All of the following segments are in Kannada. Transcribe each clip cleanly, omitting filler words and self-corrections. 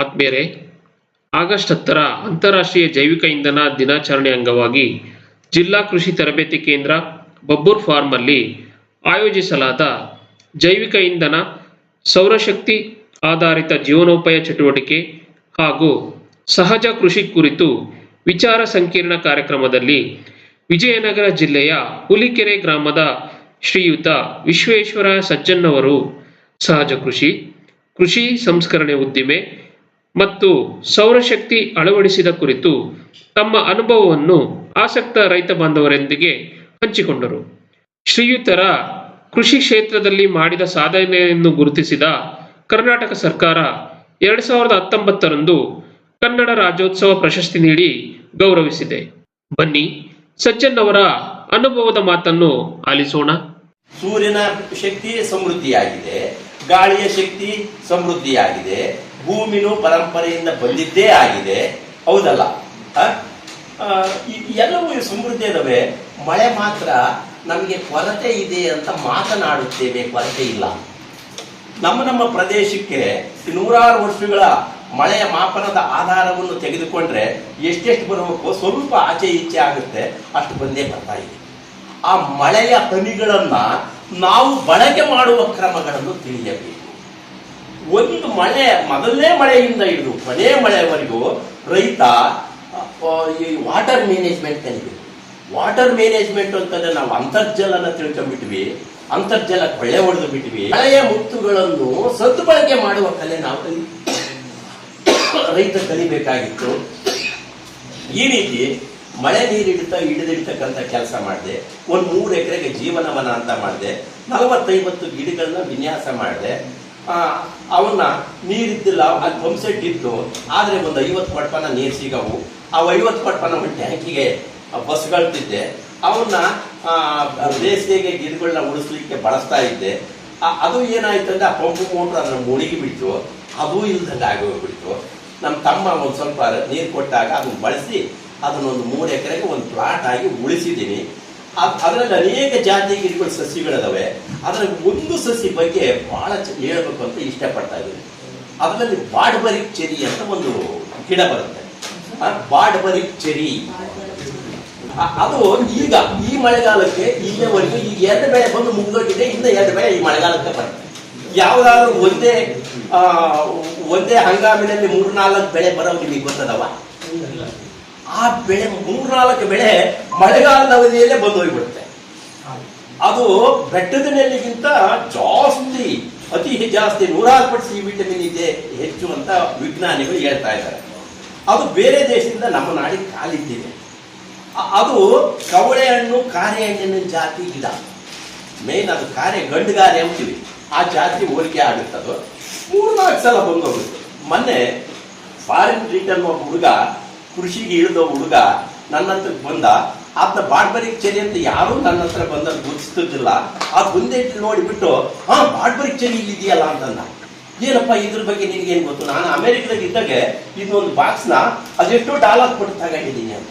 ಆತ್ಮೀಯರೇ, ಆಗಸ್ಟ್ 10 ಅಂತಾರಾಷ್ಟ್ರೀಯ ಜೈವಿಕ ಇಂಧನ ದಿನಾಚರಣೆ ಅಂಗವಾಗಿ ಜಿಲ್ಲಾ ಕೃಷಿ ತರಬೇತಿ ಕೇಂದ್ರ ಬಬ್ಬೂರ್ ಫಾರ್ಮ್ ಅಲ್ಲಿ ಆಯೋಜಿಸಲಾದ ಜೈವಿಕ ಇಂಧನ, ಸೌರಶಕ್ತಿ ಆಧಾರಿತ ಜೀವನೋಪಾಯ ಚಟುವಟಿಕೆ ಹಾಗೂ ಸಹಜ ಕೃಷಿ ಕುರಿತು ವಿಚಾರ ಸಂಕಿರಣ ಕಾರ್ಯಕ್ರಮದಲ್ಲಿ ವಿಜಯನಗರ ಜಿಲ್ಲೆಯ ಹುಲಿಕೆರೆ ಗ್ರಾಮದ ಶ್ರೀಯುತ ವಿಶ್ವೇಶ್ವರ ಸಜ್ಜನ್ನವರು ಸಹಜ ಕೃಷಿ, ಕೃಷಿ ಸಂಸ್ಕರಣೆ ಉದ್ದಿಮೆ ಮತ್ತು ಸೌರಶಕ್ತಿ ಅಳವಡಿಸಿದ ಕುರಿತು ತಮ್ಮ ಅನುಭವವನ್ನು ಆಸಕ್ತ ರೈತ ಬಾಂಧವರೊಂದಿಗೆ ಹಂಚಿಕೊಂಡರು. ಶ್ರೀಯುತರ ಕೃಷಿ ಕ್ಷೇತ್ರದಲ್ಲಿ ಮಾಡಿದ ಸಾಧನೆಯನ್ನು ಗುರುತಿಸಿದ ಕರ್ನಾಟಕ ಸರ್ಕಾರ 2019 ಕನ್ನಡ ರಾಜ್ಯೋತ್ಸವ ಪ್ರಶಸ್ತಿ ನೀಡಿ ಗೌರವಿಸಿದೆ. ಬನ್ನಿ ಸಜ್ಜನ್ ಅವರ ಅನುಭವದ ಮಾತನ್ನು ಆಲಿಸೋಣ. ಸೂರ್ಯನ ಶಕ್ತಿ ಸಮೃದ್ಧಿಯಾಗಿದೆ, ಗಾಳಿಯ ಶಕ್ತಿ ಸಮೃದ್ಧಿಯಾಗಿದೆ, ಭೂಮಿನೂ ಪರಂಪರೆಯಿಂದ ಬಂದಿದ್ದೇ ಆಗಿದೆ, ಹೌದಲ್ಲ? ಎಲ್ಲವೂ ಸಮೃದ್ಧಿ ಇದಾವೆ. ಮಳೆ ಮಾತ್ರ ನಮಗೆ ಕೊರತೆ ಇದೆ ಅಂತ ಮಾತನಾಡುತ್ತೇವೆ, ಕೊರತೆ ಇಲ್ಲ. ನಮ್ಮ ಪ್ರದೇಶಕ್ಕೆ ನೂರಾರು ವರ್ಷಗಳ ಮಳೆಯ ಮಾಪನದ ಆಧಾರವನ್ನು ತೆಗೆದುಕೊಂಡ್ರೆ ಎಷ್ಟೆಷ್ಟು ಬರಬೇಕು, ಸ್ವಲ್ಪ ಆಚೆ ಈಚೆ ಆಗುತ್ತೆ, ಅಷ್ಟು ಬಂದೇ ಬರ್ತಾ ಇದೆ. ಆ ಮಳೆಯ ಹನಿಗಳನ್ನ ನಾವು ಬಳಕೆ ಮಾಡುವ ಕ್ರಮಗಳನ್ನು ತಿಳಿಯಬೇಕು. ಒಂದು ಮಳೆ, ಮೊದಲನೇ ಮಳೆಯಿಂದ ಹಿಡಿದು ಕೊನೆ ಮಳೆವರೆಗೂ ರೈತ ಈ ವಾಟರ್ ಮ್ಯಾನೇಜ್ಮೆಂಟ್ ಕಲಿಬೇಕು. ವಾಟರ್ ಮ್ಯಾನೇಜ್ಮೆಂಟ್ ಅಂತಂದ್ರೆ ನಾವು ಅಂತರ್ಜಲನ ತಿಳ್ಕೊಂಡ್ಬಿಟ್ವಿ, ಅಂತರ್ಜಲ ಕೊಳ್ಳೆ ಹೊಡೆದು ಬಿಟ್ವಿ. ಮಳೆಯ ಮುತ್ತುಗಳನ್ನು ಸದ್ಬಳಕೆ ಮಾಡುವ ಕಲೆ ನಾವು ರೈತ ಕಲಿಬೇಕಾಗಿತ್ತು. ಈ ರೀತಿ ಮಳೆ ಹಿಡಿದಿಡ್ತಕ್ಕಂಥ ಕೆಲಸ ಮಾಡಿದೆ. ಒಂದು 3 ಎಕರೆಗೆ ಜೀವನವನ ಅಂತ ಮಾಡಿದೆ. 40-50 ಗಿಡಗಳನ್ನ ವಿನ್ಯಾಸ ಮಾಡಿದೆ. ಅವನ್ನ ನೀರಿದ್ದಿಲ್ಲ, ಅದು ಪಂಪ್ ಸೆಟ್ ಇತ್ತು, ಆದ್ರೆ ಒಂದು 50 ಪಟ್ಪನ ನೀರು ಸಿಗವು. ಆ 50 ಪಟ್ಪನ ಒಂದು ಟ್ಯಾಂಕಿಗೆ ಬಸ್ಗಳ್ತಿದ್ದೆ. ಅವನ್ನ ಬೇಸಿಗೆಗೆ ಗಿಡಗಳನ್ನ ಉಳಿಸ್ಲಿಕ್ಕೆ ಬಳಸ್ತಾ ಇದ್ದೆ. ಅದು ಏನಾಯ್ತಂದ್ರೆ ಆ ಪಂಪ್ ಮೋಟ್ರ್ ಅದನ್ನ ಮುಳುಗಿ ಬಿಟ್ಟು ಅದು ಇಲ್ದಂಗೆ ಆಗೋಗ್ಬಿಡ್ತು. ನಮ್ಮ ತಮ್ಮ ಒಂದು ಸ್ವಲ್ಪ ನೀರು ಕೊಟ್ಟಾಗ ಅದನ್ನ ಬಳಸಿ ಅದನ್ನೊಂದು 3 ಎಕರೆಗೆ ಒಂದು ಪ್ಲಾಟ್ ಆಗಿ ಉಳಿಸಿದ್ದೀನಿ. ಅದರಲ್ಲಿ ಅನೇಕ ಜಾತಿ ಗಿಡಗಳ ಸಸಿಗಳಿದಾವೆ. ಅದರಲ್ಲಿ ಒಂದು ಸಸಿ ಬಗ್ಗೆ ಬಹಳ ಹೇಳ್ಬೇಕು ಅಂತ ಇಷ್ಟಪಡ್ತಾ ಇದ್ದೀನಿ. ಅದರಲ್ಲಿ ಬಾಡ್ಬರಿಕ್ ಚೆರಿ ಅಂತ ಒಂದು ಗಿಡ ಬರುತ್ತೆ. ಬಾಡ್ಬರಿಕ್ ಚೆರಿ ಅದು ಈಗ ಈ ಮಳೆಗಾಲಕ್ಕೆ ಇಲ್ಲಿವರೆಗೂ ಈಗ 2 ಬೆಳೆ ಬಂದು ಮುಗಿದೋಗಿದೆ. ಇನ್ನು 2 ಬೆಳೆ ಈ ಮಳೆಗಾಲಕ್ಕೆ ಬರುತ್ತೆ. ಯಾವ್ದಾದ್ರು ಒಂದೇ ಹಂಗಾಮಿನಲ್ಲಿ 3-4 ಬೆಳೆ ಬರೋದು ನಿಮಗೆ ಗೊತ್ತದವ? ಆ ಬೆಳೆ 3-4 ಬೆಳೆ ಮಳೆಗಾಲದ ಅವಧಿಯಲ್ಲೇ ಬಂದು ಹೋಗ್ಬಿಡುತ್ತೆ. ಅದು ಬೆಟ್ಟದ ನೆಲ್ಲಿಗಿಂತ ಜಾಸ್ತಿ, ಅತಿ ಜಾಸ್ತಿ 100% ಸಿ ವಿಟಮಿನ್ ಇದೆ ಹೆಚ್ಚು ಅಂತ ವಿಜ್ಞಾನಿಗಳು ಹೇಳ್ತಾ ಇದ್ದಾರೆ. ಅದು ಬೇರೆ ದೇಶದಿಂದ ನಮ್ಮ ನಾಡಿಗೆ ಕಾಲಿಟ್ಟಿದೆ. ಅದು ಕವಳೆ ಹಣ್ಣು, ಕಾರೆ ಹಣ್ಣಿನ ಜಾತಿ ಗಿಡ. ಮೇನ್ ಅದು ಗಂಡುಗಾರೆ ಅಂತೀವಿ, ಆ ಜಾತಿ ಹೋಲಿಕೆ ಆಗುತ್ತದು. 3-4 ಸಲ ಬಂದು ಹೋಗುತ್ತೆ. ಮೊನ್ನೆ ಫಾರಿನ್ ರಿಟರ್ನ್ ಒಬ್ಬ ಹುಡುಗ, ಕೃಷಿಗೆ ಇಳಿದ ಹುಡುಗ ನನ್ನ ಹತ್ರಕ್ಕೆ ಬಂದ. ಅದನ್ನ ಬಾಡ್ಬರಿಕ್ ಚೆರಿ ಅಂತ ಯಾರು ನನ್ನ ಹತ್ರ ಬಂದದ್ದು ಗುರುತಿಸ್ತಿದ್ದಿಲ್ಲ. ಆ ಮುಂದೆ ನೋಡಿಬಿಟ್ಟು ಬಾಡ್ಬರಿಕ್ ಚೆರಿ ಇಲ್ಲಿದೆಯಲ್ಲ ಅಂತಂದ. ಏನಪ್ಪ ಇದ್ರ ಬಗ್ಗೆ ನಿನಗೇನು ಗೊತ್ತು? ನಾನು ಅಮೆರಿಕದಾಗ ಇದ್ದಾಗ ಇದೊಂದು ಬಾಕ್ಸ್ನ ಅದೆಷ್ಟೋ $1 ಕೊಟ್ಟು ತಗೊಂಡಿದ್ದೀನಿ ಅಂತ.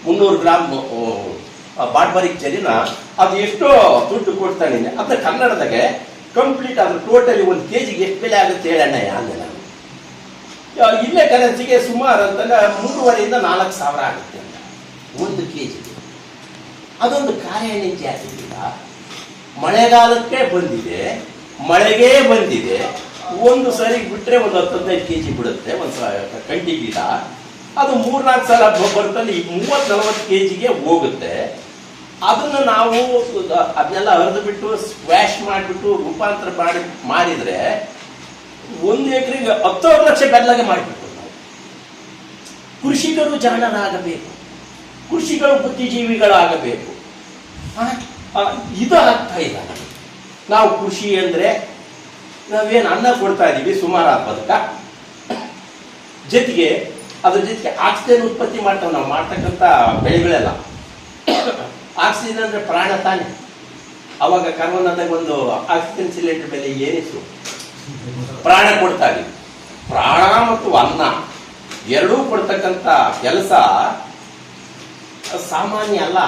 300 ಗ್ರಾಮ್ ಬಾಡ್ಬರಿಕ್ ಚೆರಿನ ಅದು ಎಷ್ಟೋ ದುಡ್ಡು ಕೊಡ್ತಾನೆ. ಅದನ್ನ ಕನ್ನಡದಾಗೆ ಕಂಪ್ಲೀಟ್ ಅದ್ರ ಟೋಟಲಿ 1 kg ಎಷ್ಟು ಬೆಲೆ ಆಗುತ್ತೆ ಹೇಳಣ್ಣಯ್ಯ ಅಂದೆ ನಾನು. ಇಲ್ಲೇ ಕರೆನ್ಸಿಗೆ ಸುಮಾರು ಅಂತಂದ್ರೆ 3,500-4,000 ಆಗುತ್ತೆ ಅಂತ 1 kg. ಅದೊಂದು ಕಾರೆ ಹಣ್ಣಿನ ಜಾತಿ ಗಿಡ. ಮಳೆಗಾಲಕ್ಕೆ ಬಂದಿದೆ, ಮಳೆಗೆ ಬಂದಿದೆ. ಒಂದು ಸರಿ ಬಿಟ್ರೆ ಒಂದು 10-15 kg ಬಿಡುತ್ತೆ ಒಂದು ಕಂಟಿ ಗಿಡ. ಅದು 3-4 ಸಲ ಬರ್ತಲ್ಲಿ 30-40 kgಗೆ ಹೋಗುತ್ತೆ. ಅದನ್ನು ನಾವು ಅದನ್ನೆಲ್ಲ ಹರಿದು ಬಿಟ್ಟು ಸ್ಕ್ವಾಶ್ ಮಾಡಿಬಿಟ್ಟು ರೂಪಾಂತರ ಮಾಡಿದ್ರೆ 1 ಎಕರೆಗೆ 10 ಲಕ್ಷ ಬೆಲ್ಲಗೆ ಮಾಡಿಬಿಟ್ಟು ನಾವು. ಕೃಷಿಕರು ಜಾಣರಾಗಬೇಕು, ಕೃಷಿಕರು ಬುದ್ಧಿಜೀವಿಗಳಾಗಬೇಕು. ಇದು ಆಗ್ತಾ ಇಲ್ಲ. ನಾವು ಕೃಷಿ ಅಂದ್ರೆ ನಾವೇನು ಅನ್ನ ಕೊಡ್ತಾ ಇದೀವಿ ಸುಮಾರು ಬದುಕ, ಜೊತೆಗೆ ಅದ್ರ ಜೊತೆಗೆ ಆಕ್ಸಿಜನ್ ಉತ್ಪತ್ತಿ ಮಾಡ್ತಾವೆ ನಾವು ಮಾಡ್ತಕ್ಕಂಥ ಬೆಳೆಗಳೆಲ್ಲ. ಆಕ್ಸಿಜನ್ ಅಂದ್ರೆ ಪ್ರಾಣ ತಾನೆ. ಅವಾಗ ಕರೋನಾದಾಗ ಒಂದು ಆಕ್ಸಿಜನ್ ಸಿಲಿಂಡರ್ ಬೆಲೆ ಏನಿತ್ತು? ಪ್ರಾಣ ಕೊಡ್ತಾ ಇದೀವಿ. ಪ್ರಾಣ ಮತ್ತು ಅನ್ನ ಎರಡೂ ಕೊಡ್ತಕ್ಕಂಥ ಕೆಲಸ ಸಾಮಾನ್ಯ ಅಲ್ಲ,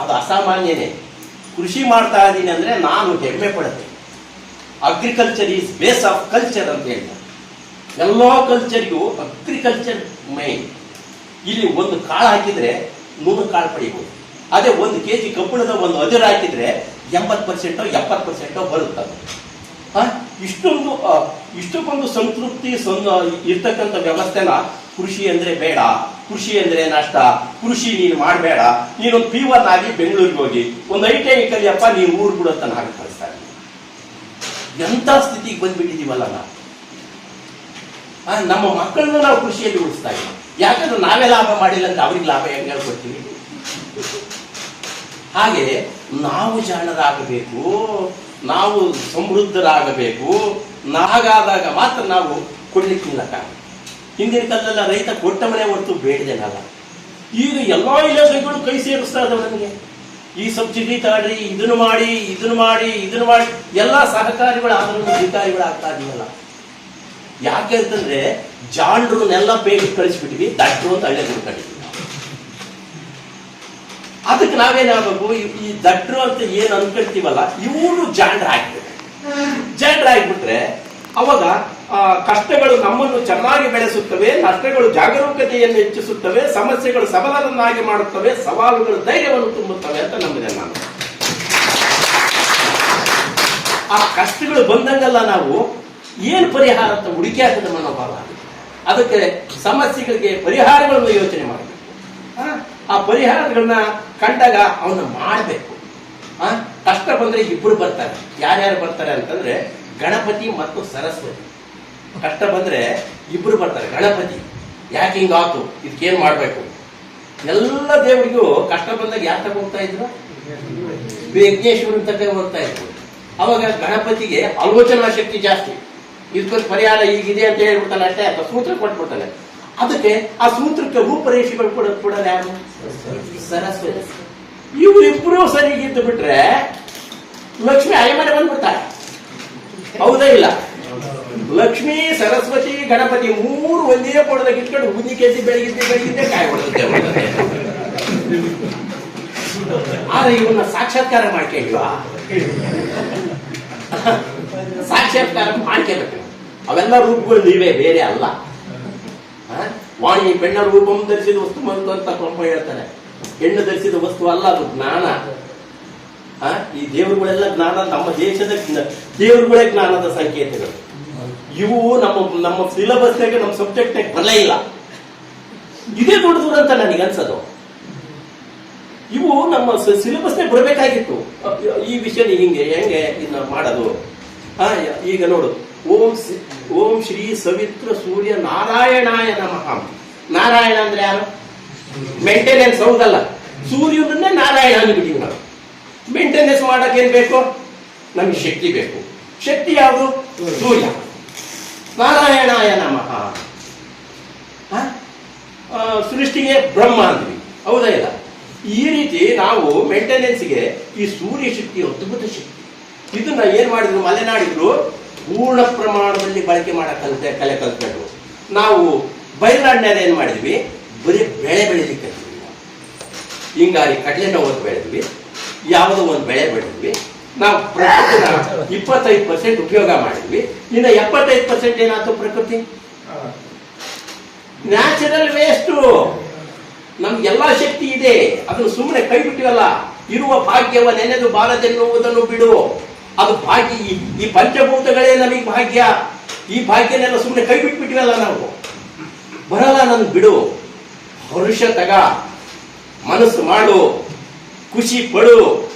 ಅದು ಅಸಾಮಾನ್ಯನೇ. ಕೃಷಿ ಮಾಡ್ತಾ ಇದ್ದೀನಿ ಅಂದ್ರೆ ನಾನು ಹೆಮ್ಮೆ ಪಡುತ್ತೆ. Agriculture is base of culture ಅಂತ ಹೇಳ್ತಾರೆ. ಎಲ್ಲ ಕಲ್ಚರ್ಗೂ ಅಗ್ರಿಕಲ್ಚರ್ ಮೈನ್. ಇಲ್ಲಿ ಒಂದು ಕಾಳು ಹಾಕಿದ್ರೆ 100 ಕಾಳು ಪಡಿಬೋದು. ಅದೇ 1 kg ಕಬ್ಬಣದ ಒಂದು ಅದಿರು ಹಾಕಿದ್ರೆ 80% 70% ಬರುತ್ತದೆ. ಇಷ್ಟಕ್ಕೊಂದು ಸಂತೃಪ್ತಿ ಇರ್ತಕ್ಕಂಥ ವ್ಯವಸ್ಥೆನ ಕೃಷಿ ಅಂದ್ರೆ ಬೇಡ, ಕೃಷಿ ಅಂದ್ರೆ ನಷ್ಟ, ಕೃಷಿ ನೀನು ಮಾಡಬೇಡ, ನೀನೊಂದು P1 ಆಗಿ ಬೆಂಗಳೂರಿಗೆ ಹೋಗಿ ಒಂದು ITI ಕಲಿಯಪ್ಪ, ನೀನು ಊರು ಬಿಡುತ್ತ ಹಾಗೆ ಕಳಿಸ್ತಾರೆ. ಎಂಥ ಸ್ಥಿತಿಗೆ ಬಂದ್ಬಿಟ್ಟಿದೀವಲ್ಲ ನಾವು. ನಮ್ಮ ಮಕ್ಕಳನ್ನು ನಾವು ಕೃಷಿಯಲ್ಲಿ ಉಳಿಸ್ತಾ ಇದ್ದೀವಿ. ಯಾಕಂದ್ರೆ ನಾವೇ ಲಾಭ ಮಾಡಿಲ್ಲ ಅಂದ್ರೆ ಅವ್ರಿಗೆ ಲಾಭ ಹೆಂಗೆ ಹೇಳ್ಕೊಡ್ತೀವಿ? ಹಾಗೆ ನಾವು ಜಾಣರಾಗಬೇಕು, ನಾವು ಸಮೃದ್ಧರಾಗಬೇಕು. ಹಾಗಾದಾಗ ಮಾತ್ರ ನಾವು ಕೊಡ್ಲಿಕ್ಕಿಲ್ಲಕ್ಕ. ಹಿಂದಿನ ಕಾಲದಲ್ಲ ರೈತ ಕೊಟ್ಟ ಮನೆ ಹೊರತು ಬೇಡದೇನಲ್ಲ. ಈಗ ಎಲ್ಲಾ ಇಲಾಖೆಗಳು ಕೈ ಸೇರಿಸ್ತಾ ಇದಾವೆ ನನಗೆ. ಈ ಸಬ್ಸಿಡಿ ತಗೊಳ್ರಿ, ಇದನ್ನು ಮಾಡಿ ಎಲ್ಲ ಸಹಕಾರಿಗಳು ಆದ್ರೂ ಅಧಿಕಾರಿಗಳು ಆಗ್ತಾ ಇದೀವಲ್ಲ. ಯಾಕೆ ಅಂತಂದ್ರೆ ಜಾಂಡ್ರನ್ನೆಲ್ಲ ಬೇಗ ಕಳಿಸ್ಬಿಟ್ಟಿವಿ, ದಡ್ರು ಅಂತ ಹಳ್ಳಿ ಕಳಿಸ್ಬಿಟ್ಟಿವಿ. ಅದಕ್ಕೆ ನಾವೇನಾಗಬೇಕು, ಈ ದಡ್ರು ಅಂತ ಏನ್ ಅನ್ಕೊಳ್ತೀವಲ್ಲ, ಇವರು ಜಾಂಡ್ರಾಗ್ಬಿಟ್ರೆ ಅವಾಗ ಕಷ್ಟಗಳು ನಮ್ಮನ್ನು ಚೆನ್ನಾಗಿ ಬೆಳೆಸುತ್ತವೆ, ನಷ್ಟಗಳು ಜಾಗರೂಕತೆಯನ್ನು ಹೆಚ್ಚಿಸುತ್ತವೆ, ಸಮಸ್ಯೆಗಳು ಸಬಲರನ್ನಾಗಿ ಮಾಡುತ್ತವೆ, ಸವಾಲುಗಳು ಧೈರ್ಯವನ್ನು ತುಂಬುತ್ತವೆ ಅಂತ ನಂಬಿದೆ ನಾನು. ಆ ಕಷ್ಟಗಳು ಬಂದಂಗೆಲ್ಲ ನಾವು ಏನು ಪರಿಹಾರ ಅಂತ ಹುಡುಕಿ ಹಾಕಿದ ಮನೋಭಾವ. ಅದಕ್ಕೆ ಸಮಸ್ಯೆಗಳಿಗೆ ಪರಿಹಾರಗಳನ್ನು ಯೋಚನೆ ಮಾಡಬೇಕು. ಆ ಪರಿಹಾರಗಳನ್ನ ಕಂಡಾಗ ಅವನ್ನ ಮಾಡಬೇಕು. ಕಷ್ಟ ಬಂದ್ರೆ ಇಬ್ಬರು ಬರ್ತಾರೆ. ಯಾರ್ಯಾರು ಬರ್ತಾರೆ ಅಂತಂದ್ರೆ ಗಣಪತಿ ಮತ್ತು ಸರಸ್ವತಿ. ಕಷ್ಟ ಬಂದ್ರೆ ಇಬ್ರು ಬರ್ತಾರೆ. ಗಣಪತಿ ಯಾಕೆ ಹಿಂಗಾತು, ಇದಕ್ಕೇನ್ ಮಾಡ್ಬೇಕು. ಎಲ್ಲ ದೇವರಿಗೂ ಕಷ್ಟ ಬಂದಾಗ ಯಾರು ತಗ ಹೋಗ್ತಾ ಇದ್ರು? ವಿಘ್ನೇಶ್ವರನ್ ತಗ ಹೋಗ್ತಾ ಇದ್ರು. ಅವಾಗ ಗಣಪತಿಗೆ ಆಲೋಚನಾ ಶಕ್ತಿ ಜಾಸ್ತಿ. ಇದಕ್ಕೊಂದು ಪರಿಹಾರ ಈಗಿದೆ ಅಂತ ಹೇಳ್ಬಿಡ್ತಾನೆ ಅಷ್ಟೇ, ಅಥವಾ ಸೂತ್ರ ಕೊಟ್ಬಿಡ್ತಾನೆ. ಅದಕ್ಕೆ ಆ ಸೂತ್ರಕ್ಕೆ ರೂಪರೇಷೆಗಳು ಕೊಡೋದು ಯಾರು? ಸರಸ್ವತಿ. ಇವರಿಬ್ರು ಸರಿಗಿದ್ದು ಬಿಟ್ರೆ ಲಕ್ಷ್ಮಿ ಅಯ್ಯಮನೆ ಬಂದ್ಬಿಡ್ತಾರೆ. ಹೌದಾ ಇಲ್ಲ? ಲಕ್ಷ್ಮೀ, ಸರಸ್ವತಿ, ಗಣಪತಿ 3 ಒಂದೇ ಕೊಡದಾಗ ಇಟ್ಕೊಂಡು ಬುದ್ಧಿ ಕೆಸಿ ಬೆಳಗಿದ್ದೆ ಕಾಯಿ ಹೊಡೆದಂತೆ. ಆದ್ರೆ ಇವನ್ನ ಸಾಕ್ಷಾತ್ಕಾರ ಮಾಡ್ಕೊಂಡಿವಾ? ಸಾಕ್ಷಾತ್ಕಾರ ಮಾಡ್ಕೋಬೇಕು. ಅವೆಲ್ಲ ರೂಪಗಳು ನೀವೇ, ಬೇರೆ ಅಲ್ಲ. ವಾಣಿ ಪೆಣ್ಣ ರೂಪಂ ಧರಿಸಿದ ವಸ್ತು ಬಂತು ಅಂತ ಪಂಪ ಹೇಳ್ತಾನೆ. ಹೆಣ್ಣು ಧರಿಸಿದ ವಸ್ತು ಅಲ್ಲ, ಅದು ಜ್ಞಾನ. ಈ ದೇವರುಗಳೆಲ್ಲ ಜ್ಞಾನ. ನಮ್ಮ ದೇಶದ ದೇವರುಗಳೇ ಜ್ಞಾನದ ಸಂಕೇತಗಳು. ಇವು ನಮ್ಮ ಸಿಲೆಬಸ್ನಾಗ, ನಮ್ಮ ಸಬ್ಜೆಕ್ಟ್ನಾಗ ಬರಲೇ ಇಲ್ಲ. ಇದೇ ದೊಡ್ಡದು ಅಂತ ನನಗನ್ಸೋದು. ಇವು ನಮ್ಮ ಸಿಲೆಬಸ್ನಾಗ ಬರಬೇಕಾಗಿತ್ತು. ಈ ವಿಷಯ ಹೆಂಗೆ ಇನ್ನು ಮಾಡೋದು? ಈಗ ನೋಡು, ಓಂ ಶ್ರೀ ಸವಿತ್ರ ಸೂರ್ಯ ನಾರಾಯಣಾಯ ನಮಃ. ನಾರಾಯಣ ಅಂದ್ರೆ ಯಾರು? ಮೇಂಟೆನೆನ್ಸ್. ಹೌದಲ್ಲ? ಸೂರ್ಯನನ್ನೇ ನಾರಾಯಣ ಅಂದ್ಬಿಟ್ಟಿವಿ ನಾವು. ಮೇಂಟೆನೆನ್ಸ್ ಮಾಡಕ್ ಏನ್ ಬೇಕು? ನಮ್ಗೆ ಶಕ್ತಿ ಬೇಕು. ಶಕ್ತಿ ಯಾವುದು? ಸೂರ್ಯ. ನಾರಾಯಣಾಯ ನಮಃ. ಸೃಷ್ಟಿಗೆ ಬ್ರಹ್ಮ ಅಂದ್ವಿ. ಹೌದಾ ಇಲ್ಲ? ಈ ರೀತಿ ನಾವು ಮೇಂಟೆನೆನ್ಸ್ಗೆ ಈ ಸೂರ್ಯ ಶಕ್ತಿ ಅದ್ಭುತ ಶಕ್ತಿ. ಇದನ್ನ ಏನ್ ಮಾಡಿದ್ರು ಮಲೆನಾಡಿದ್ರು ಪೂರ್ಣ ಪ್ರಮಾಣದಲ್ಲಿ ಬಳಕೆ ಮಾಡಕ್ ಕಲೆ ಕಲ್ತ್ಕೊಂಡ್ರು. ನಾವು ಬಯಲಾಡಿನಾಗ ಏನ್ ಮಾಡಿದ್ವಿ? ಬರೀ ಬೆಳೆ ಬೆಳಿಲಿಕ್ಕೆ ಹಿಂಗಾರಿ ಕಡಲೆನ ಒಂದು ಬೆಳೆದ್ವಿ, ಯಾವುದೋ ಒಂದು ಬೆಳೆ ಬೆಳೆದ್ವಿ. ನಾವು ಪ್ರಕೃತಿನ 25% ಉಪಯೋಗ ಮಾಡಿದ್ವಿ. ಇನ್ನು 75% ಏನಾಯ್ತು? ಪ್ರಕೃತಿ ನ್ಯಾಚುರಲ್ ವೇಸ್ಟು. ನಮ್ಗೆಲ್ಲಾ ಶಕ್ತಿ ಇದೆ, ಅದನ್ನು ಸುಮ್ಮನೆ ಕೈ ಬಿಟ್ಟಿವಲ್ಲ. ಇರುವ ಭಾಗ್ಯವ ನೆನೆದು ಬಾರದೆನ್ನುವುದನ್ನು ಬಿಡು. ಅದು ಭಾಗ್ಯ. ಈ ಪಂಚಭೂತಗಳೇ ನಮಗೆ ಭಾಗ್ಯ. ಈ ಭಾಗ್ಯನೆಲ್ಲ ಸುಮ್ಮನೆ ಕೈ ಬಿಟ್ಬಿಟ್ಟಿವಲ್ಲ ನಾವು. ಬರಲ್ಲ, ನನ್ ಬಿಡು. ಹರುಷ ತಗ, ಮನಸ್ಸು ಮಾಡು, ಖುಷಿ ಪಡು,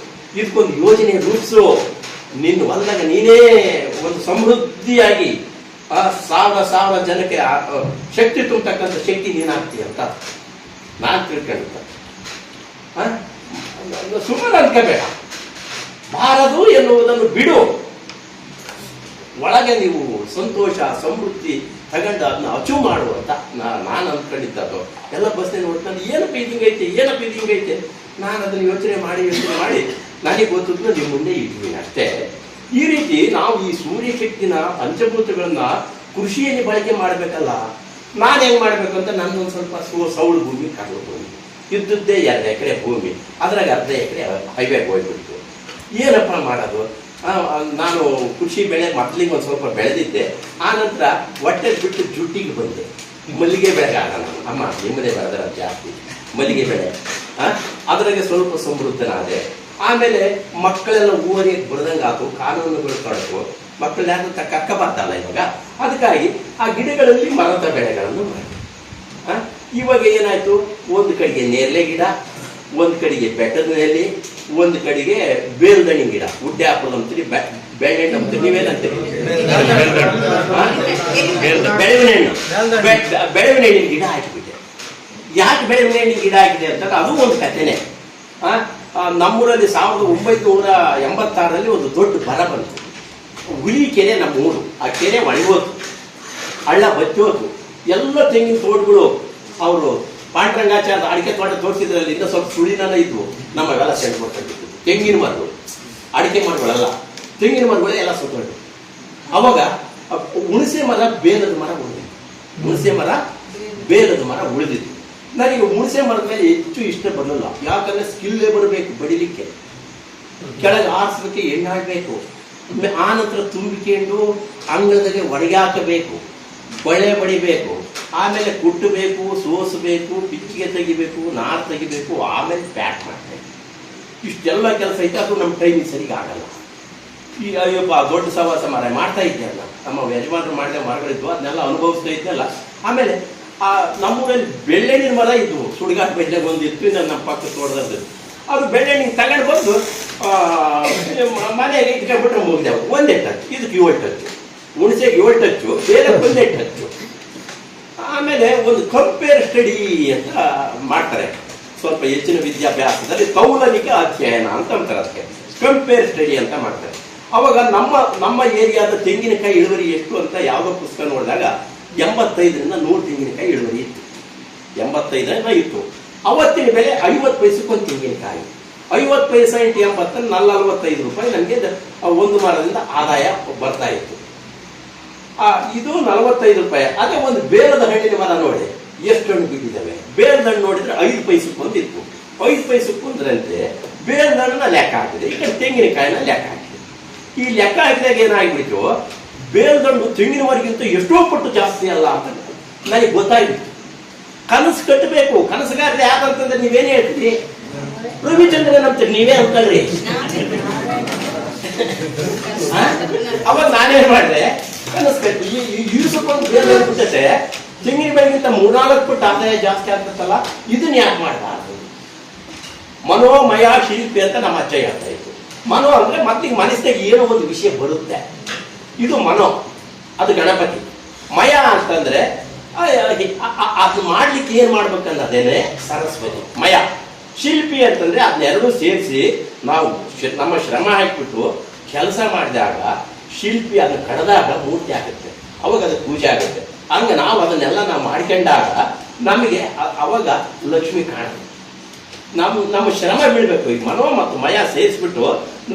ಇದಕ್ಕೊಂದು ಯೋಜನೆ ರೂಪಿಸು. ನಿನ್ನ ಹೊಲದಾಗ ನೀನೇ ಒಂದು ಸಮೃದ್ಧಿಯಾಗಿ ಸಾವಿರ ಜನಕ್ಕೆ ಶಕ್ತಿ ತುಂಬತಕ್ಕಂಥ ಶಕ್ತಿ ನೀನಾಗ್ತೀಯ ಅಂತ ನಾನು ತಿಳ್ಕೊಂಡ. ಸುಮ್ಮನೆ ಅನ್ಕೋಬೇಡ. ಬಾರದು ಎನ್ನುವುದನ್ನು ಬಿಡು. ಒಳಗೆ ನೀವು ಸಂತೋಷ ಸಮೃದ್ಧಿ ತಗೊಂಡು ಅದನ್ನ ಅಚೀವ್ ಮಾಡುವಂತ ನಾನು ಅಂದ್ಕೊಂಡಿದ್ದು. ಎಲ್ಲ ಬಸ್ನಲ್ಲಿ ನೋಡ್ಕೊಂಡು ಏನಪ್ಪ ಹಿಂಗೈತೆ ನಾನು ಅದನ್ನು ಯೋಚನೆ ಮಾಡಿ ನನಗೆ ಗೊತ್ತಿದ್ದು ನಿಮ್ಮ ಮುಂದೆ ಇದ್ದೀನಿ ಅಷ್ಟೇ. ಈ ರೀತಿ ನಾವು ಈ ಸೂರ್ಯಶಕ್ತಿನ ಪಂಚಭೂತಗಳನ್ನ ಕೃಷಿಯಲ್ಲಿ ಬಳಕೆ ಮಾಡಬೇಕಲ್ಲ. ನಾನು ಹೆಂಗ್ ಮಾಡ್ಬೇಕು ಅಂತ ನನ್ನೊಂದು ಸ್ವಲ್ಪ ಸೌಳು ಭೂಮಿ, ಕಡಲು ಭೂಮಿ ಇದ್ದದ್ದೇ 2 ಎಕರೆ ಭೂಮಿ. ಅದ್ರಾಗ 1/2 ಎಕರೆ ಹೈವೇಗೆ ಹೋಗ್ಬಿಡ್ತು. ಏನಪ್ಪ ಮಾಡೋದು? ನಾನು ಕೃಷಿ ಬೆಳೆ ಮೊದಲಿಗೆ ಒಂದು ಸ್ವಲ್ಪ ಬೆಳೆದಿದ್ದೆ. ಆ ನಂತರ ಹೊಟ್ಟೆ ಬಿಟ್ಟು ಜುಟ್ಟಿಗೆ ಬಂದೆ. ಮಲ್ಲಿಗೆ ಬೆಳೆಗಾರ ನಾನು. ಅಮ್ಮ ನಿಮ್ಮದೇ ಬೆಳೆದರ ಜಾಸ್ತಿ ಮಲ್ಲಿಗೆ ಬೆಳೆ. ಅದ್ರಾಗೆ ಸ್ವಲ್ಪ ಸಮೃದ್ಧನಾದೆ. ಆಮೇಲೆ ಮಕ್ಕಳೆಲ್ಲ ಊರಿಗೆ ಬಡ್ದಂಗೆ ಆತು, ಕಾನೂನುಗಳು ತೊಡಕು, ಮಕ್ಕಳು ಯಾರು ಕಕ್ಕ ಬರ್ತಲ್ಲ ಇವಾಗ. ಅದಕ್ಕಾಗಿ ಆ ಗಿಡಗಳಲ್ಲಿ ಮರದ ಬೆಳೆಗಳನ್ನು ಮಾಡಿ ಇವಾಗ ಏನಾಯ್ತು, ಒಂದು ಕಡೆಗೆ ನೇರಳೆ ಗಿಡ, ಒಂದು ಕಡೆಗೆ ಬೆಟ್ಟದ ನೆಲ್ಲಿ, ಒಂದು ಕಡೆಗೆ ಬೇಲ್ದಣ್ಣಿ ಗಿಡ, ಉಡ್ಡೆ ಆಪಲ್ ಅಂತೀರಿ, ಬೆಳೆಹಣ್ಣು ಅಂತೀರಿ, ನೀವೇನಂತೀರಿ? ಬೆಳವಿನ ಹಣ್ಣು. ಬೆಳವಿನ ಹಣ್ಣಿನ ಗಿಡ ಹಾಕಿಬಿಟ್ಟೆ. ಯಾಕೆ ಬೆಳವಿನ ಹಣ್ಣಿನ ಗಿಡ ಹಾಕಿದೆ ಅಂತಂದ್ರೆ ಅದು ಒಂದು ಕಥೆನೆ. ನಮ್ಮೂರಲ್ಲಿ 1986ರಲ್ಲಿ ಒಂದು ದೊಡ್ಡ ಬರ ಬಂತು. ಹುಲಿ ಕೆರೆ ನಮ್ಮ ಊರು. ಆ ಕೆರೆ ಒಣಗೋತು, ಹಳ್ಳ ಬಚ್ಚೋತು. ಎಲ್ಲ ತೆಂಗಿನ ತೋಟಗಳು ಅವರು ಪಾಂಡ್ರಂಗಾಚಾರ್ಯ ಅಡಿಕೆ ತೋಟ ತೋರಿಸಿದ್ರಲ್ಲಿ ಇನ್ನೂ ಸ್ವಲ್ಪ ಸುಳಿನ ಇದ್ವು. ನಮ್ಮವೆಲ್ಲ ಸೆಂಟ್ಬಿಟ್ಟಿತ್ತು. ತೆಂಗಿನ ಮರಗಳು, ಅಡಿಕೆ ಮರಗಳೆಲ್ಲ, ತೆಂಗಿನ ಮರಗಳೇ ಎಲ್ಲ ಸುತ್ತೋದು. ಅವಾಗ ಹುಣಸೆ ಮರ ಬೇಲದ ಮರ ಉಳಿದಿತ್ತು. ಹುಣಸೆ ಮರ ಬೇಲದ ಮರ ಉಳಿದಿತ್ತು. ನನಗೆ ಹುಣಸೆ ಮರದ ಮೇಲೆ ಹೆಚ್ಚು ಇಷ್ಟ ಬರಲಿಲ್ಲ. ಯಾಕಂದ್ರೆ ಸ್ಕಿಲ್ಲೇ ಬರಬೇಕು ಬಡಿಲಿಕ್ಕೆ, ಕೆಳಗೆ ಆರಿಸಲಿಕ್ಕೆ ಎಣ್ಣಾಡಬೇಕು, ಆ ನಂತರ ತುಂಬಿಕೊಂಡು ಅಂಗಳದಾಗೆ ಒಳಗೆ ಹಾಕಬೇಕು, ಬಳೆ ಬಡಿಬೇಕು, ಆಮೇಲೆ ಕುಟ್ಟಬೇಕು, ಸೋಸಬೇಕು, ಪಿಚ್ಚಿಗೆ ತೆಗಿಬೇಕು, ನಾರು ತೆಗಿಬೇಕು, ಆಮೇಲೆ ಪ್ಯಾಕ್ ಮಾಡಬೇಕು. ಇಷ್ಟೆಲ್ಲ ಕೆಲಸ ಐತೆ. ಅದು ನಮ್ಮ ಟೈಮಿಗೆ ಸರಿಗೆ ಆಗಲ್ಲ. ಈ ಅಯ್ಯಪ್ಪ ದೊಡ್ಡ ಸವಾಸ ಮರ ಮಾಡ್ತಾ ಇದ್ದೆಲ್ಲ, ನಮ್ಮ ಯಜಮಾನರು ಮಾಡಿದ ಮರಗಳಿದ್ವು, ಅದನ್ನೆಲ್ಲ ಅನುಭವಿಸ್ತಾ ಇದ್ದೆಲ್ಲ. ಆಮೇಲೆ ನಮ್ಮೂರಲ್ಲಿ ಬೆಳ್ಳೆಣ್ಣಿನ ಮರ ಇದ್ವು, ಸುಡುಗಾಟ ಬೆಳ್ಳೆ ಒಂದು ಇತ್ತು, ನಮ್ಮ ಪಕ್ಕ ತೋಟದದ್ದು. ಅದು ಬೆಳ್ಳೆಣ್ಣಿನ ತಗೊಂಡು ಬಂದು ಮನೆಗೆ ಇಟ್ಕೊಂಡ್ಬಿಟ್ರೆ ಮುಗಿದೆವು. ಒಂದೇ ಟಚ್, ಇದಕ್ಕೆ 7 ಟಚ್, ಹುಣಸೆಗೆ 7 ಟಚ್ಚು, ಬೇರೆ ಒಂದೇ ಟಚ್ಚು. ಆಮೇಲೆ ಒಂದು ಕಂಪೇರ್ ಸ್ಟಡಿ ಅಂತ ಮಾಡ್ತಾರೆ, ಸ್ವಲ್ಪ ಹೆಚ್ಚಿನ ವಿದ್ಯಾಭ್ಯಾಸದಲ್ಲಿ ಕೌಲನಿಕ ಅಧ್ಯಯನ ಅಂತ ಅಂತಾರೆ. ಅದಕ್ಕೆ ಕಂಪೇರ್ ಸ್ಟಡಿ ಅಂತ ಮಾಡ್ತಾರೆ. ಅವಾಗ ನಮ್ಮ ಏರಿಯಾದ ತೆಂಗಿನಕಾಯಿ ಇಳುವರಿ ಎಷ್ಟು ಅಂತ ಯಾವುದೋ ಪುಸ್ತಕ ನೋಡಿದಾಗ 85ರಿಂದ 100 ತೆಂಗಿನಕಾಯಿ ಇಳುವರಿ ಇತ್ತು. 85 ಇತ್ತು. ಅವತ್ತಿನ ಬೆಲೆ 50 ಪೈಸಕ್ಕೊಂದು ತೆಂಗಿನಕಾಯಿ. 50 ಪೈಸೆ ಇಂಟು 80 45 ರೂಪಾಯಿ ನನಗೆ ಒಂದು ಮರದಿಂದ ಆದಾಯ ಬರ್ತಾ ಇತ್ತು. ಇದು 45 ರೂಪಾಯಿ. ಅದೇ ಒಂದು ಬೇಲದ ಹಣ್ಣಿನ ಮರ ನೋಡಿ ಎಷ್ಟು ಹಣ್ಣು ಬಿಟ್ಟಿದ್ದಾವೆ. ಬೇಲದ ಹಣ್ಣು ನೋಡಿದ್ರೆ 5 ಪೈಸಕ್ಕೊಂದು ಇತ್ತು. 5 ಪೈಸಕ್ಕೊಂದ್ರಂತೆ ಬೇಲದ ಹಣ್ಣನ್ನ ಲೆಕ್ಕ ಹಾಕಿದೆ. ಈ ಕಡೆ ತೆಂಗಿನಕಾಯಿನ ಲೆಕ್ಕ ಹಾಕಿದೆ. ಈ ಲೆಕ್ಕ ಹಾಕಿದಾಗ ಏನಾಗ್ಬಿಟ್ಟು, ಬೇಲದ ಹಣ್ಣು ತೆಂಗಿನವರೆಗಿಂತ ಎಷ್ಟೋ ಪಟ್ಟು ಜಾಸ್ತಿ ಅಲ್ಲ ಅಂತ ನನಗೆ ಗೊತ್ತಾಗ್ಬಿಟ್ಟು. ಕನಸು ಕಟ್ಟಬೇಕು. ಕನಸುಗಾರರು ಯಾಕಂತಂದ್ರೆ ನೀವೇನೇ ಹೇಳ್ತೀರಿ, ರವಿಚಂದ್ರನ್ ಅಂತೀರಿ, ನೀವೇ ಅಂತೀರಿ. ಅವಾಗ ನಾನೇನ್ ಮಾಡಿದೆ, ಕನಸು ಕಟ್ಟಿ ಇರಿಸಕೊಂಡು ಬೇರೆ ಬಿಟ್ಟೆ, ತೆಂಗಿನ ಬೆಳೆಗಿಂತ 3-4 ಪಟ್ಟು ಆದಾಯ ಜಾಸ್ತಿ ಆಗ್ತತ್ತಲ್ಲ, ಇದನ್ನ ಯಾಕೆ ಮಾಡಬಾರ್ದು? ಮನೋಮಯ ಶಿಲ್ಪಿ ಅಂತ ನಮ್ಮ ಅಜ್ಜ ಹೇಳ್ತಾ ಇತ್ತು. ಮನೋ ಅಂದ್ರೆ ಮತ್ತಿಗೆ ಮನಸ್ಸಿನಾಗ ಏನೋ ಒಂದು ವಿಷಯ ಬರುತ್ತೆ. ಇದು ಮನೋ, ಅದು ಗಣಪತಿ. ಮಯ ಅಂತಂದ್ರೆ ಅದು ಮಾಡ್ಲಿಕ್ಕೆ ಏನ್ ಮಾಡ್ಬೇಕನ್ನೋದೇನೆ ಸರಸ್ವತಿ. ಮಯ ಶಿಲ್ಪಿ ಅಂತಂದ್ರೆ ಅದನ್ನೆರಡೂ ಸೇರಿಸಿ ನಾವು ನಮ್ಮ ಶ್ರಮ ಹಾಕಿಬಿಟ್ಟು ಕೆಲಸ ಮಾಡಿದಾಗ ಶಿಲ್ಪಿ ಅದನ್ನ ಕಡ್ದಾಗ ಮೂರ್ತಿ ಆಗುತ್ತೆ. ಅವಾಗ ಅದು ಪೂಜೆ ಆಗುತ್ತೆ. ಹಂಗ ನಾವು ಅದನ್ನೆಲ್ಲ ನಾವು ಮಾಡ್ಕೊಂಡಾಗ ನಮಗೆ ಅವಾಗ ಲಕ್ಷ್ಮಿ ಕಾಣುತ್ತೆ. ನಮ್ಮ ಶ್ರಮ ಬೀಳ್ಬೇಕು. ಈ ಮನೋ ಮತ್ತು ಮಯ ಸೇರಿಸ್ಬಿಟ್ಟು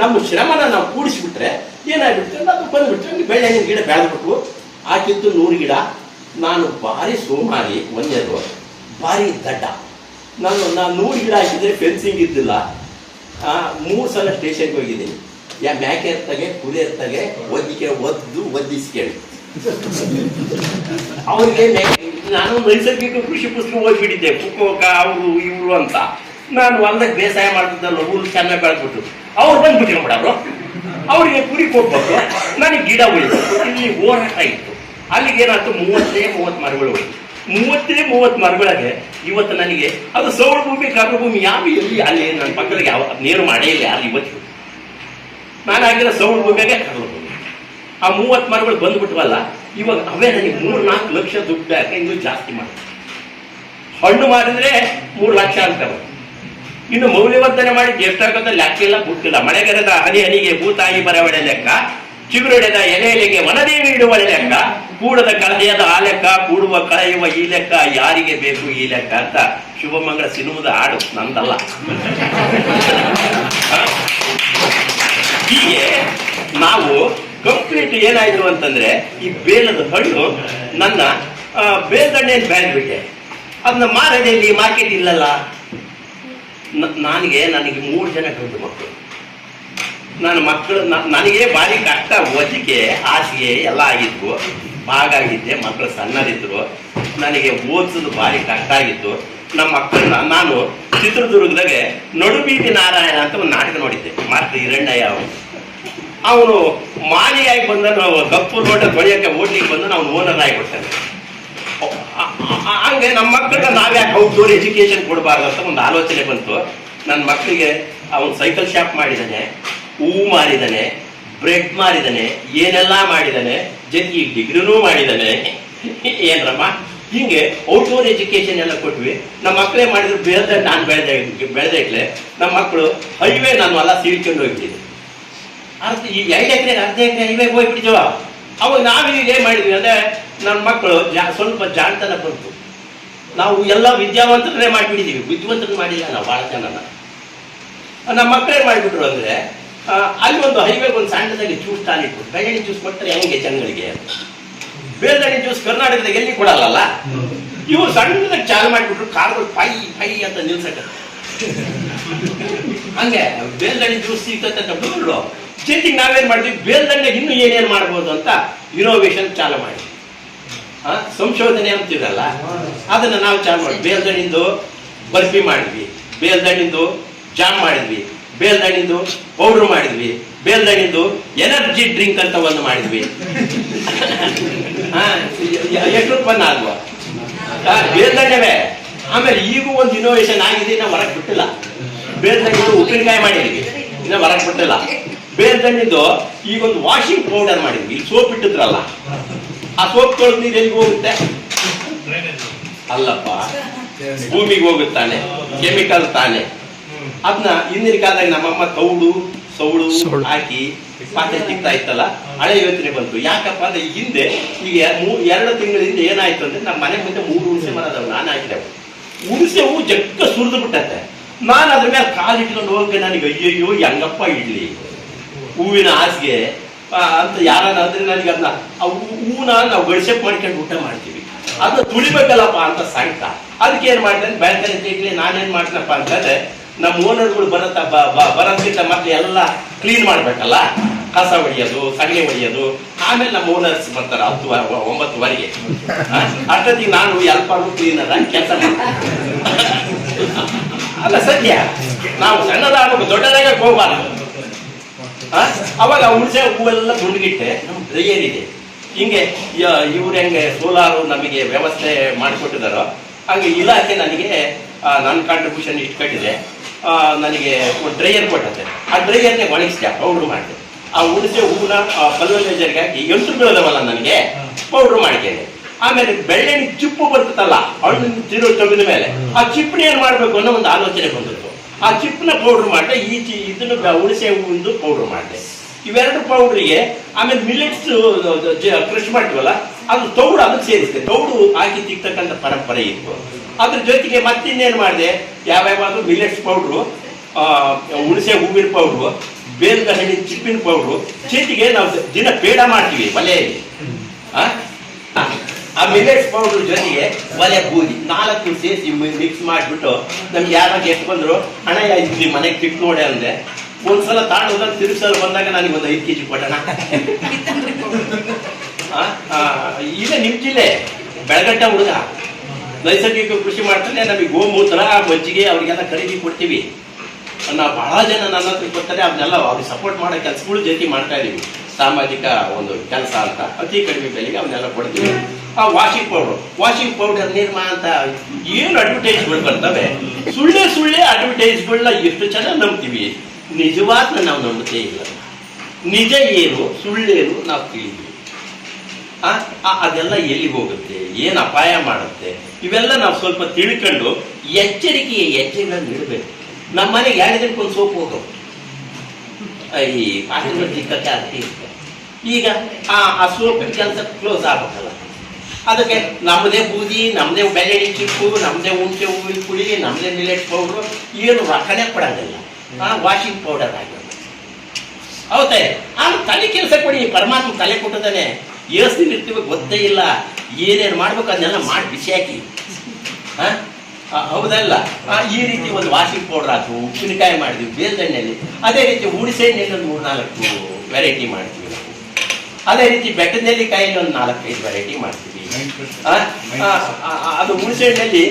ನಮ್ಮ ಶ್ರಮನ ನಾವು ಕೂಡಿಸ್ಬಿಟ್ರೆ ಏನಾಗ್ಬಿಡ್ತು, ಅದು ಬಂದ್ಬಿಟ್ರೆ ಬೆಳ್ಳೆಹಣ್ಣಿನ ಗಿಡ ಬೆಳೆದ್ಬಿಟ್ಟು ಹಾಕಿತ್ತು 100 ಗಿಡ. ನಾನು ಭಾರಿ ಸೋಮಾರಿ, ಒಂದೇದು ಭಾರಿ ದಡ್ಡ. ನಾನು 100 ಗಿಡ ಹಾಕಿದ್ರೆ ಫೆನ್ಸಿಂಗ್ ಇದ್ದಿಲ್ಲ. 3 ಸಲ ಸ್ಟೇಷನ್ಗೆ ಹೋಗಿದ್ದೀನಿ. ಮ್ಯಾಕೆ ಇರ್ತಾಗೆ, ಕುರಿ ಇರ್ತಾಗೆ, ಒದ್ದಿಸ್ಕೇಳಿ ಅವ್ರಿಗೆ ನಾನು ನೈಸರ್ಗಿಕ ಕೃಷಿ ಪುಸ್ತಕ ಓದ್ಬಿಟ್ಟಿದ್ದೆ, ಕುಕ್ಕೋಕ ಅವರು ಇವರು ಅಂತ. ನಾನು ಹೊಲ್ದಾಗ ಬೇಸಾಯ ಮಾಡ್ತಿದ್ದಲ್ಲ, ಹುಲ್ಲು ಚೆನ್ನಾಗಿ ಬೆಳೆದ್ಬಿಟ್ಟು ಅವ್ರು ಬಂದ್ಬಿಟ್ಟು ಬಿಡೋರು. ಅವ್ರಿಗೆ ಕುರಿ ಕೊಟ್ಬಿಟ್ಟು ನನಗೆ ಗಿಡ ಉಳಿದು ಇಲ್ಲಿ ಹೋರಾಟ ಇತ್ತು. ಅಲ್ಲಿಗೆ ಏನಾಯ್ತು, 30 ಮರಗಳು ಉಳಿದು. 30 ಮರಗಳಿಗೆ ಇವತ್ತು ನನಗೆ ಅದು ಸೌಳ ಭೂಮಿ, ಕರ್ಮ ಭೂಮಿ ಯಾವ ಎಲ್ಲಿ ಅಲ್ಲಿ ನನ್ನ ಪಕ್ಕದಲ್ಲಿ ಯಾವ ನೇರು ಮಾಡೇ ಇಲ್ಲ ಯಾರು ಇವತ್ತು. ನಾನು ಆಗಿರೋ ಸೌಳ ಭೂಮಿಯಾಗೆ ಕರ್ಮ ಭೂಮಿ. ಆ 30 ಮರಗಳು ಬಂದ್ಬಿಟ್ವಲ್ಲ, ಇವಾಗ ಅವೇ ನನಗೆ 3-4 ಲಕ್ಷ ದುಡ್ಡು ಯಾಕೆ ಇನ್ನೂ ಜಾಸ್ತಿ ಮಾಡಿ. ಹಣ್ಣು ಮಾರಿದ್ರೆ 3 ಲಕ್ಷ ಅಂತಾರೆ. ಇನ್ನು ಮೌಲ್ಯವರ್ಧನೆ ಮಾಡಿದ್ದು ಎಷ್ಟಾಗುತ್ತೆ ಲೆಕ್ಕ ಇಲ್ಲ, ಗೊತ್ತಿಲ್ಲ. ಮಳೆಗರೆದ ಹನಿ ಹನಿಗೆ ಭೂತಾಯಿ ಬರವಡೆ ಲೆಕ್ಕ, ಚಿಗುರೊಡೆದ ಎಲೆಗೆ ವನದೇವಿ ಇಡುವಳೆ ಲೆಕ್ಕ, ಕೂಡದ ಕಳೆಯದ ಆ ಲೆಕ್ಕ, ಕೂಡುವ ಕಳೆಯುವ ಈ ಲೆಕ್ಕ, ಯಾರಿಗೆ ಬೇಕು ಈ ಲೆಕ್ಕ ಅಂತ ಶುಭಮಂಗಳ ಸಿನಿಮದ ಹಾಡು, ನಂದಲ್ಲ. ಹೀಗೆ ನಾವು ಕಂಪ್ಲೀಟ್ ಏನಾಯ್ತು ಅಂತಂದ್ರೆ, ಈ ಬೇಲದ ಹಣ್ಣು ನನ್ನ ಬೇಲ್ದಣ್ಣೇನು ಬೆಳೆದ್ಬಿಟ್ಟೆ. ಅದನ್ನ ಮಾರದೇಲಿ ಮಾರ್ಕೆಟ್ ಇಲ್ಲಲ್ಲ. ನನಗೆ 3 ಜನ ಗಂಡು ಮಕ್ಕಳು. ನನ್ನ ಮಕ್ಕಳು ನನಗೆ ಭಾರಿ ಕಷ್ಟ ಓದಿಕೆ ಹಾಸಿಗೆ ಎಲ್ಲ ಆಗಿದ್ವು, ಹಾಗಾಗಿದ್ದೆ. ಮಕ್ಕಳು ಸಣ್ಣರಿದ್ರು, ನನಗೆ ಓದಿಸೋದು ಭಾರಿ ಕಷ್ಟ ಆಗಿತ್ತು. ನಮ್ಮ ಮಕ್ಕಳನ್ನ ನಾನು ಚಿತ್ರದುರ್ಗದಾಗೆ ನಡುಬೀದಿ ನಾರಾಯಣ ಅಂತ ಒಂದು ನಾಟಕ ನೋಡಿದ್ದೆ. ಮಾಸ್ಟರ್ ಹಿರಣ್ಣಯ್ಯ ಅವನು ಮಾಲಿಯಾಗಿ ಬಂದ ಕಪ್ಪು ಲೋಟ ತೊಳೆಯೋಕ್ಕೆ ಓಟ್ಲಿಗೆ ಬಂದು ನಾವು ಓನರ್ ಆಗಿಬಿಡ್ತಾನೆ. ಹಂಗೆ ನಮ್ಮ ಮಕ್ಕಳಿಗೆ ನಾವ್ಯಾಕೆ ಔಟ್ಡೋರ್ ಎಜುಕೇಶನ್ ಕೊಡಬಾರ್ದು ಅಂತ ಒಂದು ಆಲೋಚನೆ ಬಂತು. ನನ್ನ ಮಕ್ಕಳಿಗೆ ಅವನು ಸೈಕಲ್ ಶಾಪ್ ಮಾಡಿದ್ದಾನೆ, ಹೂವು ಮಾರಿದ್ದಾನೆ, ಬ್ರೆಡ್ ಮಾರಿದ್ದಾನೆ, ಏನೆಲ್ಲ ಮಾಡಿದ್ದಾನೆ, ಜೊತೆಗೆ ಡಿಗ್ರಿನೂ ಮಾಡಿದ್ದಾನೆ. ಏನ್ರಮ್ಮ ಹಿಂಗೆ ಔಟ್ಡೋರ್ ಎಜುಕೇಶನ್ ಎಲ್ಲ ಕೊಟ್ವಿ. ನಮ್ಮ ಮಕ್ಕಳೇ ಮಾಡಿದ್ರು ಬೇರೆ. ನಾನು ಬೆಳೆದ ಇಟ್ಲೆ ನಮ್ಮ ಮಕ್ಕಳು ಹೈವೇ ನಾನು ಎಲ್ಲ ಸೀಳ್ಕೊಂಡು ಹೋಗ್ಬಿಟ್ಟಿದ್ದೆ. ಈ 5 ಎಕರೆ 10 ಎಕರೆ ಹೈವೇಗೆ ಹೋಗ್ಬಿಟ್ಟಿದ್ದೇವ. ಅವಾಗ ನಾವೀಗ ಏನ್ ಮಾಡಿದ್ವಿ ಅಂದ್ರೆ ನನ್ನ ಮಕ್ಕಳು ಸ್ವಲ್ಪ ಜಾಣತನ ಬಂತು. ನಾವು ಎಲ್ಲ ವಿದ್ಯಾವಂತರನ್ನೇ ಮಾಡಿಬಿಟ್ಟಿದ್ದೀವಿ, ಬುದ್ಧಿವಂತರನ್ನ ಮಾಡಿಲ್ಲ ನಾವು ಭಾಳ ಜನನ. ನಮ್ಮ ಮಕ್ಕಳೇನ್ ಮಾಡಿಬಿಟ್ರು ಅಂದ್ರೆ ಅಲ್ಲಿ ಒಂದು ಹೈವೇಗೆ ಒಂದು ಸಣ್ಣದಾಗಿ ಜ್ಯೂಸ್ ಸ್ಟಾಲ್ ಇಟ್ಟು ಬೆಳ್ಳುಳ್ಳಿ ಜ್ಯೂಸ್ ಕೊಟ್ಟರೆ ಹೆಂಗೆ ಜನಗಳಿಗೆ, ಬೇಲ್ದಣ್ಣಿ ಜ್ಯೂಸ್ ಕರ್ನಾಟಕದಾಗ ಎಲ್ಲಿ ಕೊಡಲ್ಲ. ಇವು ಸಣ್ಣದಾಗಿ ಚಾಲು ಮಾಡಿಬಿಟ್ರು, ಕಾರ್ಗಳು ಪೈ ಪೈ ಅಂತ ನಿಲ್ಸಕ. ಹಂಗೆ ಬೇಲ್ದಣ್ಣಿ ಜ್ಯೂಸ್ ಸಿಗ್ತಂತ ಬಿಟ್ರು. ಜೊತೆಗೆ ನಾವೇನ್ ಮಾಡಿದ್ವಿ, ಬೇಲ್ದಂಡೆಗೆ ಇನ್ನೂ ಏನೇನು ಮಾಡ್ಬೋದು ಅಂತ ಇನೋವೇಷನ್ ಚಾಲು ಮಾಡಿ, ಸಂಶೋಧನೆ ಅಂತಿರಲ್ಲ ಅದನ್ನ ನಾವು ಚಾಲು ಮಾಡಿ. ಬೇಲ್ದಣ್ಣಿಂದು ಬರ್ಫಿ ಮಾಡಿದ್ವಿ, ಬೇಲ್ದಣ್ಣಿಂದು ಜಾಮ್ ಮಾಡಿದ್ವಿ, ಬೇಲ್ದಣ್ಣಿಂದು ಪೌಡ್ರ್ ಮಾಡಿದ್ವಿ, ಬೇಲ್ದಣ್ಣಿಂದು ಎನರ್ಜಿ ಡ್ರಿಂಕ್ ಅಂತ ಒಂದು ಮಾಡಿದ್ವಿ. ಎಷ್ಟು ಉತ್ಪನ್ನ ಆದ್ವು ಬೇಲ್ದಣ್ಣವೇ. ಆಮೇಲೆ ಈಗೂ ಒಂದು ಇನೋವೇಷನ್ ಆಗಿದೆ, ನಾವು ಹೊರಗೆ ಬಿಟ್ಟಿಲ್ಲ. ಬೇಲ್ದಣ್ಣಿಂದು ಉಪ್ಪಿನಕಾಯಿ ಮಾಡಿದ್ವಿ, ಇನ್ನ ಹೊರಗೆ ಬಿಟ್ಟಿಲ್ಲ. ಬೇಲ್ದಣ್ಣಿಂದು ಈಗ ಒಂದು ವಾಷಿಂಗ್ ಪೌಡರ್ ಮಾಡಿದ್ವಿ. ಸೋಪ್ ಇಟ್ಟಿದ್ರಲ್ಲ, ಆ ಸೋಪ್ ತೊಳೆದು ನೀರು ಎಲ್ಲಿಗೆ ಹೋಗುತ್ತೆ? ಅಲ್ಲಪ್ಪ, ಭೂಮಿಗೆ ಹೋಗುತ್ತಾನೆ, ಕೆಮಿಕಲ್ ತಾನೆ. ಅದನ್ನ ಹಿಂದಿನ ಕಾಲದಾಗ ನಮ್ಮಮ್ಮ ಸೌಳು ಹಾಕಿ ಪಾತ್ರೆ ತಿಕ್ತಾ ಇತ್ತಲ್ಲ, ಹಳೆ ಯೋಚನೆ ಬಂತು. ಯಾಕಪ್ಪ ಅಂದ್ರೆ ಹಿಂದೆ ಈಗ 2 ತಿಂಗಳ ಹಿಂದೆ ಏನಾಯ್ತು ಅಂದ್ರೆ ನಮ್ಮ ಮನೆ ಮುಂದೆ 3 ಹುಣಸೆ ಮರ ಅದಾವ, ನಾನು ಹಾಕಿದೆವು. ಹುಣಸೆ ಹೂ ಜಗ್ಗ ಸುರಿದು ಬಿಟ್ಟತ್ತೆ. ನಾನು ಅದ್ರ ಮೇಲೆ ಕಾಲಿಟ್ಕೊಂಡು ಹೋಗಿ ನನಗೆ ಅಯ್ಯಯ್ಯೋ ಹೆಂಗಪ್ಪ ಇಡ್ಲಿ ಹೂವಿನ ಹಾಸಿಗೆ ಅಂತ ಯಾರನ್ನ ಅಂದ್ರೆ ನನಗೆ ಅದನ್ನ ಹೂವನ್ನ ನಾವು ಗಡಿಸೆಪ್ ಮಾಡ್ಕೊಂಡು ಊಟ ಮಾಡ್ತೀವಿ, ಅದನ್ನ ತುಳಿಬೇಕಲ್ಲಪ್ಪ ಅಂತ ಸಂಕಟ. ಅದಕ್ಕೆ ಏನ್ ಮಾಡ್ತೇನೆ, ಬೆಳಕನೆ ತೆಗ್ಲಿ ನಾನೇನ್ ಮಾಡ್ತೀನಪ್ಪ ಅಂತಂದ್ರೆ ನಮ್ಮ ಓನರ್ಗಳು ಬರೋದಕ್ಕಿಂತ ಮತ್ತೆ ಎಲ್ಲ ಕ್ಲೀನ್ ಮಾಡ್ಬೇಕಲ್ಲ, ಕಸ ಹೊಡಿಯೋದು, ಸಗಣಿ ಹೊಡಿಯೋದು. ಆಮೇಲೆ ನಮ್ಮ ಓನರ್ಸ್ ಬರ್ತಾರೆ 9:30ವರೆಗೆ. ಅಷ್ಟೊತ್ತಿಗೆ ನಾನು ಎಲ್ಪಾರು ಕ್ಲೀನರ್ ಆಗಿ ಕೆಲಸ ಮಾಡ್ತೀನಿ. ಅಲ್ಲ ಸತ್ಯ, ನಾವು ಸಣ್ಣದಾಗಬೇಕು, ದೊಡ್ಡದಾಗಕ್ಕೆ ಹೋಗ್ಬಾರ್ದು. ಅವಾಗ ಹುಣಸೆ ಹೂವೆಲ್ಲ ಗುಂಡ್ಗಿಟ್ಟೆ ನಮ್ ಡ್ರೈಯರ್ ಇದೆ. ಹಿಂಗೆ ಇವ್ರು ಹೆಂಗೆ ಸೋಲಾರು ನಮಗೆ ವ್ಯವಸ್ಥೆ ಮಾಡಿಕೊಟ್ಟಿದಾರೋ ಹಂಗೆ ಇಲಾಖೆ ನನಗೆ ನನ್ನ ಕಾಂಟ್ರಿಬ್ಯೂಷನ್ ಇಷ್ಟು ಕಟ್ಟಿದೆ. ನನಗೆ ಒಂದು ಡ್ರೈಯರ್ ಕೊಟ್ಟತ್ತೆ. ಆ ಡ್ರೈಯರ್ನೇ ಒಣಗಿಸಿದೆ, ಪೌಡ್ರ್ ಮಾಡಿದೆ. ಆ ಹುಣಸೆ ಹೂವನ್ನ ಫರ್ಟಿಲೈಸರ್ಗೆ ಹಾಕಿ ಯಂತ್ರಗಳದವಲ್ಲ ನನಗೆ ಪೌಡ್ರ್ ಮಾಡ್ತೇನೆ. ಆಮೇಲೆ ಬೆಳ್ಳೆಣ್ಣೆ ಚಿಪ್ಪು ಬರ್ತದಲ್ಲ ಹಣ್ಣು ತೆಗೆದ ಮೇಲೆ, ಆ ಚಿಪ್ಪನ ಏನ್ ಮಾಡ್ಬೇಕು ಅನ್ನೋ ಒಂದು ಆಲೋಚನೆ ಬಂದಿತ್ತು. ಆ ಚಿಪ್ಪನ ಪೌಡ್ರ್ ಮಾಡಿದೆ, ಇದನ್ನು ಹುಣಸೆ ಹೂವಿಂದು ಪೌಡ್ರ್ ಮಾಡಿದೆ. ಇವೆರಡು ಪೌಡ್ರಿಗೆ ಆಮೇಲೆ ಮಿಲೆಟ್ಸ್ ಕೃಷಿ ಮಾಡ್ತೀವಲ್ಲ ಅದು ತೌಡು ಅದಕ್ಕೆ ಸೇರಿಸಿದೆ. ತೌಡು ಹಾಕಿ ತಿಕ್ತಕ್ಕಂಥ ಪರಂಪರೆ ಇತ್ತು. ಅದ್ರ ಜೊತೆಗೆ ಮತ್ತಿನ್ನೇನು ಮಾಡಿದೆ, ಯಾವ್ಯಾವ ಮಿಲೆಟ್ಸ್ ಪೌಡ್ರು, ಹುಣಸೆ ಹೂವಿನ ಪೌಡ್ರು, ಬೇಲ್ದ ಹಣ್ಣಿನ ಚಿಪ್ಪಿನ ಪೌಡ್ರು, ಜೊತೆಗೆ ನಾವು ದಿನ ಪೇಡ ಮಾಡ್ತೀವಿ ಒಲೆಯಲ್ಲಿ. ಆ ಮಿಲೆಟ್ಸ್ ಪೌಡರ್ ಜೊತೆಗೆ ಒಲೆ ಬೂದಿ 4 ಸೇರಿಸಿ ಮಿಕ್ಸ್ ಮಾಡಿಬಿಟ್ಟು ನಮ್ಗೆ ಯಾರಾಗ ಎಷ್ಟು ಬಂದ್ರು ಹಣ ಇದ್ವಿ ಮನೆಗೆ ತಿಟ್ಟು ನೋಡಿ ಅಂದ್ರೆ ಒಂದ್ಸಲ ತಾಂಡೋದಾಗ ತಿರುಗಿಸಲು ಬಂದಾಗ ನನಗೆ ಒಂದು 5 kg ಕೊಟ್ಟಣ. ಇದೇ ನಿಮ್ ಜಿಲ್ಲೆ ಬೆಳಗಟ್ಟ ಹುಡುಗ ನೈಸರ್ಗಿಕ ಕೃಷಿ ಮಾಡ್ತಾನೆ. ನಮಗೆ ಗೋಮೂತ್ರ ಮಜ್ಜಿಗೆ ಅವ್ರಿಗೆಲ್ಲ ಖರೀದಿ ಕೊಡ್ತೀವಿ. ನಾವು ಬಹಳ ಜನ ನನ್ನ ಹತ್ರ ಕೊಡ್ತಾರೆ. ಅದನ್ನೆಲ್ಲ ಅವ್ರಿಗೆ ಸಪೋರ್ಟ್ ಮಾಡೋ ಕೆಲಸಗಳು ಜೊತೆ ಮಾಡ್ತಾ ಇದೀವಿ. ಸಾಮಾಜಿಕ ಒಂದು ಕೆಲಸ ಅಂತ ಅತಿ ಕಡಿಮೆ ಬೆಲೆಗೆ ಅವನ್ನೆಲ್ಲ ಕೊಡ್ತೀವಿ. ಆ ವಾಷಿಂಗ್ ಪೌಡರ್ ನಿರ್ಮಾ ಅಂತ ಏನು ಅಡ್ವರ್ಟೈಸ್ಗಳು ಬರ್ತವೆ, ಸುಳ್ಳೆ ಅಡ್ವರ್ಟೈಸ್ಗಳನ್ನ ಎಷ್ಟು ಚೆನ್ನಾಗಿ ನಂಬ್ತೀವಿ. ನಿಜವಾದ ನಾವು ನಂಬುತ್ತೇ ಇಲ್ಲ. ನಿಜ ಏನು ಸುಳ್ಳೇನು ನಾವು ತಿಳಿದ್ವಿ. ಅದೆಲ್ಲ ಎಲ್ಲಿಗೆ ಹೋಗುತ್ತೆ, ಏನು ಅಪಾಯ ಮಾಡುತ್ತೆ, ಇವೆಲ್ಲ ನಾವು ಸ್ವಲ್ಪ ತಿಳ್ಕೊಂಡು ಎಚ್ಚರಿಕೆಯ ಹೆಜ್ಜೆಗಳನ್ನು ಇಡಬೇಕು. ನಮ್ಮ ಮನೆಗೆ 2 ದಿನಕ್ಕೊಂದು ಸೋಪ್ ಹೋಗವು, ಈ ಪಾತ್ರೆ ತಿಕ್ಕಕ್ಕೆ ಆಗ್ತಿ ಇರುತ್ತೆ. ಈಗ ಆ ಸೋಪಿನ ಕೆಲಸ ಕ್ಲೋಸ್ ಆಗ್ಬೇಕಲ್ಲ, ಅದಕ್ಕೆ ನಮ್ಮದೇ ಬೂದಿ, ನಮ್ಮದೇ ಬೆಳ್ಳುಳ್ಳಿ ಚಿಪ್ಪು, ನಮ್ಮದೇ ಹುಣಸೆ ಹೂವಿನ ಪುಡಿ, ನಮ್ಮದೇ ಮಿಲೆಟ್ ಪೌಡ್ರು, ಏನು ರೊಕ್ಕನೇ ಕೊಡೋದಿಲ್ಲ. ವಾಷಿಂಗ್ ಪೌಡರ್ ಆಗಿರೋದು ಹೌದೇ. ತಲೆ ಕೆಲಸ ಕೊಡಿ, ಪರಮಾತ್ಮ ತಲೆ ಕೊಟ್ಟದಾನೆ. ಎಷ್ಟು ದಿನ ಇರ್ತೀವಿ ಗೊತ್ತೇ ಇಲ್ಲ. ಏನೇನು ಮಾಡ್ಬೇಕು ಅದನ್ನೆಲ್ಲ ಮಾಡಿ ಬಿಸಿ ಹಾಕಿ ಹೌದಲ್ಲ. ಈ ರೀತಿ ಒಂದು ವಾಷಿಂಗ್ ಪೌಡರ್ ಆಯ್ತು, ಉಪ್ಪಿನಕಾಯಿ ಮಾಡಿದ್ವಿ ಬೇಲ್ದಣ್ಣೆಯಲ್ಲಿ. ಅದೇ ರೀತಿ ಹುಣಸೆಹಣ್ಣಿನ 3-4 ವೆರೈಟಿ ಮಾಡ್ತೀವಿ ನಾವು. ಅದೇ ರೀತಿ ಬೆಟ್ಟದಲ್ಲಿ ಕಾಯಿನ ಒಂದು 4-5 ವೆರೈಟಿ ಮಾಡ್ತೀವಿ. ಅದು ಹುಣಸೆಹಣ್ಣಲ್ಲಿ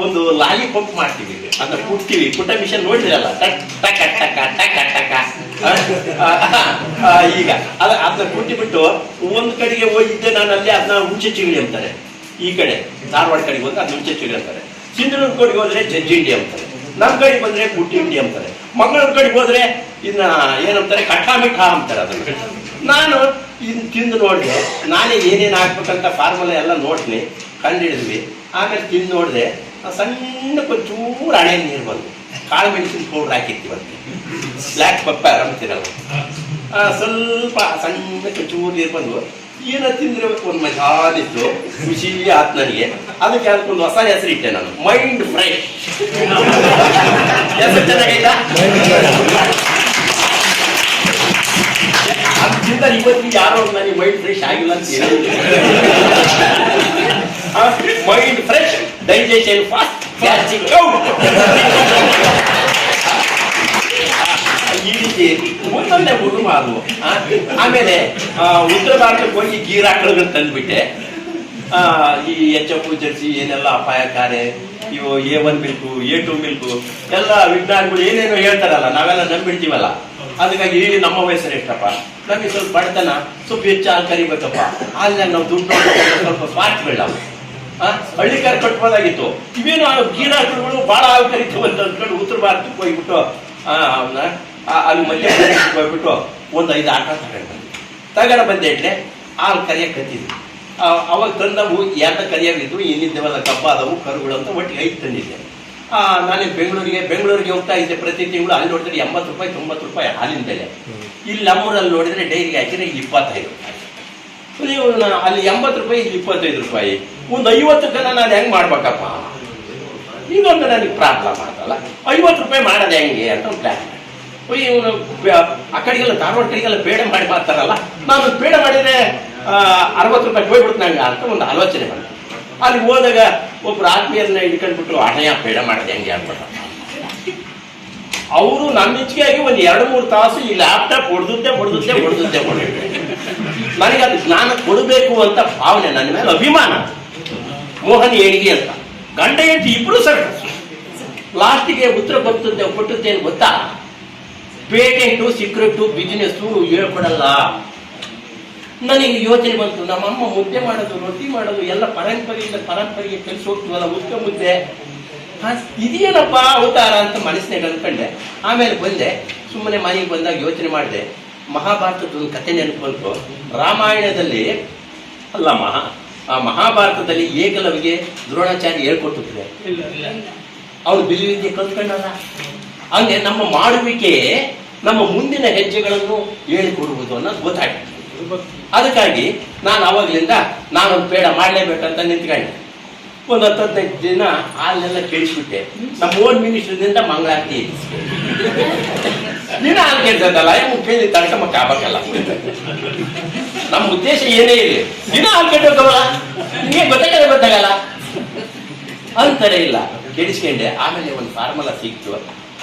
ಒಂದು ಲಾಲಿಪಾಪ್ ಮಾಡ್ತೀವಿ, ಅದನ್ನ ಕುಟ್ತೀವಿ. ಕುಟ್ಟ ಮಿಷನ್ ನೋಡಿದ್ರಲ್ಲ, ಟಕ್ ಟಕ ಟಕ ಟಕ ಟಕ. ಈಗ ಅದನ್ನ ಕುಟ್ಟಿಬಿಟ್ಟು ಒಂದು ಕಡೆಗೆ ಹೋಗಿದ್ದೆ ನಾನು, ಅಲ್ಲಿ ಅದನ್ನ ಹುಂಚೆ ಚಿಗಳಿ ಅಂತಾರೆ. ಈ ಕಡೆ ಧಾರವಾಡ ಕಡೆಗೆ ಹೋದ್ರೆ ಅದು ಹುಂಚೆ ಚಿಗಳಿ ಅಂತಾರೆ. ಸಿಂಧನೂರು ಕಡೆಗೆ ಹೋದ್ರೆ ಜಜ್ಜಿಂಡಿ ಅಂತಾರೆ. ನಮ್ಮ ಕಡೆಗೆ ಬಂದ್ರೆ ಕುಟ್ಟಿಂಡಿ ಅಂತಾರೆ. ಮಂಗಳೂರು ಕಡೆಗೆ ಹೋದ್ರೆ ಇದನ್ನ ಏನಂತಾರೆ, ಕಟ್ಟಾ ಮಿಠಾ ಅಂತಾರೆ. ಅದನ್ನ ನಾನು ಇದನ್ನ ತಿಂದು ನೋಡಿದೆ. ನಾನೇ ಏನೇನು ಹಾಕ್ಬೇಕಂತ ಫಾರ್ಮುಲಾ ಎಲ್ಲ ನೋಡ್ತೀನಿ, ಕಂಡಿಡಿದ್ವಿ. ಆಮೇಲೆ ತಿಂದು ನೋಡಿದೆ, ಸಣ್ಣ ಒಂಚೂರು ಹಣೆ ನೀರು ಬಂದು ಕಾಳು ಮೆಣಸಿನ ಪೌಡ್ರ್ ಹಾಕಿರ್ತೀವಂತೆ, ಬ್ಲ್ಯಾಕ್ ಪೆಪ್ಪರ್ ಅಂತೀರಲ್ಲ, ಸ್ವಲ್ಪ ಸಣ್ಣ ಚೂರು ನೀರು ಬಂದು ಏನೋ ತಿಂದ್ರೆ ಒಂದು ಮಜಾದಿತ್ತು, ಖುಷಿ ಆಯ್ತು ನನಗೆ. ಅದಕ್ಕೆ ಅದಕ್ಕೊಂದು ಹೊಸ ಹೆಸರು ಇಟ್ಟೆ ನಾನು, ಮೈಂಡ್ ಫ್ರೆಶ್. ಹೆಸರು ಚೆನ್ನಾಗೈತಾ? ಅದರಿಂದ ಇವತ್ತಿಗೆ ಯಾರೋ ನನಗೆ ಮೈಂಡ್ ಫ್ರೆಶ್ ಆಗಿಲ್ಲ ಅಂತ ಹೇಳಿದ್ರು. Mind fresh, digestion fast, gastric out. ಈ ರೀತಿ ಒಂದೊಂದೇ ಹುಡುಗ ಅದು. ಆಮೇಲೆ ಉತ್ತರ ಭಾರತಕ್ಕೆ ಹೋಗಿ ಗೀರಾಕಳುಗಳು ತಂದ್ಬಿಟ್ಟೆ. ಈ HF ಜರ್ಸಿ ಏನೆಲ್ಲ ಅಪಾಯಕಾರಿ, ಇವು A1 ಮಿಲ್ಕು, A2 ಮಿಲ್ಕು ಎಲ್ಲ ವಿಜ್ಞಾನಿಗಳು ಏನೇನೋ ಹೇಳ್ತಾರಲ್ಲ, ನಾವೆಲ್ಲ ನಂಬಿಡ್ತೀವಲ್ಲ. ಅದಕ್ಕಾಗಿ ನಮ್ಮ ವಯಸ್ಸಲ್ಲಿ ಎಷ್ಟಪ್ಪ, ನಮಗೆ ಸ್ವಲ್ಪ ಬಡತನ, ಸ್ವಲ್ಪ ಹೆಚ್ಚು ಹಾಲು ಕರಿಬೇಕಪ್ಪ. ಹಾಲಿನ ನಾವು ದುಡ್ಡು ಸ್ವಲ್ಪ ಸ್ಮಾರ್ಟ್ ಬೇಡ, ಹಳ್ಳಿಕಾರ ಕಟ್ಬೋದಾಗಿತ್ತು. ಇವೇನು ಗೀರಾಕಳುಗಳು ಭಾಳ ಹಾಲು ಕರಿತೀವಿ ಅಂತ ಅಂದ್ಕೊಂಡು ಉತ್ತರ ಭಾರತಕ್ಕೆ ಹೋಗ್ಬಿಟ್ಟು ಅಲ್ಲಿ ಮಧ್ಯಪ್ರದೇಶಕ್ಕೆ ಹೋಗ್ಬಿಟ್ಟು ಒಂದು 5 ಆಟ ತಗೊಂಡು ಬಂದೆ. ಹಾಲು ಕರಿಯಕ್ಕೆ ಕತ್ತಿದ್ವಿ. ಅವಾಗ ತಂದವು 2 ಕರಿಯಾಗಿದ್ವು, ಇನ್ನಿದ್ದವೆಲ್ಲ ಕಬ್ಬ ಆದವು ಕರುಗಳು ಅಂತ ಒಟ್ಟಿಗೆ 5 ತಂದಿದ್ದೆ. ನಾನೇ ಬೆಂಗಳೂರಿಗೆ ಹೋಗ್ತಾ ಇದ್ದೆ ಪ್ರತಿ ತಿಂಗಳು. ಅಲ್ಲಿ ನೋಡಿದ್ರೆ 80 ರೂಪಾಯಿ 90 ರೂಪಾಯಿ ಹಾಲಿನ ಬೆಲೆ. ಇಲ್ಲಿ ನಮ್ಮೂರಲ್ಲಿ ನೋಡಿದ್ರೆ ಡೈರಿಗೆ ಹಾಕಿದ್ರೆ 25 ರೂಪಾಯಿ. ನೀವು ಅಲ್ಲಿ 80 ರೂಪಾಯಿ, ಇಲ್ಲಿ 25 ರೂಪಾಯಿ. ಒಂದು 50 ಜನ ನಾನು ಹೆಂಗೆ ಮಾಡ್ಬೇಕಪ್ಪ? ಇದೊಂದು ನನಗೆ ಪ್ರಾಬ್ಲಮ್ ಆಗಲ್ಲ. 50 ರೂಪಾಯಿ ಮಾಡೋದು ಹೆಂಗೆ ಅಂತ ಒಂದು ಪ್ಲಾನ್ ಮಾಡಿ, ಇವನು ಆ ಕಡೆಗೆಲ್ಲ ಧಾರವಾಡ ಕಡೆಗೆಲ್ಲ ಬೇಡ ಮಾಡಿ ಮಾಡ್ತಾರಲ್ಲ, ನಾನು ಬೇಡ ಮಾಡಿದ್ರೆ 60 ರೂಪಾಯಿ ಹೋಗ್ಬಿಡ್ತು ನಂಗೆ ಅಂತ ಒಂದು ಆಲೋಚನೆ ಬಂತು. ಅಲ್ಲಿ ಹೋದಾಗ ಒಬ್ರು ಆತ್ಮೀಯರನ್ನ ಹಿಡ್ಕೊಂಡ್ಬಿಟ್ರು, ಅಣೆಯ ಬೇಡ ಮಾಡಿದೆ ಹೆಂಗೆ ಆಗ್ಬಿಟ್ಟ. ಅವರು ನನ್ನ ಹೆಚ್ಚಿಗೆಯಾಗಿ ಒಂದು 2-3 ತಾಸು ಈ ಲ್ಯಾಪ್ಟಾಪ್ ಹೊಡೆದುದ್ದೆ ನನಗೆ ಅದು ಜ್ಞಾನ ಕೊಡಬೇಕು ಅಂತ ಭಾವನೆ, ನನ್ನ ಮೇಲೆ ಅಭಿಮಾನ. ಮೋಹನ್ ಏಣಿಗೆ ಅಂತ ಗಂಡ ಹೆಂಡತಿ ಇಬ್ರು ಸರ್ಕಸ್. ಲಾಸ್ಟಿಗೆ ಉತ್ತರ ಕೊಟ್ಟದ್ದೇನು ಗೊತ್ತಾ? ಪೇಟೆಂಟು, ಸೀಕ್ರೆಟು, ಬಿಸಿನೆಸ್ಸು ಹೇಳ್ಕೊಡಲ್ಲ. ನನಗೆ ಯೋಚನೆ ಬಂತು, ನಮ್ಮಮ್ಮ ಮುದ್ದೆ ಮಾಡೋದು, ರೊಟ್ಟಿ ಮಾಡೋದು ಎಲ್ಲ ಪರಂಪರೆಗೆ ಕೆಲಸ ಹೋಗ್ತೀವಲ್ಲ, ಉದ್ಕ ಮುದ್ದೆ ಇದೇನಪ್ಪ ಅವತಾರ ಅಂತ ಮನಸ್ಸಿನಾಗ ಅಂದ್ಕೊಂಡೆ. ಆಮೇಲೆ ಬಂದೆ, ಸುಮ್ಮನೆ ಮನೆಗೆ ಬಂದಾಗ ಯೋಚನೆ ಮಾಡಿದೆ. ಮಹಾಭಾರತದ ಒಂದು ಕಥೆ ನೆನಪು ಬಂತು. ರಾಮಾಯಣದಲ್ಲಿ ಅಲ್ಲ, ಮಹಾಭಾರತದಲ್ಲಿ ಏಕಲವಿಗೆ ದ್ರೋಣಾಚಾರ್ಯ ಹೇಳ್ಕೊಟ್ಟಿದ್ರೆ ಅವನು ಬಿಲ್ಲುವಿದ್ಯೆ ಕಲ್ತ್ಕೊಂಡಲ್ಲ. ಹಂಗೆ ನಮ್ಮ ಮಾಡುವಿಕೆ, ನಮ್ಮ ಮುಂದಿನ ಹೆಜ್ಜೆಗಳನ್ನು ಹೇಳಿಕೊಡುವುದು ಅನ್ನೋದು ಗೊತ್ತಾಗ್ತದೆ. ಅದಕ್ಕಾಗಿ ನಾನು ಅವಾಗಲಿಂದ ನಾನೊಂದು ಪೇಡ ಮಾಡಲೇಬೇಕಂತ ನಿಂತ್ಕೊಂಡೆ. ಒಂದು 10-15 ದಿನ ಹಾಲೆಲ್ಲ ಕೇಳಿಸ್ಬಿಟ್ಟೆ. ನಮ್ಮ ಓನ್ ಮಿನಿಸ್ಟರ್ದಿಂದ ಮಂಗಳಾರತಿ ದಿನ ಹಾಲು ಕೇಳ್ತದಲ್ಲ, ಕೇಳಿ ತಡ್ಕೊಂಬಕ್ಕೆ ಆಗ್ಬೇಕಲ್ಲ. ನಮ್ಮ ಉದ್ದೇಶ ಏನೇ ಇರಲಿ, ದಿನ ಹಾಲು ಕೇಳ್ಬೇಕಲ್ಲ, ನಿಮಗೆ ಗೊತ್ತಾಗಲ್ಲ ಅಂತಾರೆ. ಇಲ್ಲ ಕೇಳಿಸ್ಕೊಂಡೆ. ಆಮೇಲೆ ಒಂದು ಫಾರ್ಮುಲಾ ಸಿಕ್ತು,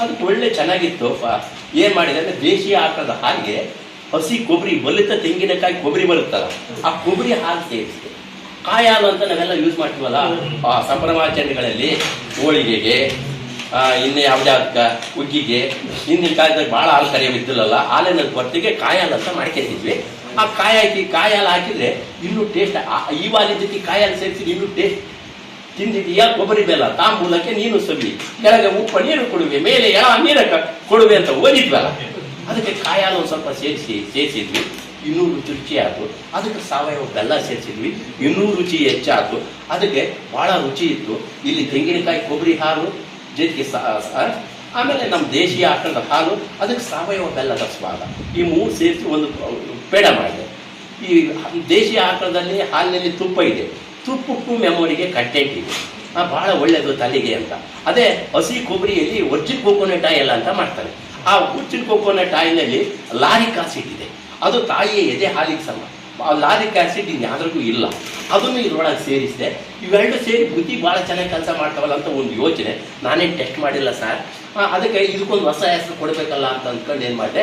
ಅದಕ್ಕೆ ಒಳ್ಳೆ ಚೆನ್ನಾಗಿತ್ತು. ಏನ್ ಮಾಡಿದೆ ಅಂದ್ರೆ, ದೇಶೀಯ ಆಕಳದ ಹಾಲಿಗೆ ಹಸಿ ಕೊಬ್ಬರಿ, ಬಲಿತ ತೆಂಗಿನಕಾಯಿ ಕೊಬ್ಬರಿ ಬರುತ್ತಲ್ಲ, ಆ ಕೊಬ್ಬರಿ ಹಾಲು ಸೇರಿಸಿದೆ. ಕಾಯಿ ಹಾಲು ಅಂತ ನಾವೆಲ್ಲ ಯೂಸ್ ಮಾಡ್ತೀವಲ್ಲ ಸಂಭ್ರಮಾಚರಣೆಗಳಲ್ಲಿ, ಹೋಳಿಗೆಗೆ, ಇನ್ನು ಯಾವ್ದಾವ್ದಕ್ಕ ಹುಗ್ಗಿಗೆ. ಹಿಂದಿನ ಕಾಲದಲ್ಲಿ ಭಾಳ ಹಾಲು ಕರಿಯೋದಿಲ್ಲಲ್ಲ, ಹಾಲಿನ ಹೊರತಿಗೆ ಕಾಯಿ ಹಾಲು ಅಂತ ಮಾಡ್ಕೊತಿದ್ವಿ. ಆ ಕಾಯಿ ಹಾಲು ಹಾಕಿದ್ರೆ ಇನ್ನೂ ಟೇಸ್ಟ್. ಈ ಹಾಲಿನ ಜೊತೆ ಕಾಯಿ ಹಾಲು ಸೇರಿಸಿದ್ರೆ ಇನ್ನೂ ಟೇಸ್ಟ್. ತಿಂದಿದೀಯಾ ಕೊಬ್ಬರಿ ಬೆಲ್ಲ, ತಾಂಬೂಲಕ್ಕೆ ನೀನು ಸವಿ, ಕೆಳಗೆ ಉಪ್ಪು ನೀರು ಕೊಡುವೆ, ಮೇಲೆ ನೀರಕ್ಕೆ ಕೊಡುವೆ ಅಂತ ಓದಿದ್ವಲ್ಲ. ಅದಕ್ಕೆ ಕಾಯಿ ಹಾಲು ಒಂದು ಸ್ವಲ್ಪ ಸೇರಿಸಿದ್ವಿ, ಇನ್ನೂ ರುಚಿ ಆಯ್ತು. ಅದಕ್ಕೆ ಸಾವಯವ ಬೆಲ್ಲ ಸೇರಿಸಿದ್ವಿ, ಇನ್ನೂ ರುಚಿ ಹೆಚ್ಚಾಯ್ತು. ಅದಕ್ಕೆ ಭಾಳ ರುಚಿ ಇತ್ತು. ಇಲ್ಲಿ ತೆಂಗಿನಕಾಯಿ ಕೊಬ್ಬರಿ ಹಾಲು ಜೊತೆಗೆ ಆಮೇಲೆ ನಮ್ಮ ದೇಶೀಯ ಆಕಳದ ಹಾಲು, ಅದಕ್ಕೆ ಸಾವಯವ ಬೆಲ್ಲದ ಸ್ವಾದ, ಈ 3 ಸೇರಿಸಿ ಒಂದು ಪೇಡ ಮಾಡಿದೆ. ಈ ದೇಶೀಯ ಆಕಳದಲ್ಲಿ ಹಾಲಿನಲ್ಲಿ ತುಪ್ಪ ಇದೆ, ತುಪ್ಪಕ್ಕೂ ಮೆಮೊರಿಗೆ ಕಂಟೆಂಟ್ ಇದೆ, ಭಾಳ ಒಳ್ಳೆಯದು ತಲೆಗೆ ಅಂತ. ಅದೇ ಹಸಿ ಕೊಬ್ಬರಿಯಲ್ಲಿ ಒರ್ಜಿನ್ ಕೋಕೋನಟ್ ಆಯಿಲ್ ಅಂತ ಮಾಡ್ತಾರೆ. ಆ ಒರ್ಜಿನ್ ಕೋಕೋನಟ್ ಆಯಿಲ್ನಲ್ಲಿ ಲಾರಿಕ್ ಆಸಿಡ್ ಇದೆ, ಅದು ತಾಯಿಯ ಎದೆ ಹಾಲಿಗೆ ಸಮ. ಆ ಲಾರಿಕ್ ಆಸಿಡ್ ಇನ್ಯಾವ್ರಿಗೂ ಇಲ್ಲ. ಅದನ್ನು ಇದ್ರೊಳಗೆ ಸೇರಿಸಿದೆ. ಇವೆರಡು ಸೇರಿ ಬುದ್ಧಿ ಭಾಳ ಚೆನ್ನಾಗಿ ಕೆಲಸ ಮಾಡ್ತಾವಲ್ಲ ಅಂತ ಒಂದು ಯೋಚನೆ. ನಾನೇನು ಟೆಸ್ಟ್ ಮಾಡಿಲ್ಲ ಸರ್, ಅದಕ್ಕೆ ಇದಕ್ಕೊಂದು ಹೊಸ ಹೆಸರು ಕೊಡಬೇಕಲ್ಲ ಅಂತ ಅಂದ್ಕೊಂಡು ಏನು ಮಾಡಿದೆ,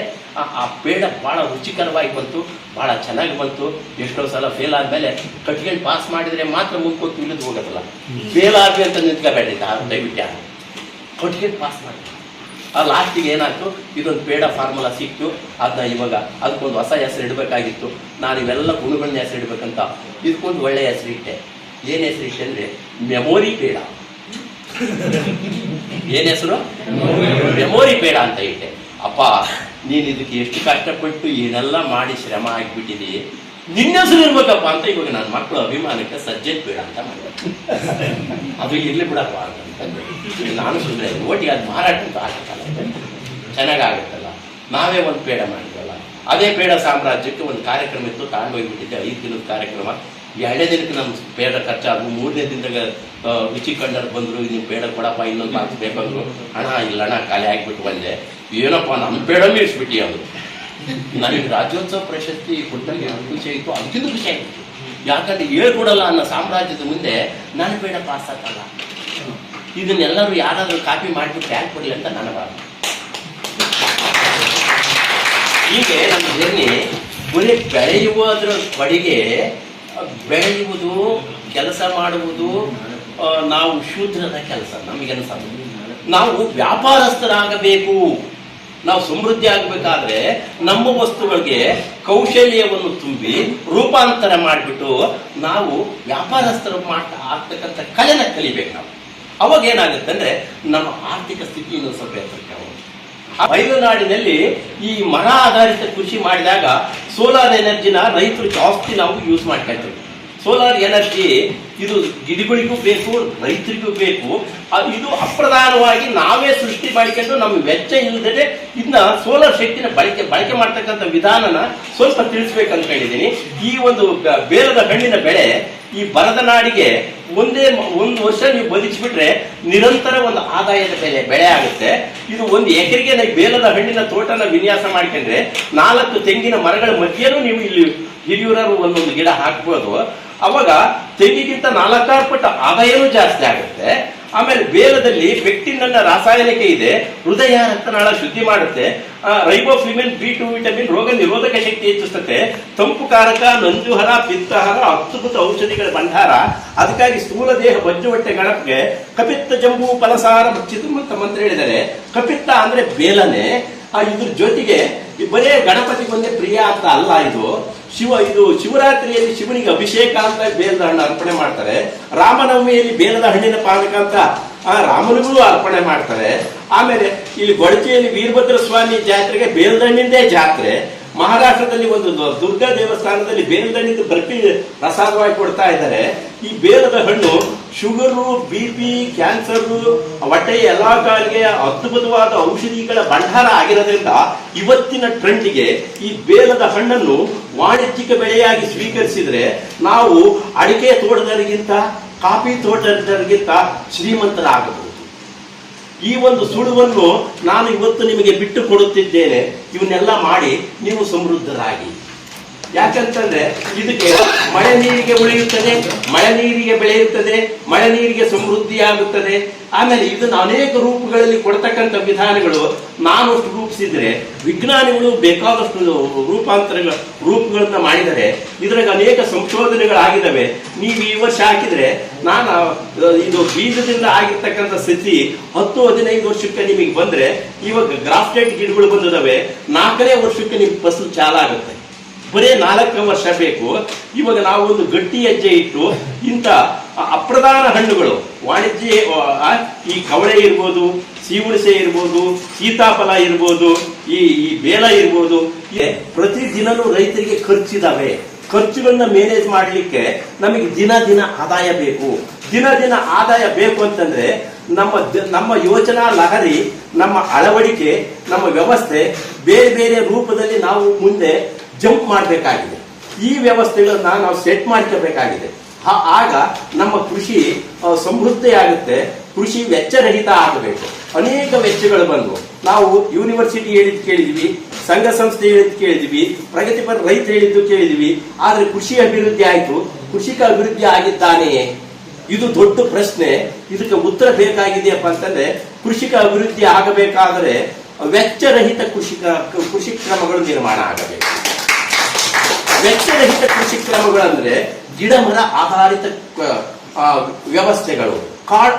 ಆ ಪೇಡ ಭಾಳ ರುಚಿಕರವಾಗಿ ಬಂತು, ಭಾಳ ಚೆನ್ನಾಗಿ ಬಂತು. ಎಷ್ಟೋ ಸಲ ಫೇಲ್ ಆದಮೇಲೆ ಕಟ್ಕೊಂಡು ಪಾಸ್ ಮಾಡಿದರೆ ಮಾತ್ರ ಮುಂದ್ಕೊಟ್ಟು ಇಳಿದು ಹೋಗೋದಲ್ಲ, ಫೇಲ್ ಆಗಲಿ ಅಂತ ನಿಂತ್ಕೋಬೇಡಿ ದಯವಿಟ್ಟು ಕಟ್ಕೊಂಡು ಪಾಸ್ ಮಾಡಿ. ಆ ಲಾಸ್ಟಿಗೆ ಏನಾಯ್ತು, ಇದೊಂದು ಪೇಡ ಫಾರ್ಮುಲಾ ಸಿಕ್ತು. ಅದನ್ನ ಇವಾಗ ಅದಕ್ಕೊಂದು ಹೊಸ ಹೆಸರು ಇಡಬೇಕಾಗಿತ್ತು. ನಾನು ಇವೆಲ್ಲ ಗುಣಗಳನ್ನ ಹೆಸರು ಇಡಬೇಕಂತ ಇದಕ್ಕೊಂದು ಒಳ್ಳೆಯ ಹೆಸರು ಇಟ್ಟೆ. ಏನು ಹೆಸರು ಇಟ್ಟೆ ಅಂದರೆ ಮೆಮೊರಿ ಪೇಡ. ಏನು ಹೆಸರು? ಮೆಮೊರಿ ಪೇಡ ಅಂತ ಇಟ್ಟೆ. ಅಪ್ಪ, ನೀನು ಇದಕ್ಕೆ ಎಷ್ಟು ಕಷ್ಟಪಟ್ಟು ಏನೆಲ್ಲ ಮಾಡಿ ಶ್ರಮ ಆಗಿಬಿಟ್ಟಿದೆ, ನಿನ್ನ ಹೆಸರು ಇರ್ಬೇಕಪ್ಪ ಅಂತ ಇವಾಗ ನನ್ನ ಮಕ್ಕಳು ಅಭಿಮಾನಕ್ಕೆ ಸಜ್ಜೆಟ್ ಬೇಡ ಅಂತ ಮಾಡಿದೆ. ಅದು ಇರ್ಲಿ ಬಿಡಪ್ಪ ಅಂತಂದ್ರೆ ನಾನು ಸುಮ್ಮನೆ ಒಟ್ಟಿಗೆ ಅದು ಮಾರಾಟ ಅಂತ ಆಗತ್ತಲ್ಲ, ಚೆನ್ನಾಗಾಗುತ್ತಲ್ಲ, ನಾವೇ ಒಂದು ಪೇಡ ಮಾಡಿದ್ವಲ್ಲ. ಅದೇ ಪೇಡ ಸಾಮ್ರಾಜ್ಯಕ್ಕೆ ಒಂದು ಕಾರ್ಯಕ್ರಮ ಇತ್ತು, ತಗೊಂಡೋಗ್ಬಿಟ್ಟಿದ್ದೆ. 5 ದಿನದ ಕಾರ್ಯಕ್ರಮ. 2ನೇ ದಿನಕ್ಕೆ ನಮ್ಮ ಪೇಡ ಖರ್ಚಾದ್ರು. 3ನೇ ದಿನದಾಗ ರುಚಿ ಕಂಡರು ಬಂದರು, ನೀವು ಪೇಡ ಕೊಡಪ್ಪ, ಇನ್ನೊಂದು ಬಾಕ್ಸ್ ಬೇಕಂದ್ರು. ಹಣ ಇಲ್ಲಣ್ಣ, ಖಾಲಿ ಆಗಿಬಿಟ್ಟು ಬಂದೆ. ಏನಪ್ಪ ನಮ್ಮ ಪೇಡ ಮೀರಿಸ್ಬಿಟ್ಟು ಅವರು. ನನಗೆ ರಾಜ್ಯೋತ್ಸವ ಪ್ರಶಸ್ತಿ ಕೊಟ್ಟಲ್ಲಿ ಎಷ್ಟು ಖುಷಿ ಆಯಿತು, ಅದಕ್ಕಿಂತ ಖುಷಿ ಆಯಿತು. ಯಾಕಂದ್ರೆ ಹೇಳ್ಕೊಡಲ್ಲ ಅನ್ನೋ ಸಾಮ್ರಾಜ್ಯದ ಮುಂದೆ ನಾನು ಬೇಡ ಪಾಸ್ ಆಗಲ್ಲ. ಇದನ್ನೆಲ್ಲರೂ ಯಾರಾದರೂ ಕಾಪಿ ಮಾಡಿಬಿಟ್ಟು ಟ್ಯಾಗ್ ಕೊಡಲಿ ಅಂತ ನನ್ನ ಭಾವ. ಹೀಗೆ ನಮ್ಮ ಜರ್ನಿ ಬರೀ ಬೆಳೆಯುವುದರ ಕಡೆಗೆ, ಬೆಳೆಯುವುದು, ಕೆಲಸ ಮಾಡುವುದು ನಾವು ಶೂದ್ರದ ಕೆಲಸ ನಮಗನ್ಸೋದು. ನಾವು ವ್ಯಾಪಾರಸ್ಥರಾಗಬೇಕು. ನಾವು ಸಮೃದ್ಧಿ ಆಗಬೇಕಾದ್ರೆ ನಮ್ಮ ವಸ್ತುಗಳಿಗೆ ಕೌಶಲ್ಯವನ್ನು ತುಂಬಿ ರೂಪಾಂತರ ಮಾಡಿಬಿಟ್ಟು ನಾವು ವ್ಯಾಪಾರಸ್ಥರು ಆಗ್ತಕ್ಕಂಥ ಕಲೆನ ಕಲಿಬೇಕು. ನಾವು ಅವಾಗ ಏನಾಗುತ್ತೆ ಅಂದ್ರೆ ನಮ್ಮ ಆರ್ಥಿಕ ಸ್ಥಿತಿಯನ್ನು ಸ್ವಲ್ಪ ಎತ್ತರಕ್ಕೆ ಬಯಲುನಾಡಿನಲ್ಲಿ ಈ ಮರ ಆಧಾರಿತ ಕೃಷಿ ಮಾಡಿದಾಗ ಸೋಲಾರ್ ಎನರ್ಜಿನ ರೈತರು ಜಾಸ್ತಿ ನಾವು ಯೂಸ್ ಮಾಡ್ಕೊಳ್ತೀವಿ. ಸೋಲಾರ್ ಎನರ್ಜಿ ಇದು ಗಿಡಗಳಿಗೂ ಬೇಕು, ರೈತರಿಗೂ ಬೇಕು. ಇದು ಅಪ್ರಧಾನವಾಗಿ ನಾವೇ ಸೃಷ್ಟಿ ಮಾಡಿಕೊಂಡು ನಮ್ಮ ವೆಚ್ಚ ಇಲ್ಲದೆ ಇದನ್ನ ಸೋಲಾರ್ ಶಕ್ತಿನ ಬಳಕೆ ಮಾಡ್ತಕ್ಕಂಥ ವಿಧಾನನ ಸ್ವಲ್ಪ ತಿಳಿಸ್ಬೇಕಂತ ಹೇಳಿದ್ದೀನಿ. ಈ ಒಂದು ಬೇಲದ ಹಣ್ಣಿನ ಬೆಳೆ ಈ ಬರದ ನಾಡಿಗೆ ಒಂದು ವರ್ಷ ನೀವು ಬದುಕಿಬಿಟ್ರೆ ನಿರಂತರ ಒಂದು ಆದಾಯದ ಬೆಳೆ ಆಗುತ್ತೆ. ಇದು 1 ಎಕರೆಗೆ ನೀವು ಬೇಲದ ಹಣ್ಣಿನ ತೋಟನ ವಿನ್ಯಾಸ ಮಾಡ್ಕೊಂಡ್ರೆ 4 ತೆಂಗಿನ ಮರಗಳ ಮಧ್ಯೆನೂ ನೀವು ಇಲ್ಲಿ ಹಿರಿಯೂರರು ಒಂದೊಂದು ಗಿಡ ಹಾಕ್ಬೋದು. ಅವಾಗ ತೆಂಗಿಗಿಂತ 4-6 ಪಟ್ಟು ಆದಾಯನೂ ಜಾಸ್ತಿ ಆಗುತ್ತೆ. ಆಮೇಲೆ ಬೇಲದಲ್ಲಿ ಪೆಕ್ಟಿನ್ ಅನ್ನ ರಾಸಾಯನಿಕ ಇದೆ, ಹೃದಯ ರಕ್ತನಾಳ ಶುದ್ಧಿ ಮಾಡುತ್ತೆ. ರೈಬೋಫ್ಲಾವಿನ್, B2 ವಿಟಮಿನ್ ರೋಗ ನಿರೋಧಕ ಶಕ್ತಿ ಹೆಚ್ಚಿಸುತ್ತೆ. ತಂಪುಕಾರಕ, ನಂಜುಹರ, ಪಿತ್ತಹರ, ಅದ್ಭುತ ಔಷಧಿಗಳ ಭಂಡಾರ. ಅದಕ್ಕಾಗಿ ಸ್ಥೂಲ ದೇಹ ಬಜ್ಜು ಹೊಟ್ಟೆ ಗಣಪಗೆ ಕಪಿತ್ತ ಜಂಬೂ ಫಲಸಾರ ಭಕ್ಷಿತು ಅಂತ ಮಂತ್ರ ಹೇಳಿದ್ದಾರೆ. ಕಪಿತ್ತ ಅಂದ್ರೆ ಬೇಲನೆ. ಇದ್ರ ಜೊತೆಗೆ ಬರೇ ಗಣಪತಿಗೊಂದೇ ಪ್ರಿಯ ಅಂತ ಅಲ್ಲ, ಇದು ಶಿವರಾತ್ರಿಯಲ್ಲಿ ಶಿವನಿಗೆ ಅಭಿಷೇಕ ಅಂತ ಬೇಲದ ಹಣ್ಣು ಅರ್ಪಣೆ ಮಾಡ್ತಾರೆ. ರಾಮನವಮಿಯಲ್ಲಿ ಬೇಲದ ಹಣ್ಣಿನ ಪಾನಕ ಅಂತ ರಾಮನಿಗೂ ಅರ್ಪಣೆ ಮಾಡ್ತಾರೆ. ಆಮೇಲೆ ಇಲ್ಲಿ ಗೊಡಚಿಯಲ್ಲಿ ವೀರಭದ್ರ ಸ್ವಾಮಿ ಜಾತ್ರೆಗೆ ಬೇಲದ ಹಣ್ಣಿಂದೇ ಜಾತ್ರೆ. ಮಹಾರಾಷ್ಟ್ರದಲ್ಲಿ ಒಂದು ದುರ್ಗಾ ದೇವಸ್ಥಾನದಲ್ಲಿ ಬೇಲದ ಹಣ್ಣಿಂದ ಬರ್ಫಿ ಪ್ರಸಾದವಾಗಿ ಕೊಡ್ತಾ ಇದ್ದಾರೆ. ಈ ಬೇಲದ ಹಣ್ಣು ಶುಗರು, BP, ಕ್ಯಾನ್ಸರು, ಹೊಟ್ಟೆಯ ಎಲ್ಲಾ ಕಾಯಿಲೆಗೆ ಅದ್ಭುತವಾದ ಔಷಧಿಗಳ ಭಂಡಾರ ಆಗಿರೋದ್ರಿಂದ ಇವತ್ತಿನ ಟ್ರೆಂಡ್ಗೆ ಈ ಬೇಲದ ಹಣ್ಣನ್ನು ವಾಣಿಜ್ಯಿಕ ಬೆಳೆಯಾಗಿ ಸ್ವೀಕರಿಸಿದ್ರೆ ನಾವು ಅಡಿಕೆ ತೋಟದವರಿಗಿಂತ, ಕಾಫಿ ತೋಟದವರಿಗಿಂತ ಶ್ರೀಮಂತರಾಗಬಹುದು. ಈ ಒಂದು ಸುಳುವನ್ನು ನಾನು ಇವತ್ತು ನಿಮಗೆ ಬಿಟ್ಟು ಕೊಡುತ್ತಿದ್ದೇನೆ. ಇವನ್ನೆಲ್ಲ ಮಾಡಿ ನೀವು ಸಮೃದ್ಧರಾಗಿ. ಯಾಕಂತಂದ್ರೆ ಇದಕ್ಕೆ ಮಳೆ ನೀರಿಗೆ ಉಳಿಯುತ್ತದೆ, ಮಳೆ ನೀರಿಗೆ ಬೆಳೆಯುತ್ತದೆ, ಮಳೆ ನೀರಿಗೆ ಸಮೃದ್ಧಿಯಾಗುತ್ತದೆ. ಆಮೇಲೆ ಇದನ್ನು ಅನೇಕ ರೂಪಗಳಲ್ಲಿ ಕೊಡ್ತಕ್ಕಂಥ ವಿಧಾನಗಳು ನಾನಷ್ಟು ರೂಪಿಸಿದ್ರೆ ವಿಜ್ಞಾನಿಗಳು ಬೇಕಾದಷ್ಟು ರೂಪಗಳನ್ನ ಮಾಡಿದರೆ. ಇದ್ರಾಗ ಅನೇಕ ಸಂಶೋಧನೆಗಳಾಗಿದ್ದಾವೆ. ನೀವು ಈ ವರ್ಷ ಹಾಕಿದ್ರೆ ಇದು ಬೀಜದಿಂದ ಆಗಿರ್ತಕ್ಕಂಥ ಸ್ಥಿತಿ 10-15 ವರ್ಷಕ್ಕೆ ನಿಮಗೆ ಬಂದ್ರೆ, ಇವಾಗ ಗ್ರಾಫ್ಟೆಡ್ ಗಿಡಗಳು ಬಂದಿದ್ದಾವೆ. 4ನೇ ವರ್ಷಕ್ಕೆ ನಿಮ್ಗೆ ಫಸಲು ಚಾಲಾಗುತ್ತೆ. ಬರೇ 4 ವರ್ಷ ಬೇಕು. ಇವಾಗ ನಾವು ಒಂದು ಗಟ್ಟಿ ಹೆಜ್ಜೆ ಇಟ್ಟು ಇಂಥ ಅಪ್ರಧಾನ ಹಣ್ಣುಗಳು ವಾಣಿಜ್ಯ, ಈ ಕವಳೆ ಇರ್ಬೋದು, ಸೀವುಣಸೆ ಇರ್ಬೋದು, ಸೀತಾಫಲ ಇರ್ಬೋದು, ಈ ಬೇಲ ಇರ್ಬೋದು, ಪ್ರತಿದಿನನೂ ರೈತರಿಗೆ ಖರ್ಚಿದಾವೆ. ಖರ್ಚುಗಳನ್ನ ಮ್ಯಾನೇಜ್ ಮಾಡಲಿಕ್ಕೆ ನಮಗೆ ದಿನ ಆದಾಯ ಬೇಕು. ದಿನ ಆದಾಯ ಬೇಕು ಅಂತಂದ್ರೆ ನಮ್ಮ ಯೋಚನಾ ಲಹರಿ, ನಮ್ಮ ಅಳವಡಿಕೆ, ನಮ್ಮ ವ್ಯವಸ್ಥೆ ಬೇರೆ ರೂಪದಲ್ಲಿ ನಾವು ಮುಂದೆ ಜಂಪ್ ಮಾಡಬೇಕಾಗಿದೆ. ಈ ವ್ಯವಸ್ಥೆಗಳನ್ನ ನಾವು ಸೆಟ್ ಮಾಡ್ಕೋಬೇಕಾಗಿದೆ. ಆಗ ನಮ್ಮ ಕೃಷಿ ಸಮೃದ್ಧಿ ಆಗುತ್ತೆ. ಕೃಷಿ ವೆಚ್ಚರಹಿತ ಆಗಬೇಕು. ಅನೇಕ ವೆಚ್ಚಗಳು ಬಂದವು. ನಾವು ಯೂನಿವರ್ಸಿಟಿ ಹೇಳಿದ್ದು ಕೇಳಿದ್ವಿ, ಸಂಘ ಸಂಸ್ಥೆ ಹೇಳಿದ್ದು ಕೇಳಿದ್ವಿ, ಪ್ರಗತಿಪರ ರೈತ ಹೇಳಿದ್ದು ಕೇಳಿದ್ವಿ. ಆದ್ರೆ ಕೃಷಿ ಅಭಿವೃದ್ಧಿ ಆಯ್ತು, ಕೃಷಿಕ ಅಭಿವೃದ್ಧಿ ಆಗಿದ್ದಾನೆಯೇ? ಇದು ದೊಡ್ಡ ಪ್ರಶ್ನೆ. ಇದಕ್ಕೆ ಉತ್ತರ ಬೇಕಾಗಿದೆಯಪ್ಪ ಅಂತಂದ್ರೆ, ಕೃಷಿಕ ಅಭಿವೃದ್ಧಿ ಆಗಬೇಕಾದರೆ ವೆಚ್ಚರಹಿತ ಕೃಷಿ ಕ್ರಮಗಳು ನಿರ್ಮಾಣ ಆಗಬೇಕು. ವೆಚ್ಚರಹಿತ ಕೃಷಿ ಕ್ರಮಗಳಂದ್ರೆ ಗಿಡ ಮರ ಆಧಾರಿತ ವ್ಯವಸ್ಥೆಗಳು.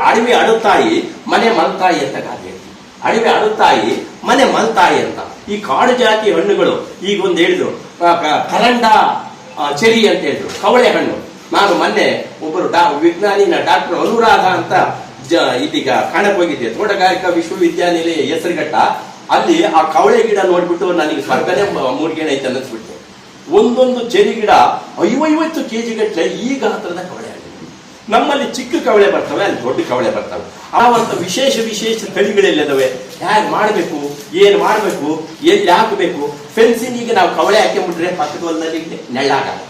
ಅಡವಿ ಅಡುತ್ತಾಯಿ ಮನೆ ಮಲ್ತಾಯಿ ಅಂತ ಗಾದೆ. ಅಡವಿ ಅಡುತ್ತಾಯಿ ಮನೆ ಮಲ್ತಾಯಿ ಅಂತ. ಈ ಕಾಡು ಜಾತಿ ಹಣ್ಣುಗಳು ಈಗ ಒಂದು ಹೇಳಿದ್ರು, ಕರಂಡ ಚೆರಿ ಅಂತ ಹೇಳಿದ್ರು, ಕವಳೆ ಹಣ್ಣು. ನಾನು ಮೊನ್ನೆ ಒಬ್ಬರು ವಿಜ್ಞಾನಿನ ಡಾಕ್ಟರ್ ಅನುರಾಧ ಅಂತ ಇದೀಗ ಕಾಣಕ್ ಹೋಗಿದ್ದೆ, ತೋಟಗಾರಿಕಾ ವಿಶ್ವವಿದ್ಯಾನಿಲಯ ಹೆಸರುಘಟ್ಟ. ಅಲ್ಲಿ ಆ ಕವಳೆ ಗಿಡ ನೋಡ್ಬಿಟ್ಟು ನನಗೆ ಸ್ವರ್ಗನೇ ಮೂರ್ಗೇನೆ ಐತೆ ಅನ್ನಿಸ್ಬಿಟ್ಟು. ಒಂದೊಂದು ಚೆರಿ ಗಿಡ 50 kg ಗಟ್ಟಲೆ ಈ ಗಾತ್ರದ ಕವಳೆ ಹಣ್ಣು. ನಮ್ಮಲ್ಲಿ ಚಿಕ್ಕ ಕವಳೆ ಬರ್ತವೆ, ಅಲ್ಲಿ ದೊಡ್ಡ ಕವಳೆ ಬರ್ತವೆ. ಆವಂತ ವಿಶೇಷ ತಳಿಗಳೆಲ್ಲದವೆ. ಹೇಗೆ ಮಾಡಬೇಕು, ಏನು ಮಾಡಬೇಕು, ಎಲ್ಲಿ ಹಾಕಬೇಕು. ಫೆನ್ಸಿಂಗಿಗೆ ನಾವು ಕವಳೆ ಹಾಕಿಬಿಟ್ರೆ ಪಕ್ಕದ ಹೊಲದಲ್ಲಿ ನೆಳ್ಳಾಗಲ್ಲ.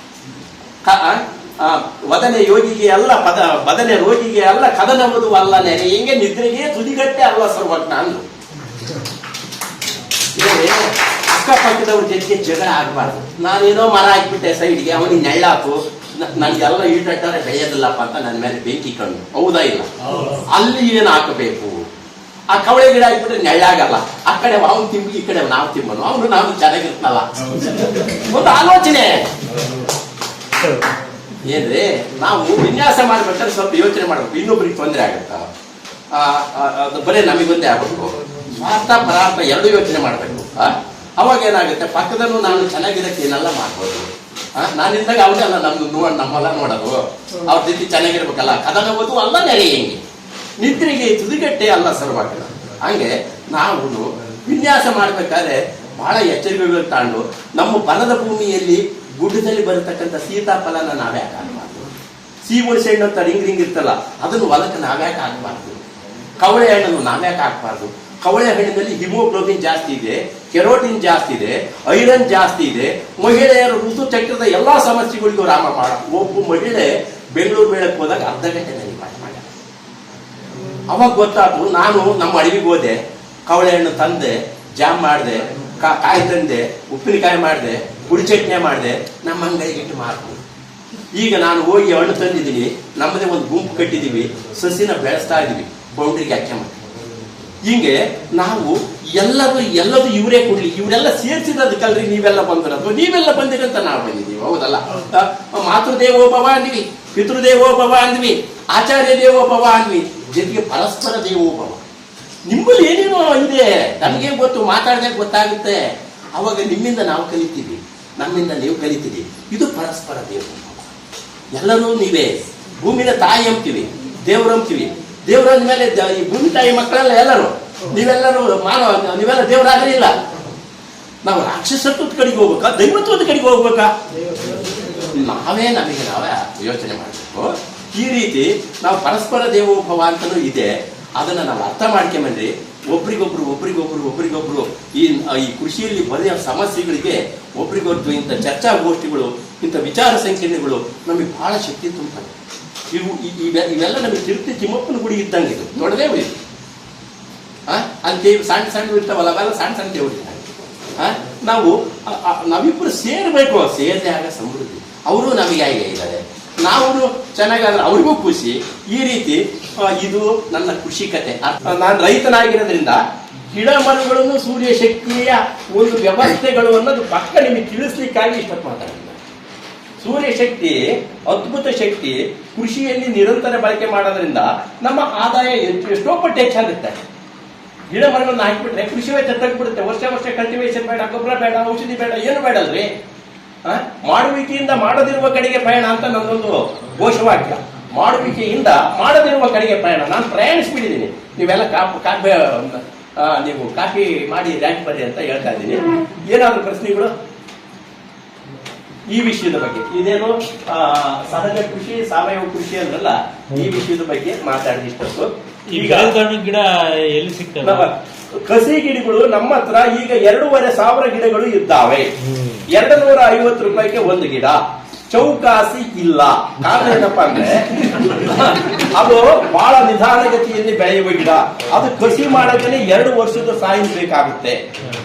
ವದನೆ ಯೋಗಿಗೆ ಅಲ್ಲ ಬದನೆ ರೋಗಿಗೆ ಅಲ್ಲ, ಕದನವುದು ಅಲ್ಲ ನೆರೆ ಹೆಂಗೆ ನಿದ್ರೆಗೆ ತುದಿಗಟ್ಟೆ ಅಲ್ಲ ಸರ್ವಜ್ಞ ಅಂದ್ರು. ಅಕ್ಕಪಕ್ಕದವ್ರ ಜೊತೆಗೆ ಜಗಳ ಆಗಬಾರ್ದು. ನಾನೇನೋ ಮರ ಹಾಕ್ಬಿಟ್ಟೆ ಸೈಡ್ಗೆ, ಅವನಿಗೆ ನೆಳ್ಳಾಕು, ನನ್ಗೆಲ್ಲ ಈಟಾರೆ ಬೆಳೆಯೋದಿಲ್ಲಪ್ಪ ಅಂತ ನನ್ನ ಮೇಲೆ ಬೆಂಕಿ ಕಂಡು. ಹೌದಾ ಇಲ್ಲ? ಅಲ್ಲಿ ಏನು ಹಾಕಬೇಕು? ಆ ಕವಳೆ ಗಿಡ ಹಾಕ್ಬಿಟ್ರೆ ನೆಳ್ಳಾಗಲ್ಲ. ಆ ಕಡೆ ಅವನು ತಿಂಬಿ, ಈ ಕಡೆ ನಾವು ತಿಂಬನು, ಅವನು ನಾವು ಚೆನ್ನಾಗಿರ್ತಲ್ಲ. ಒಂದು ಆಲೋಚನೆ ಏನ್ರಿ, ನಾವು ವಿನ್ಯಾಸ ಮಾಡ್ಬೇಕಾದ್ರೆ ಸ್ವಲ್ಪ ಯೋಚನೆ ಮಾಡ್ಬೇಕು. ಇನ್ನೊಬ್ರಿಗೆ ತೊಂದರೆ ಆಗುತ್ತಾ? ಬರೀ ನಮಗೊಂದೇ ಆಗ್ಬೇಕು. ಸ್ವಾರ್ಥ ಪರಾರ್ಥ ಎರಡು ಯೋಚನೆ ಮಾಡ್ಬೇಕು. ಅವಾಗ ಏನಾಗುತ್ತೆ, ಪಕ್ಕದಲ್ಲೂ ನಾನು ಚೆನ್ನಾಗಿರಕ್ಕೆ ಏನೆಲ್ಲ ಮಾಡ್ಬೋದು. ನಾನಿದ್ದಾಗ ಅವನ್ನೆಲ್ಲ ನಮ್ಮಲ್ಲ ನೋಡೋದು. ಅವ್ರ ಜೊತೆ ಚೆನ್ನಾಗಿರ್ಬೇಕಲ್ಲ. ಕದನವುದು ಅಲ್ಲ ನೆರೆ ಹೆಂಗೆ, ನಿದ್ರೆಗೆ ತುದಿಗಟ್ಟೆ ಅಲ್ಲ ಸರ್ವಜ್ಞ. ಹಂಗೆ ನಾವು ವಿನ್ಯಾಸ ಮಾಡ್ಬೇಕಾದ್ರೆ ಬಹಳ ಎಚ್ಚರಿಕೆಗಳು ತಾಂಡು, ನಮ್ಮ ಬನದ ಭೂಮಿಯಲ್ಲಿ ಗುಡ್ಡದಲ್ಲಿ ಬರತಕ್ಕಂಥ ಸೀತಾಫಲನ ನಾವ್ಯಾಕೆ ಹಾಕಬಾರ್ದು? ಹುಣಸೆ ಹಣ್ಣು ಅಂತ ರಿಂಗ್ ಇರ್ತಲ್ಲ, ಅದನ್ನು ಹೊಲಕ್ಕೆ ನಾವ್ಯಾಕೆ ಹಾಕಬಾರ್ದು? ಕವಳೆ ಹಣ್ಣನ್ನು ನಾವ್ಯಾಕೆ ಹಾಕಬಾರ್ದು? ಕವಳೆ ಹಣ್ಣಿನಲ್ಲಿ ಹಿಮೋಗ್ಲೋಬಿನ್ ಜಾಸ್ತಿ ಇದೆ, ಕೆರೋಟಿನ್ ಜಾಸ್ತಿ ಇದೆ, ಐರನ್ ಜಾಸ್ತಿ ಇದೆ. ಮಹಿಳೆಯರ ಋತುಚಕ್ರದ ಎಲ್ಲಾ ಸಮಸ್ಯೆಗಳಿಗೂ ರಾಮಬಾಣ. ಒಬ್ಬ ಮಹಿಳೆ ಬೆಂಗಳೂರು ಬೇಳಕ್ಕೆ ಹೋದಾಗ ಅರ್ಧ ಗಂಟೆ ನನಗೆ ಪಾಠ ಮಾಡ. ಅವಾಗ ಗೊತ್ತಾಯ್ತು. ನಾನು ನಮ್ಮ ಅಡವಿಗೆ ಹೋದೆ, ಕವಳೆ ಹಣ್ಣು ತಂದೆ, ಜಾಮ್ ಮಾಡಿದೆ, ಕಾಯಿ ತಂದೆ, ಉಪ್ಪಿನಕಾಯಿ ಮಾಡಿದೆ, ಪುಡಿ ಚಟ್ನಿ ಮಾಡಿದೆ, ನಮ್ಮ ಅಂಗಡಿಗೆ ಇಟ್ಟು ಮಾರ್ತೀನಿ. ಈಗ ನಾನು ಹೋಗಿ ಹಣ್ಣು ತಂದಿದ್ದೀನಿ, ನಮ್ಮದೇ ಒಂದು ಗುಂಪು ಕಟ್ಟಿದ್ದೀವಿ, ಸಸಿನ ಬೆಳೆಸ್ತಾ ಇದ್ದೀವಿ, ಬೌಂಡ್ರಿಗೆ ಹಾಕಿ ಮಾಡಿ. ಹಿಂಗೆ ನಾವು ಎಲ್ಲದೂ ಇವರೇ ಕೊಡ್ಲಿ, ಇವರೆಲ್ಲ ಸೇರಿಸಿದಕ್ಕಲ್ರಿ ನೀವೆಲ್ಲ ಬಂದಿರೋದು, ನೀವೆಲ್ಲ ಬಂದಿರಿ ಅಂತ ನಾವು ಬಂದಿದ್ದೀವಿ. ಹೌದಲ್ಲ? ಮಾತೃದೇವೋಭವ ಅಂದ್ವಿ, ಪಿತೃದೇವೋಭವ ಅಂದ್ವಿ, ಆಚಾರ್ಯ ದೇವೋಭವ ಅಂದ್ವಿ, ಜೊತೆಗೆ ಪರಸ್ಪರ ದೇವೋಭವ. ನಿಮ್ಮಲ್ಲಿ ಏನೇನೋ ಇದೆ, ನಮಗೆ ಗೊತ್ತು, ಮಾತಾಡಿದಾಗ ಗೊತ್ತಾಗುತ್ತೆ. ಅವಾಗ ನಿಮ್ಮಿಂದ ನಾವು ಕಲಿತೀವಿ, ನಮ್ಮಿಂದ ನೀವು ಕಲಿತೀವಿ. ಇದು ಪರಸ್ಪರ ದೇವೋಭವ. ಎಲ್ಲರೂ ನೀವೇ. ಭೂಮಿನ ತಾಯಿ ಅಂತೀವಿ, ದೇವ್ರಂತೀವಿ. ದೇವ್ರಂದ ಮೇಲೆ ಈ ಭೂಮಿ ತಾಯಿ ಮಕ್ಕಳೆಲ್ಲ ಎಲ್ಲರೂ ನೀವೆಲ್ಲರೂ ನೀವೆಲ್ಲ ದೇವರಾಗಲಿಲ್ಲ. ನಾವು ರಾಕ್ಷಸತ್ವದ ಕಡೆಗೆ ಹೋಗ್ಬೇಕಾ, ದೈವತ್ವದ ಕಡೆಗೆ ಹೋಗ್ಬೇಕಾ? ನಾವೇ ಯೋಚನೆ ಮಾಡಬೇಕು. ಈ ರೀತಿ ನಾವು ಪರಸ್ಪರ ದೇವೋಭವ ಅಂತಲೂ ಇದೆ. ಅದನ್ನ ನಾವು ಅರ್ಥ ಮಾಡ್ಕೊಂಬಂದ್ರೆ ಒಬ್ರಿಗೊಬ್ರು ಈ ಕೃಷಿಯಲ್ಲಿ ಬರೆಯೋ ಸಮಸ್ಯೆಗಳಿಗೆ ಒಬ್ರಿಗೊಬ್ರು ಇಂಥ ಚರ್ಚಾಗೋಷ್ಠಿಗಳು, ಇಂಥ ವಿಚಾರ ಸಂಕಿರಣಗಳು ನಮಗೆ ಬಹಳ ಶಕ್ತಿ ತುಂಬುತ್ತದೆ. ಇವೆಲ್ಲ ನಮಗೆ ತಿಮ್ಮಪ್ಪನ ಗುಡಿ ಇದ್ದಂಗೆ. ಇದು ದೊಡ್ಡದೇ ಉಳಿ ಅಲ್ಲಿ ಸಣ್ಣ ಇರ್ತಾವಲ್ಲ, ಅವೆಲ್ಲ ಸಣ್ಣ ದೇವರು. ನಾವಿಬ್ಬರು ಸೇರ್ಬೇಕು. ಸೇರದೆ ಆಗ ಸಮೃದ್ಧಿ. ಅವರು ನಮಗೆ ಹೇಗೆ ಇದ್ದಾರೆ, ನಾವು ಚೆನ್ನಾಗಾದ್ರೆ ಅವ್ರಿಗೂ ಖುಷಿ. ಈ ರೀತಿ ಇದು ನನ್ನ ಕೃಷಿ ಕತೆ. ನಾನು ರೈತನಾಗಿರೋದ್ರಿಂದ ಗಿಡ ಮರಗಳನ್ನು ಸೂರ್ಯ ಶಕ್ತಿಯ ಒಂದು ವ್ಯವಸ್ಥೆಗಳು ಅನ್ನೋದು ಪಕ್ಕ ನಿಮಗೆ ತಿಳಿಸ್ಲಿಕ್ಕಾಗಿ ಇಷ್ಟಪಟ್ಟು ಮಾತಾಡಿಲ್ಲ. ಸೂರ್ಯ ಶಕ್ತಿ ಅದ್ಭುತ ಶಕ್ತಿ. ಕೃಷಿಯಲ್ಲಿ ನಿರಂತರ ಬಳಕೆ ಮಾಡೋದ್ರಿಂದ ನಮ್ಮ ಆದಾಯ ಎಷ್ಟೋ ಪಟ್ಟು ಹೆಚ್ಚಾಗುತ್ತೆ. ಗಿಡ ಮರಗಳನ್ನ ಹಾಕಿಬಿಟ್ರೆ ಕೃಷಿ ವೆಚ್ಚ ತಗ್ಬಿಡುತ್ತೆ. ವರ್ಷ ಕಲ್ಟಿವೇಶನ್ ಬೇಡ, ಗೊಬ್ಬರ ಬೇಡ, ಔಷಧಿ ಬೇಡ, ಏನು ಬೇಡಲ್ರಿ. ಮಾಡುವಿಕೆಯಿಂದ ಮಾಡದಿರುವ ಕಡೆಗೆ ಪಯಣ ಅಂತ ನನ್ನೊಂದು ಘೋಷವಾಕ್ಯ. ಮಾಡುವಿಕೆಯಿಂದ ಮಾಡದಿರುವ ಕಡೆಗೆ ಪಯಣ. ನಾನು ಪ್ರಯಾಣಿಸ್ಬಿಟ್ಟಿದ್ದೀನಿ. ನೀವೆಲ್ಲ ನೀವು ಕಾಪಿ ಮಾಡಿ ರ್ಯಾಂಕ್ ಬರ್ರಿ ಅಂತ ಹೇಳ್ತಾ ಇದ್ದೀನಿ. ಏನಾದ್ರು ಪ್ರಶ್ನೆಗಳು ಈ ವಿಷಯದ ಬಗ್ಗೆ? ಇದೇನು ಸಹಜ ಕೃಷಿ, ಸಾವಯವ ಕೃಷಿ ಅಂದ್ರಲ್ಲ, ಈ ವಿಷಯದ ಬಗ್ಗೆ ಮಾತಾಡಿದಷ್ಟು. ಈಗ ಗಿಡ ಎಲ್ಲಿ ಸಿಗ್ತವೆ? ಕಸಿ ಗಿಡಗಳು ನಮ್ಮ ಹತ್ರ ಈಗ 2,500 ಗಿಡಗಳು ಇದ್ದಾವೆ. 250 ರೂಪಾಯಿಗೆ ಒಂದು ಗಿಡ. ಚೌಕಾಸಿ ಇಲ್ಲ. ಕಾರಣ ಏನಪ್ಪಾ ಅಂದ್ರೆ ಅದು ಬಹಳ ನಿಧಾನಗತಿಯಲ್ಲಿ ಬೆಳೆಯುವ ಗಿಡ. ಅದು ಕಸಿ ಮಾಡೋದಕ್ಕೆ 2 ವರ್ಷದ ಸಾಯಿನ್ ಬೇಕಾಗುತ್ತೆ.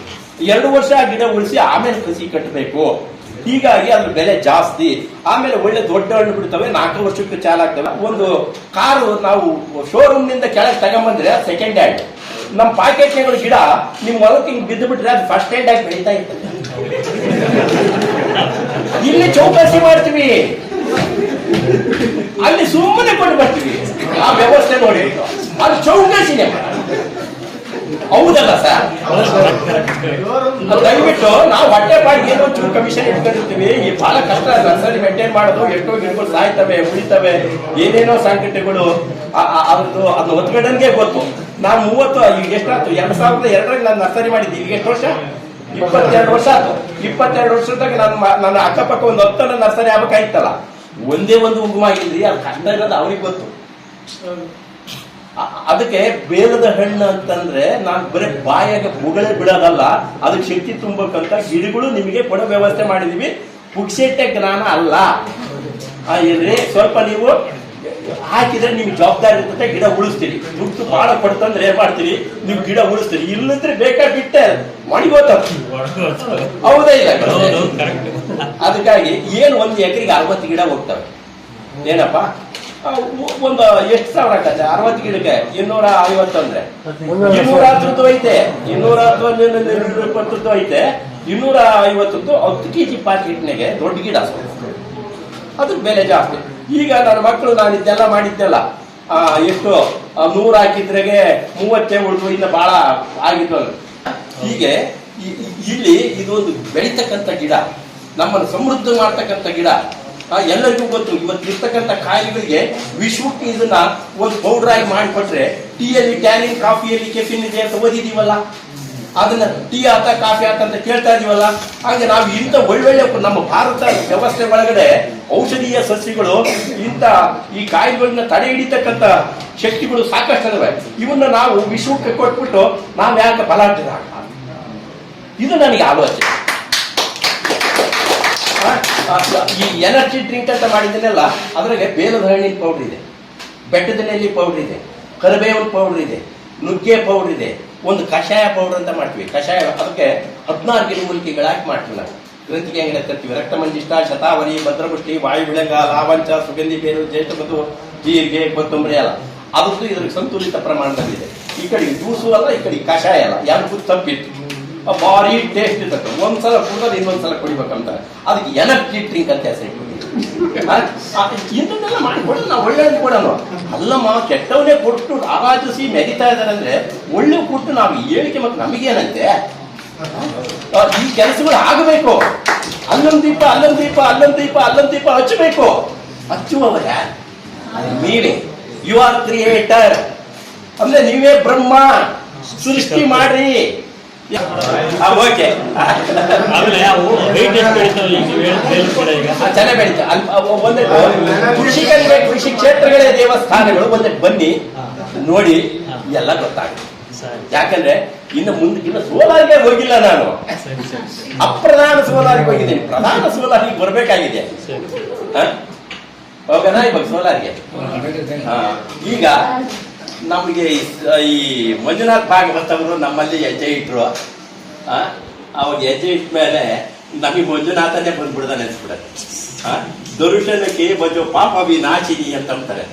2 ವರ್ಷ ಆ ಗಿಡ ಉಳಿಸಿ ಆಮೇಲೆ ಕಸಿ ಕಟ್ಟಬೇಕು. ಹೀಗಾಗಿ ಅದ್ರ ಬೆಲೆ ಜಾಸ್ತಿ. ಆಮೇಲೆ ಒಳ್ಳೆ ದೊಡ್ಡ ಹಣ್ಣು ಬಿಡ್ತವೆ, 4 ವರ್ಷಕ್ಕೆ ಚಾಲಾಗ್ತವೆ. ಒಂದು ಕಾರು ನಾವು ಶೋರೂಮ್ ನಿಂದ ಕೆಳಗೆ ತಗೊಂಬಂದ್ರೆ ಸೆಕೆಂಡ್ ಹ್ಯಾಂಡ್, ನಮ್ಮ ಪಾಕೆಟ್ಗಳು ಗಿಡ ನಿಮ್ ಹೊಲಕ್ಕೆ ಹಿಂಗ್ ಬಿದ್ದು ಬಿಟ್ರೆ ಅದು ಫಸ್ಟ್ ಹ್ಯಾಂಡ್ ಆಗಿ ಬೆಳೀತಾ ಇರ್ತದೆ. ಇಲ್ಲಿ ಚೌಕಾಸಿ ಮಾಡ್ತೀವಿ, ಅಲ್ಲಿ ಸುಮ್ಮನೆ ಕೊಂಡು ಬರ್ತೀವಿ. ಆ ವ್ಯವಸ್ಥೆ ನೋಡಿ, ಅದು ಚೌಕಾಸಿನೇ. ಹೌದಲ್ಲ ಸರ್? ದಯವಿಟ್ಟು ನಾವು ಹೊಟ್ಟೆ ಪಾಡಿಗೆ ಏನೋ ಚೂರು ಕಮಿಷನ್ ಇಟ್ಕೊಂಡಿರ್ತೀವಿ. ಈ ಬಹಳ ಕಷ್ಟ ನರ್ಸರಿ ಮೇಂಟೈನ್ ಮಾಡೋದು. ಎಷ್ಟೋ ಗಿಡಗಳು ಸಾಯ್ತವೆ, ಉಳಿತವೆ, ಏನೇನೋ ಸಂಕಟಗಳು. ಅದನ್ನ ಹೊತ್ಕೊಂಡಂಗೆ ಗೊತ್ತು. ನಾನು 30 ಈಗ ಎಷ್ಟಾಯ್ತು, 2002ರಲ್ಲಿ ನಾನು ನರ್ಸರಿ ಮಾಡಿದ್ದೀನಿ. ಈಗ ಎಷ್ಟು ವರ್ಷ? 22 ವರ್ಷ ಆಯ್ತು. 22 ವರ್ಷದಾಗ ನನ್ನ ಅಕ್ಕಪಕ್ಕ ಒಂದು 10 ನರ್ಸರಿ ಆಗ್ಬೇಕಾಯ್ತಲ್ಲ, ಒಂದೇ ಒಂದು ಉಗುಮ ಆಗಿದ್ರಿ. ಅದು ಕಷ್ಟ ಇರೋದು ಅವ್ರಿಗೆ ಗೊತ್ತು. ಅದಕ್ಕೆ ಬೇಲದ ಹಣ್ಣು ಅಂತಂದ್ರೆ ನಾನು ಬರೀ ಬಾಯಾಗ ಮುಗಳೇ ಬಿಡೋದಲ್ಲ, ಅದಕ್ಕೆ ಶಕ್ತಿ ತುಂಬಬೇಕಂತ ಗಿಡಗಳು ನಿಮಗೆ ಕೊಡೋ ವ್ಯವಸ್ಥೆ ಮಾಡಿದೀವಿ. ಪುಕ್ಸೆಟ್ಟೆ ಜ್ಞಾನ ಅಲ್ಲ. ಇಲ್ರಿ, ಸ್ವಲ್ಪ ನೀವು ಹಾಕಿದ್ರೆ ನಿಮ್ಗೆ ಜವಾಬ್ದಾರಿ ಇರ್ತದೆ. ಗಿಡ ಉಳಿಸ್ತೀರಿ. ದುಡ್ಡು ಬಹಳ ಕೊಡ್ತಂದ್ರೆ ಏನ್ ಮಾಡ್ತೀರಿ, ನೀವು ಗಿಡ ಉಳಿಸ್ತೀರಿ. ಇಲ್ಲಂದ್ರೆ ಬೇಕಾಗಿ ಬಿಟ್ಟೆ ಮಣಿಗೋತ. ಹೌದಾ ಇಲ್ಲ? ಅದಕ್ಕಾಗಿ ಏನು 1 ಎಕರೆಗೆ 60 ಗಿಡ ಹೋಗ್ತವೆ. ಏನಪ್ಪ, ಒಂದು ಎಷ್ಟು ಸಾವಿರ ಆಗತ್ತೆ 60 ಗಿಡಕ್ಕೆ? 250 ಅಂದ್ರೆ 210 ಐತೆ, 220 ಐತೆ, 250 10 kg ಪಾಕೆಟ್ನಾಗೆ ದೊಡ್ಡ ಗಿಡ. ಅದ್ರ ಬೆಲೆ ಜಾಸ್ತಿ. ಈಗ ನನ್ನ ಮಕ್ಕಳು ನಾನು ಇದೆಲ್ಲ ಮಾಡಿದ್ದೆಲ್ಲ ಎಷ್ಟು 100 ಹಾಕಿದ್ರೆಗೆ 30 ಉಳಿದು, ಇನ್ನು ಬಹಳ ಆಗಿದ್ವಲ್ಲ. ಹೀಗೆ ಇಲ್ಲಿ ಇದೊಂದು ಬೆಳೀತಕ್ಕಂಥ ಗಿಡ, ನಮ್ಮನ್ನು ಸಮೃದ್ಧ ಮಾಡ್ತಕ್ಕಂಥ ಗಿಡ. ಎಲ್ಲರಿಗೂ ಗೊತ್ತು. ಇವತ್ತಿರ್ತಕ್ಕಂಥ ಕಾಯಿಲೆಗಳಿಗೆ ವಿಶ್ವಕ್ಕೆ ಇದನ್ನ ಒಂದು ಪೌಡರ್ ಆಗಿ ಮಾಡಿಕೊಟ್ರೆ, ಟೀಯಲ್ಲಿ ಟ್ಯಾನಿನ್, ಕಾಫಿಯಲ್ಲಿ ಕೆಫಿನ್ ಇದೆ ಅಂತ ಓದಿದೀವಲ್ಲ, ಅದನ್ನ ಟೀ ಆತ ಕಾಫಿ ಆತ ಅಂತ ಕೇಳ್ತಾ ಇದೀವಲ್ಲ. ಹಾಗೆ ನಾವು ಇಂಥ ಒಳ್ಳೊಳ್ಳೆ ನಮ್ಮ ಭಾರತ ವ್ಯವಸ್ಥೆ ಒಳಗಡೆ ಔಷಧೀಯ ಸಸ್ಯಗಳು, ಇಂಥ ಈ ಕಾಯಿಲೆಗಳನ್ನ ತಡೆ ಹಿಡಿತಕ್ಕಂಥ ಶಕ್ತಿಗಳು ಸಾಕಷ್ಟು ಇದಾವೆ. ಇವನ್ನ ನಾವು ವಿಶ್ವಕ್ಕೆ ಕೊಟ್ಬಿಟ್ಟು ನಾವು ಯಾಕೆ ಬಲಾಢ್ಯ? ಇದು ನನಗೆ ಆಲೋಚನೆ. ಈ ಎನರ್ಜಿ ಡ್ರಿಂಕ್ ಅಂತ ಮಾಡಿದ್ದನ್ನೆಲ್ಲ ಅದ್ರಾಗೆ ಬೇಲದ ಹಣ್ಣಿನ ಪೌಡರ್ ಇದೆ, ಬೆಟ್ಟದ ನೆಲ್ಲಿ ಪೌಡರ್ ಇದೆ, ಕರಿಬೇವಿನ ಪೌಡರ್ ಇದೆ, ನುಗ್ಗೆ ಪೌಡರ್ ಇದೆ, ಒಂದು ಕಷಾಯ ಪೌಡರ್ ಅಂತ ಮಾಡ್ತೀವಿ. ಕಷಾಯ ಅದಕ್ಕೆ 16 ಗಿಡಮೂಲಿಕೆಗಳಾಗಿ ಮಾಡ್ತೀವಿ ನಾವು. ಗ್ರಂಥಿಗೆ ಅಂಗಡಿ ತರ್ತೀವಿ. ರಕ್ತಮಂಜಿಷ್ಟ, ಶತಾವರಿ, ಭದ್ರಪುಷ್ಟಿ, ವಾಯು ವಿಳಂಗ, ಲಾವಂಚ, ಸುಗಂಧಿ ಬೇರು, ಜ್ಯೇಷ್ಠಮಧು, ಜೀರಿಗೆ, ಕೊತ್ತಂಬರಿ ಎಲ್ಲ ಅದಕ್ಕೂ ಇದ್ರಿಗೆ ಸಂತುಲಿತ ಪ್ರಮಾಣದಲ್ಲಿದೆ. ಈ ಕಡೆ ಜ್ಯೂಸು ಅಲ್ಲ, ಈ ಕಡೆ ಕಷಾಯ ಅಲ್ಲ. ಯಾರು ತಪ್ಪಿತ್ತು, ಭಾರಿ ಟೇಸ್ಟ್ ಇರ್ತದೆ. ಒಂದ್ಸಲ ಕುಡಿದ್ರೆ ಇನ್ನೊಂದ್ಸಲ ಕುಡಿಬೇಕಂತ ಅದಕ್ಕೆ ಎನರ್ಜಿ ಡ್ರಿಂಕ್ ಅಂತ ಹೆಸರು. ಇಂಥದ್ದೆಲ್ಲ ಮಾಡಿಕೊಡೋದು ನಾವು ಒಳ್ಳೆಯದು ಕೊಡೋಣ. ಅಲ್ಲಮ್ಮ, ಕೆಟ್ಟವನ್ನೇ ಕೊಟ್ಟು ಆರಾಧಿಸಿ ಮೆಗಿತಾ ಇದ್ದಾರೆ ಅಂದ್ರೆ ಒಳ್ಳೆ ಕೊಟ್ಟು ನಾವು ಹೇಳಿಕೆ ಮತ್ತು ನಮಗೇನಂತೆ ಈ ಕೆಲಸಗಳು ಆಗಬೇಕು. ಅಲ್ಲೊಂದು ದೀಪ, ಅಲ್ಲೊಂದು ದೀಪ, ಅಲ್ಲೊಂದು ದೀಪ, ಅಲ್ಲೊಂದು ದೀಪ ಹಚ್ಚಬೇಕು. ಹಚ್ಚುವವರ ನೀವೇ. ಯು ಆರ್ ಕ್ರಿಯೇಟರ್ ಅಂದ್ರೆ ನೀವೇ ಬ್ರಹ್ಮ. ಸೃಷ್ಟಿ ಮಾಡ್ರಿ. ಓಕೆ, ಚೆನ್ನಾಗಿ ಬೆಳೀತಾ. ಒಂದೇ ಕೃಷಿಕರಿಗೆ ಕೃಷಿ ಕ್ಷೇತ್ರಗಳೇ ದೇವಸ್ಥಾನಗಳು. ಒಂದೇ ಬನ್ನಿ ನೋಡಿ, ಎಲ್ಲ ಗೊತ್ತಾಗುತ್ತೆ. ಯಾಕಂದ್ರೆ ಇನ್ನು ಮುಂದಕ್ಕಿನ್ನ ಸೋಲಾರಿಗೆ ಹೋಗಿಲ್ಲ ನಾನು. ಅಪ್ರಧಾನ ಸೋಲಾರಿಗೆ ಹೋಗಿದ್ದೀನಿ. ಪ್ರಧಾನ ಸೋಲಾರಿಗೆ ಬರ್ಬೇಕಾಗಿದೆ. ಹೋಗೋಣ ಇವಾಗ ಸೋಲಾರಿಗೆ. ಈಗ ನಮಗೆ ಈ ಮಂಜುನಾಥ್ ಭಾಗವತ್ ಅವರು ನಮ್ಮಲ್ಲಿ ಹೆಜ್ಜೆ ಇಟ್ರು. ಅವಾಗ ಹೆಜ್ಜೆ ಇಟ್ಟ ಮೇಲೆ ನಮಗೆ ಮಂಜುನಾಥನೇ ಬಂದ್ಬಿಡ್ದಾನೆ ಅನ್ಸ್ಬಿಡತ್ತೆ. ದರುಶನಕ್ಕೆ ಬಜೋ ಪಾಪ ವಿನಾಶಿನಿ ಅಂತ ಅಂತಾರೆ.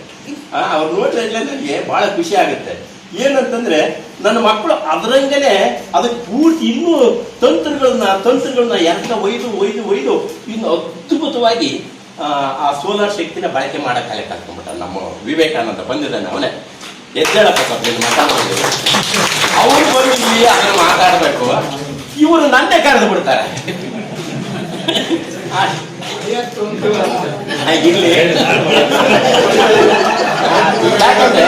ಅವ್ರು ನೋಡಿದ್ರೆ ನನಗೆ ಬಹಳ ಖುಷಿ ಆಗುತ್ತೆ. ಏನಂತಂದ್ರೆ ನನ್ನ ಮಕ್ಕಳು ಅದರಂಗನೆ ಅದಕ್ಕೆ ಪೂರ್ತಿ ಇನ್ನೂ ತಂತ್ರಗಳನ್ನ ಎಲ್ಲ ಒಯ್ದು ಇನ್ನು ಅದ್ಭುತವಾಗಿ ಆ ಸೋಲಾರ್ ಶಕ್ತಿನ ಬಳಕೆ ಮಾಡಕ್ಕೆ ಹಾಕೊಂಡ್ಬಿಟ್ಟ. ನಮ್ಮ ವಿವೇಕಾನಂದ ಬಂದಿದ್ದಾನೆ, ಅವನೇ. ಎದ್ದೇಳಪ್ಪ ಸ್ವಲ್ಪ ಮಾತಾಡ್ಬೋದು. ಅವ್ರು ಬಂದು ಇಲ್ಲಿ ಅದನ್ನ ಮಾತಾಡ್ಬೇಕು, ಇವರು ನನ್ನೇ ಕರೆದು ಬಿಡ್ತಾರೆ. ಇರ್ಲಿ, ಯಾಕಂದ್ರೆ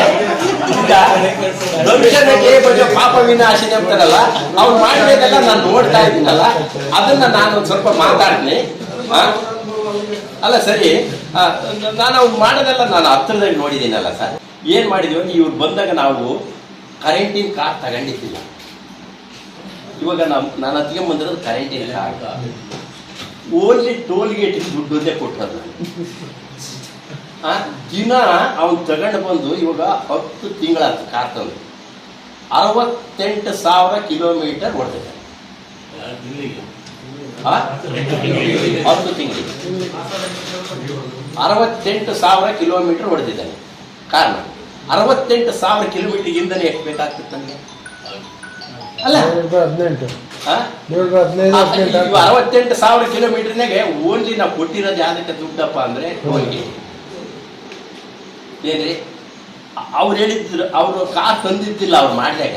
ದರ್ಶನಕ್ಕೆ ಬಗ್ಗೆ ಪಾಪ ವಿನಾಶಿನಿ ಅಂತಾರಲ್ಲ, ಅವ್ರು ಮಾಡಿರೋದೆಲ್ಲ ನಾನು ನೋಡ್ತಾ ಇದ್ದೀನಲ್ಲ, ಅದನ್ನ ನಾನು ಸ್ವಲ್ಪ ಮಾತಾಡ್ತೀನಿ. ಅಲ್ಲ ಸರಿ, ನಾನು ಅವ್ರು ಮಾಡೋದೆಲ್ಲ ನಾನು ಹತ್ರದಲ್ಲಿ ನೋಡಿದ್ದೀನಲ್ಲ ಸರ್. ಏನ್ ಮಾಡಿದ್ವಿ ಅಂದ್ರೆ, ಇವ್ರು ಬಂದಾಗ ನಾವು ಕರೆಂಟಿನ ಕಾರ್ ತಗೊಂಡಿದ್ದಿಲ್ಲ. ಇವಾಗ ನಾನು ಹತ್ಕೊಂಡ್ಬಂದಿರೋದು ಕರೆಂಟಿನ ಕಾರ್. ಓನ್ಲಿ ಟೋಲ್ ಗೇಟಿಗೆ ದುಡ್ಡನ್ನೇ ಕೊಟ್ಟರು. ದಿನ ಅವ್ನು ತಗೊಂಡು ಬಂದು ಇವಾಗ 10 ತಿಂಗಳಾಯ್ತು ಕಾರ್ ತಂದು 68,000 ಕಿಲೋಮೀಟರ್ ಹೊಡೆದಿದೆ. 10 ತಿಂಗಳಿಗೆ 68,000 ಕಿಲೋಮೀಟರ್ ಹೊಡೆದಿದ್ದಾನೆ. ಕಾರಣ 68,000 ಕಿಲೋಮೀಟರ್ ಇಂಧನ ಎಷ್ಟು ಬೇಕಾಗ್ತಿತ್ತು ನನಗೆ? ಅಲ್ಲ 68,000 ಕಿಲೋಮೀಟರ್ನಾಗೆ ಓನ್ಲಿ ನಾವು ಕೊಟ್ಟಿರೋದು ಯಾವ್ದಕ್ಕೆ ದುಡ್ಡಪ್ಪ ಅಂದ್ರೆ ಟೋಲ್ಗೆ. ಏನ್ರಿ ಅವ್ರು ಹೇಳಿದ್ರು, ಅವರು ಕಾರ್ ತಂದಿದ್ದಿಲ್ಲ, ಅವ್ರು ಮಾಡಿದಾಗ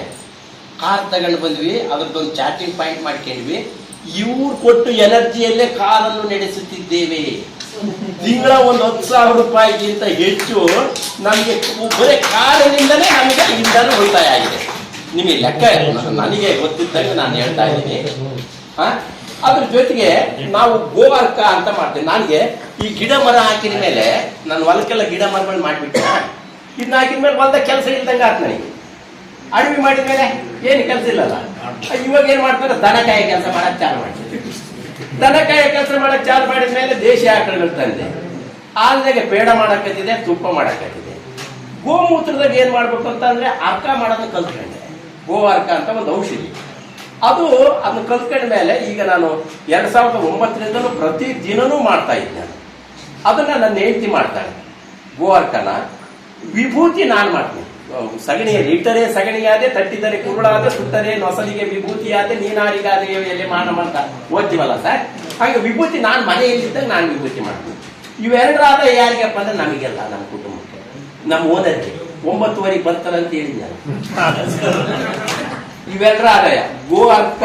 ಕಾರ್ ತಗೊಂಡು ಬಂದ್ವಿ, ಅದ್ರದ್ದೊಂದು ಚಾರ್ಜಿಂಗ್ ಪಾಯಿಂಟ್ ಮಾಡ್ಕೊಂಡ್ವಿ. ಇವ್ರು ಕೊಟ್ಟು ಎನರ್ಜಿಯಲ್ಲೇ ಕಾರನ್ನು ನಡೆಸುತ್ತಿದ್ದೇವೆ. ತಿಂಗಳ ಒಂದು 10,000 ರೂಪಾಯಿಗಿಂತ ಹೆಚ್ಚು ನಮಗೆ ಬರೀ ಕಾರಿನಿಂದಲೇ ನಮಗೆ ಇಂಧನ ಉಳಿತಾಯ ಆಗಿದೆ. ನಿಮಗೆ ಲೆಕ್ಕ ನನಗೆ ಗೊತ್ತಿದ್ದಾಗ ನಾನು ಹೇಳ್ತಾ ಇದ್ದೀನಿ. ಅದ್ರ ಜೊತೆಗೆ ನಾವು ಗೋವಾರ್ಕ ಅಂತ ಮಾಡ್ತೇವೆ. ನನಗೆ ಈ ಗಿಡ ಮರ ಹಾಕಿದ ಮೇಲೆ ನಾನು ಹೊಲಕ್ಕೆಲ್ಲ ಗಿಡ ಮರಗಳು ಮಾಡಿಬಿಟ್ಟೆ. ಇದನ್ನ ಹಾಕಿದ ಮೇಲೆ ಹೊಲದಾಗ ಕೆಲಸ ಇಲ್ದಂಗೆ ಆಯ್ತು ನನಗೆ. ಅಡವಿ ಮಾಡಿದ ಮೇಲೆ ಏನು ಕೆಲಸ ಇಲ್ಲಲ್ಲ. ಇವಾಗ ಏನ್ ಮಾಡ್ತಾರೆ, ದನಕಾಯಿ ಕೆಲಸ ಮಾಡಕ್ ಚಾಲು ಮಾಡ್ತಾರೆ. ದನಕಾಯಿ ಕೆಲಸ ಮಾಡಕ್ ಚಾಲು ಮಾಡಿದ ಮೇಲೆ ದೇಶಿ ಆಕಳುಗಳು ತಂದೆ ಆಲ್ದಾಗೆ ಪೇಡ ಮಾಡಕತ್ತಿದೆ, ತುಪ್ಪ ಮಾಡಕತ್ತಿದೆ. ಗೋಮೂತ್ರದಾಗ ಏನ್ ಮಾಡ್ಬೇಕು ಅಂತ ಅಂದ್ರೆ ಅರ್ಕ ಮಾಡೋದನ್ನ ಕಲ್ತ್ಕೊಂಡೆ. ಗೋವಾರ್ಕ ಅಂತ ಒಂದು ಔಷಧಿ, ಅದನ್ನ ಕಲ್ತ್ಕೊಂಡ ಮೇಲೆ ಈಗ ನಾನು 2009ರಿಂದಲೂ ಪ್ರತಿ ದಿನನೂ ಮಾಡ್ತಾ ಇದ್ದೆ. ಅದನ್ನ ನನ್ನ ಹೆಂಡತಿ ಮಾಡ್ತಾಳೆ. ಗೋವಾರ್ಕನ ವಿಭೂತಿ ನಾನು ಮಾಡ್ತೀನಿ. ಸಗಣಿ ಇಟ್ಟರೆ ಸಗಣಿಯಾದೆ, ತಟ್ಟಿದರೆ ಕುರುಳಾದೆ, ಸುಟ್ಟರೆ ನೊಸಲಿಗೆ ವಿಭೂತಿಯಾದೆ, ನೀನಾರಿಗಾದೆ ಎಲೆ ಮಾನವ ಅಂತ ಓದ್ತೀವಲ್ಲ ಸರ್. ಹಾಗೆ ವಿಭೂತಿ ನಾನು ಮನೆಯಲ್ಲಿದ್ದಾಗ ನಾನು ವಿಭೂತಿ ಮಾಡ್ತೀನಿ. ಇವೆರಡರ ಆದಾಯ ಯಾರಿಗಪ್ಪ ಅಂದ್ರೆ ನಮಗೆಲ್ಲ, ನಮ್ಮ ಕುಟುಂಬಕ್ಕೆ, ನಮ್ಮ ಓನರ್ಗೆ 9:30 ಬರ್ತಾರಂತ ಹೇಳಿದ್ದೆ. ಇವೆರಡರ ಆದಾಯ, ಗೋವಾರ್ಕ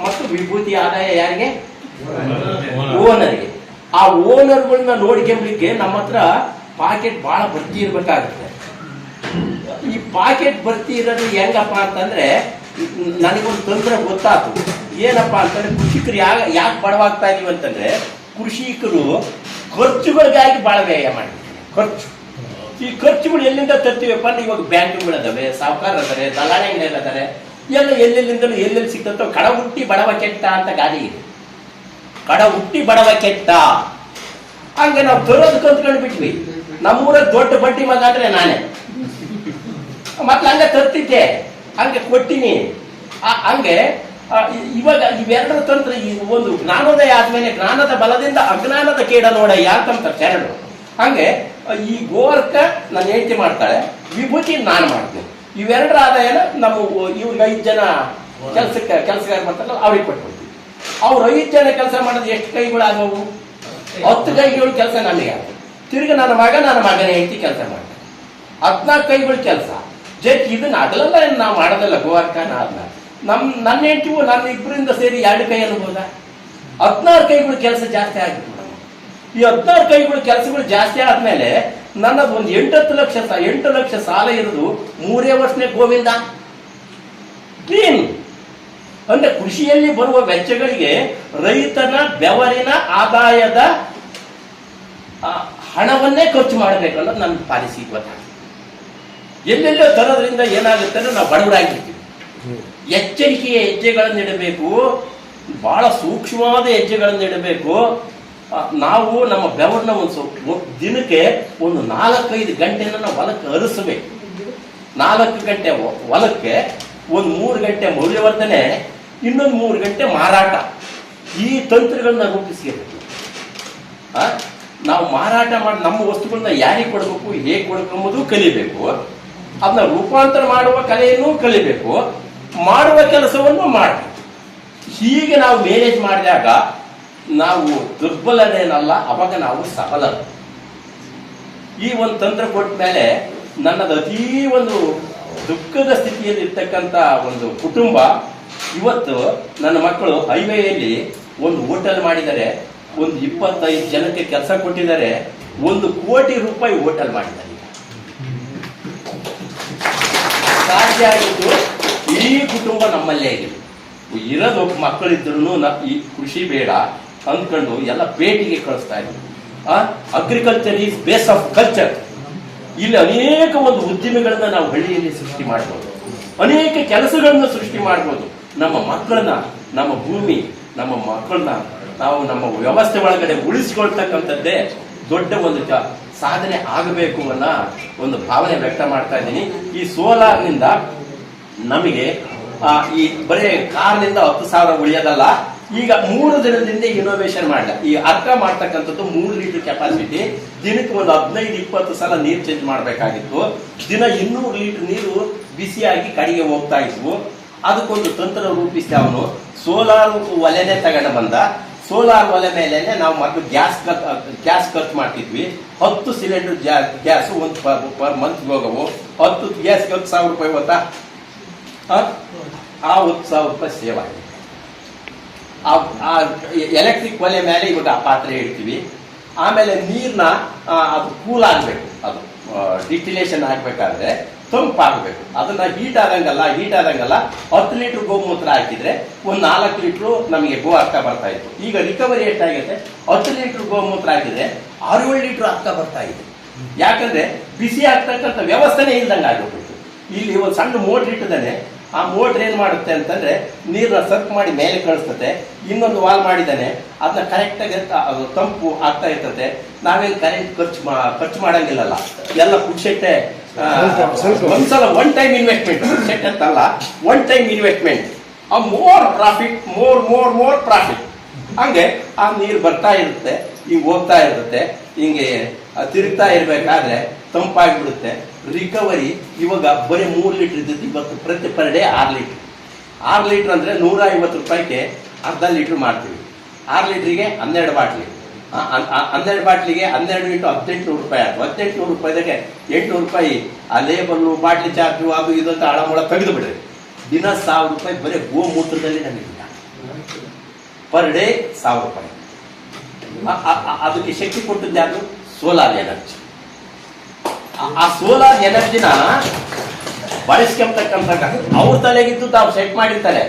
ಮತ್ತು ವಿಭೂತಿ ಆದಾಯ ಯಾರಿಗೆ? ಓನರ್ಗೆ. ಆ ಓನರ್ಗಳನ್ನ ನೋಡ್ಕೊಂಡ್ಲಿಕ್ಕೆ ನಮ್ಮ ಹತ್ರ ಪಾಕೆಟ್ ಬಹಳ ಭರ್ತಿ ಇರ್ಬೇಕಾಗುತ್ತೆ. ಈ ಪಾಕೆಟ್ ಭರ್ತಿ ಇರೋದು ಹೆಂಗಪ್ಪ ಅಂತಂದ್ರೆ ನನಗೊಂದು ತಂತ್ರ ಗೊತ್ತಾಯ್ತು. ಏನಪ್ಪಾ ಅಂತಂದ್ರೆ ಕೃಷಿಕರು ಯಾಕೆ ಬಡವಾಗ್ತಾ ಇದೀವಿ ಅಂತಂದ್ರೆ, ಕೃಷಿಕರು ಖರ್ಚುಗಳಿಗಾಗಿ ಬಹಳ ವ್ಯಯ ಮಾಡ್ತಾರೆ. ಖರ್ಚು, ಈ ಖರ್ಚುಗಳು ಎಲ್ಲಿಂದ ತರ್ತೀವಪ್ಪ ಅಂದ್ರೆ ಇವಾಗ ಬ್ಯಾಂಕ್ಗಳಿದಾವೆ, ಸಾಹುಕಾರ ಅದಾರೆ, ದಲ್ಲಾಳಿಗಳು ಅದಾರೆ, ಎಲ್ಲ ಎಲ್ಲೆಲ್ಲಿಂದಲೂ ಎಲ್ಲೆಲ್ಲಿ ಸಿಗ್ತೋ. ಕಡ ಹುಟ್ಟಿ ಬಡವ ಕೆಟ್ಟ ಅಂತ ಗಾದೆ ಇದೆ. ಕಡ ಹುಟ್ಟಿ ಬಡವ ಕೆಟ್ಟ. ಹಂಗೆ ನಾವು ತರೋದು ಕಲ್ತ್ಕೊಂಡು ಬಿಟ್ವಿ. ನಮ್ಮೂರಲ್ಲಿ ದೊಡ್ಡ ಬಡ್ಡಿ ಮಗ ಅಂದ್ರೆ ನಾನೇ. ಮತ್ತೆ ಹಂಗೆ ತರ್ತಿದ್ದೆ, ಹಂಗೆ ಕೊಟ್ಟಿನಿ. ಹಂಗೆ ಇವಾಗ ಇವೆರಡರ ತಂತ್ರ, ಒಂದು ಜ್ಞಾನೋದಯ ಆದ್ಮೇಲೆ ಜ್ಞಾನದ ಬಲದಿಂದ ಅಜ್ಞಾನದ ಕೇಡ ನೋಡಯ್ಯ ಅಂತ ಶರಣರು. ಹಂಗೆ ಈ ಗೋವಾರ್ಕ ನನ್ನ ಹೆಂಡತಿ ಮಾಡ್ತಾಳೆ, ವಿಭೂತಿ ನಾನು ಮಾಡ್ತೀನಿ. ಇವೆರಡರ ಆದಾಯನ ನಮ್ಮ ಇವ್ರಿಗೆ 5 ಜನ ಕೆಲಸಗಾರ ಬರ್ತಾರಲ್ಲ ಅವ್ರಿಗೆ ಕೊಟ್ಬಿಡ್ತೀವಿ. ಅವ್ರು 5 ಜನ ಕೆಲಸ ಮಾಡೋದು ಎಷ್ಟು ಕೈಗಳು ಆಗೋವು? 10 ಕೈಗಳು ಕೆಲಸ ನನಗೆ ಆಗ. ತಿರ್ಗಿ ನನ್ನ ಮಗನ ಹೆಂಡತಿ ಕೆಲಸ ಮಾಡ್ತಾರೆ, 14 ಕೈಗಳು ಕೆಲಸ. ಜಟ್ ಇದನ್ನ ಅದೆಲ್ಲ ನಾವು ಮಾಡೋದಲ್ಲ. ಗೋವಾರ್ಕನ ಆದ್ನ ನನ್ನ ಹೆಂಡತಿಗೂ ನನ್ನ ಇಬ್ಬರಿಂದ ಸೇರಿ 2 ಕೈ ಅನ್ಬೋದಾ? 16 ಕೈಗಳು ಕೆಲಸ ಜಾಸ್ತಿ ಆಗಿತ್ತು. ಈ 16 ಕೈಗಳು ಕೆಲಸಗಳು ಜಾಸ್ತಿ ಆದ್ಮೇಲೆ ನನ್ನದು ಒಂದು 8 ಲಕ್ಷ ಸಾಲ ಇರೋದು 3 ವರ್ಷನೇ ಗೋವಿಂದ ಕ್ಲೀನ್. ಅಂದ್ರೆ ಕೃಷಿಯಲ್ಲಿ ಬರುವ ವೆಚ್ಚಗಳಿಗೆ ರೈತನ ಬೆವರಿನ ಆದಾಯದ ಹಣವನ್ನೇ ಖರ್ಚು ಮಾಡಬೇಕು ಅನ್ನೋದು ನನ್ನ ಪಾಲಿಸಿ ಗೊತ್ತಾಗ್ತದೆ. ಎಲ್ಲೆಲ್ಲೋ ತರೋದ್ರಿಂದ ಏನಾಗುತ್ತೆ ಅಂದ್ರೆ ನಾವು ಬಡವರಾಗಿರ್ತೀವಿ. ಎಚ್ಚರಿಕೆಯ ಹೆಜ್ಜೆಗಳನ್ನು ಇಡಬೇಕು, ಬಹಳ ಸೂಕ್ಷ್ಮವಾದ ಹೆಜ್ಜೆಗಳನ್ನು ಇಡಬೇಕು. ನಾವು ನಮ್ಮ ಬೆವರನ್ನ ಒಂದು ದಿನಕ್ಕೆ ಒಂದು 4-5 ಗಂಟೆನ ನಾವು ಹೊಲಕ್ಕೆ ಹರಿಸಬೇಕು. 4 ಗಂಟೆ ಹೊಲಕ್ಕೆ, ಒಂದು 3 ಗಂಟೆ ಮೌಲ್ಯವರ್ಧನೆ, ಇನ್ನೊಂದು 3 ಗಂಟೆ ಮಾರಾಟ. ಈ ತಂತ್ರಗಳನ್ನ ರೂಪಿಸಬೇಕು. ನಾವು ಮಾರಾಟ ಮಾಡಿ ನಮ್ಮ ವಸ್ತುಗಳನ್ನ ಯಾರಿಗೆ ಕೊಡಬೇಕು, ಹೇಗೆ ಕೊಡಬೇಕು ಎಂಬುದು ಕಲಿಬೇಕು. ಅದನ್ನ ರೂಪಾಂತರ ಮಾಡುವ ಕಲೆಯನ್ನು ಕಲಿಬೇಕು, ಮಾಡುವ ಕೆಲಸವನ್ನು ಮಾಡಬೇಕು. ಹೀಗೆ ನಾವು ಮ್ಯಾನೇಜ್ ಮಾಡಿದಾಗ ನಾವು ದುರ್ಬಲನೇನಲ್ಲ, ಅವಾಗ ನಾವು ಸಫಲ. ಈ ಒಂದು ತಂತ್ರ ಕೊಟ್ಟ ಮೇಲೆ ನನ್ನದು ಅತೀ ಒಂದು ದುಃಖದ ಸ್ಥಿತಿಯಲ್ಲಿ ಇರ್ತಕ್ಕಂಥ ಒಂದು ಕುಟುಂಬ ಇವತ್ತು ನನ್ನ ಮಕ್ಕಳು ಹೈವೇಯಲ್ಲಿ ಒಂದು ಹೋಟೆಲ್ ಮಾಡಿದ್ದಾರೆ, ಒಂದು 25 ಜನಕ್ಕೆ ಕೆಲಸ ಕೊಟ್ಟಿದ್ದಾರೆ, 1 ಕೋಟಿ ರೂಪಾಯಿ ಹೋಟೆಲ್ ಮಾಡಿದ್ದಾರೆ. ಸಾಧ್ಯ ಆಗಿದ್ದು ಇಡೀ ಕುಟುಂಬ ನಮ್ಮಲ್ಲೇ ಇದೆ. ಇರೋದು ಮಕ್ಕಳಿದ್ರು ಈ ಕೃಷಿ ಬೇಡ ಅಂದ್ಕೊಂಡು ಎಲ್ಲ ಪೇಟೆಗೆ ಕಳಿಸ್ತಾ ಇದ್ರು. Agriculture is base of culture. ಇಲ್ಲಿ ಅನೇಕ ಒಂದು ಉದ್ಯಮಿಗಳನ್ನ ನಾವು ಹಳ್ಳಿಯಲ್ಲಿ ಸೃಷ್ಟಿ ಮಾಡ್ಬೋದು, ಅನೇಕ ಕೆಲಸಗಳನ್ನ ಸೃಷ್ಟಿ ಮಾಡ್ಬೋದು. ನಮ್ಮ ಮಕ್ಕಳನ್ನ, ನಮ್ಮ ಭೂಮಿ, ನಮ್ಮ ಮಕ್ಕಳನ್ನ ನಾವು ನಮ್ಮ ವ್ಯವಸ್ಥೆ ಒಳಗಡೆ ಉಳಿಸಿಕೊಳ್ತಕ್ಕಂಥದ್ದೇ ದೊಡ್ಡ ಒಂದು ಸಾಧನೆ ಆಗಬೇಕು ಅನ್ನೋ ಒಂದು ಭಾವನೆ ವ್ಯಕ್ತ ಮಾಡ್ತಾ ಇದ್ದೀನಿ. ಈ ಸೋಲಾರ್ನಿಂದ ನಮಗೆ ಈ ಬರೀ ಕಾರ್ನಿಂದ 10,000 ಉಳಿಯೋದಲ್ಲ, ಈಗ 3 ದಿನದಿಂದ ಇನೋವೇಷನ್ ಮಾಡಲ್ಲ. ಈ ಅರ್ಕ ಮಾಡ್ತಕ್ಕಂಥದ್ದು 3 ಲೀಟರ್ ಕೆಪಾಸಿಟಿ, ದಿನಕ್ಕೆ ಒಂದು 15-20 ಸಲ ನೀರು ಚೇಂಜ್ ಮಾಡಬೇಕಾಗಿತ್ತು. ದಿನ 200 ಲೀಟರ್ ನೀರು ಬಿಸಿಯಾಗಿ ಕಡೆಗೆ ಹೋಗ್ತಾ ಇದ್ವು. ಅದಕ್ಕೊಂದು ತಂತ್ರ ರೂಪಿಸಿ ಅವನು ಸೋಲಾರ್ ಒಲೆನೇ ತಗೊಂಡು ಬಂದ. ಸೋಲಾರ್ ಒಲೆ ಮೇಲೆ ನಾವು ಮೊದಲು ಗ್ಯಾಸ್ ಖರ್ಚು ಮಾಡ್ತಿದ್ವಿ. 10 ಸಿಲಿಂಡರ್ ಗ್ಯಾಸ್ ಒಂದು ಪರ್ ಮಂತ್ ಹೋಗವು. 10 ಗ್ಯಾಸ್ಗೆ 10,000 ರೂಪಾಯಿ ಗೊತ್ತಾ? ಆ 10,000 ರೂಪಾಯಿ ಸೇವ್ ಆಗಿದೆ. ಆ ಎಲೆಕ್ಟ್ರಿಕ್ ಒಲೆ ಮೇಲೆ ಇವಾಗ ಆ ಪಾತ್ರೆ ಇಡ್ತೀವಿ. ಆಮೇಲೆ ನೀರನ್ನ ಅದು ಕೂಲ್ ಆಗಬೇಕು. ಅದು ಡಿಸ್ಟಿಲೇಷನ್ ಆಗಬೇಕಾದ್ರೆ ತಂಪಾಗಬೇಕು. ಅದನ್ನ ಹೀಟ್ ಆದಂಗಲ್ಲ 10 ಲೀಟರ್ ಗೋಮೂತ್ರ ಹಾಕಿದ್ರೆ ಒಂದು 4 ಲೀಟ್ರು ನಮಗೆ ಗೋ ಅರ್ಕ ಬರ್ತಾ ಇತ್ತು. ಈಗ ರಿಕವರಿ ಎಷ್ಟಾಗುತ್ತೆ? 10 ಲೀಟರ್ ಗೋಮೂತ್ರ ಹಾಕಿದ್ರೆ 6-7 ಲೀಟರ್ ಅರ್ಕ ಬರ್ತಾ ಇದೆ. ಯಾಕಂದ್ರೆ ಬಿಸಿ ಆಗ್ತಕ್ಕಂಥ ವ್ಯವಸ್ಥೆನೇ ಇಲ್ದಂಗೆ ಆಗಿಬಿಟ್ಟು. ಇಲ್ಲಿ ಒಂದು ಸಣ್ಣ ಮೋಟ್ರ್ ಇಟ್ಟಿದ್ದಾನೆ. ಆ ಮೋಟ್ರ್ ಏನ್ ಮಾಡುತ್ತೆ ಅಂತಂದ್ರೆ ನೀರನ್ನ ಸರ್ಕ್ ಮಾಡಿ ಮೇಲೆ ಕಳಿಸ್ತದೆ. ಇನ್ನೊಂದು ವಾಲ್ ಮಾಡಿದ್ದಾನೆ, ಅದನ್ನ ಕರೆಕ್ಟಾಗಿ ಅದು ತಂಪು ಆಗ್ತಾ ಇರ್ತದೆ. ನಾವೇನು ಕರೆಂಟ್ ಖರ್ಚು ಮಾಡಂಗಿಲ್ಲಲ್ಲ, ಎಲ್ಲ ಪುಕ್ಷೆಟ್ಟೆ. ಒಂದ್ಸಲ ಒನ್ ಟೈಮ್ ಇನ್ವೆಸ್ಟ್ಮೆಂಟ್, ಪುಕ್ಷೆಟ್ ಅಂತಲ್ಲ, ಒನ್ ಟೈಮ್ ಇನ್ವೆಸ್ಟ್ಮೆಂಟ್. ಆ ಮೋರ್ ಪ್ರಾಫಿಟ್, ಮೋರ್ ಪ್ರಾಫಿಟ್. ಹಂಗೆ ಆ ನೀರು ಬರ್ತಾ ಇರುತ್ತೆ, ಹಿಂಗೆ ಹೋಗ್ತಾ ಇರುತ್ತೆ, ಹಿಂಗೆ ತಿರುಗ್ತಾ ಇರ್ಬೇಕಾದ್ರೆ ತಂಪಾಗಿಬಿಡುತ್ತೆ. ರಿಕವರಿ ಇವಾಗ ಬರೀ 3 ಲೀಟರ್ ಇದ್ದದ್ದು ಇವತ್ತು ಪ್ರತಿ ಪರ್ ಡೇ 6 ಲೀಟರ್. 6 ಲೀಟರ್ ಅಂದರೆ 150 ರೂಪಾಯಿಗೆ ಅರ್ಧ ಲೀಟ್ರ್ ಮಾಡ್ತೀವಿ. 6 ಲೀಟ್ರಿಗೆ 12 ಬಾಟ್ಲಿ. 12 ಬಾಟ್ಲಿಗೆ 12 × 1800 ರೂಪಾಯಿ ಆಯ್ತು. 1800 ರೂಪಾಯಿದಾಗೆ 800 ರೂಪಾಯಿ ಆ ಲೇಬಲ್ಲು, ಬಾಟ್ಲಿ ಚಾರ್ಜು, ಅದು ಇದು ಅಂತ ಹಳಮೊಳ ತೆಗೆದು ಬಿಡ್ರಿ. ದಿನ 1000 ರೂಪಾಯಿ ಬರೀ ಗೋಮೂತ್ರದಲ್ಲಿ ನಮಗೆ ಪರ್ ಡೇ 1000 ರೂಪಾಯಿ. ಅದಕ್ಕೆ ಶಕ್ತಿ ಕೊಟ್ಟಿದ್ದು ಯಾರು? Solar energy. ಆ ಸೋಲಾರ್ ಎನರ್ಜಿನ ಬಳಸ್ಕೊಂಬತಕ್ಕಂಥ ಅವ್ರ ತಲೆಗಿದ್ದು ತಾವು ಸೆಟ್ ಮಾಡಿರ್ತಾರೆ.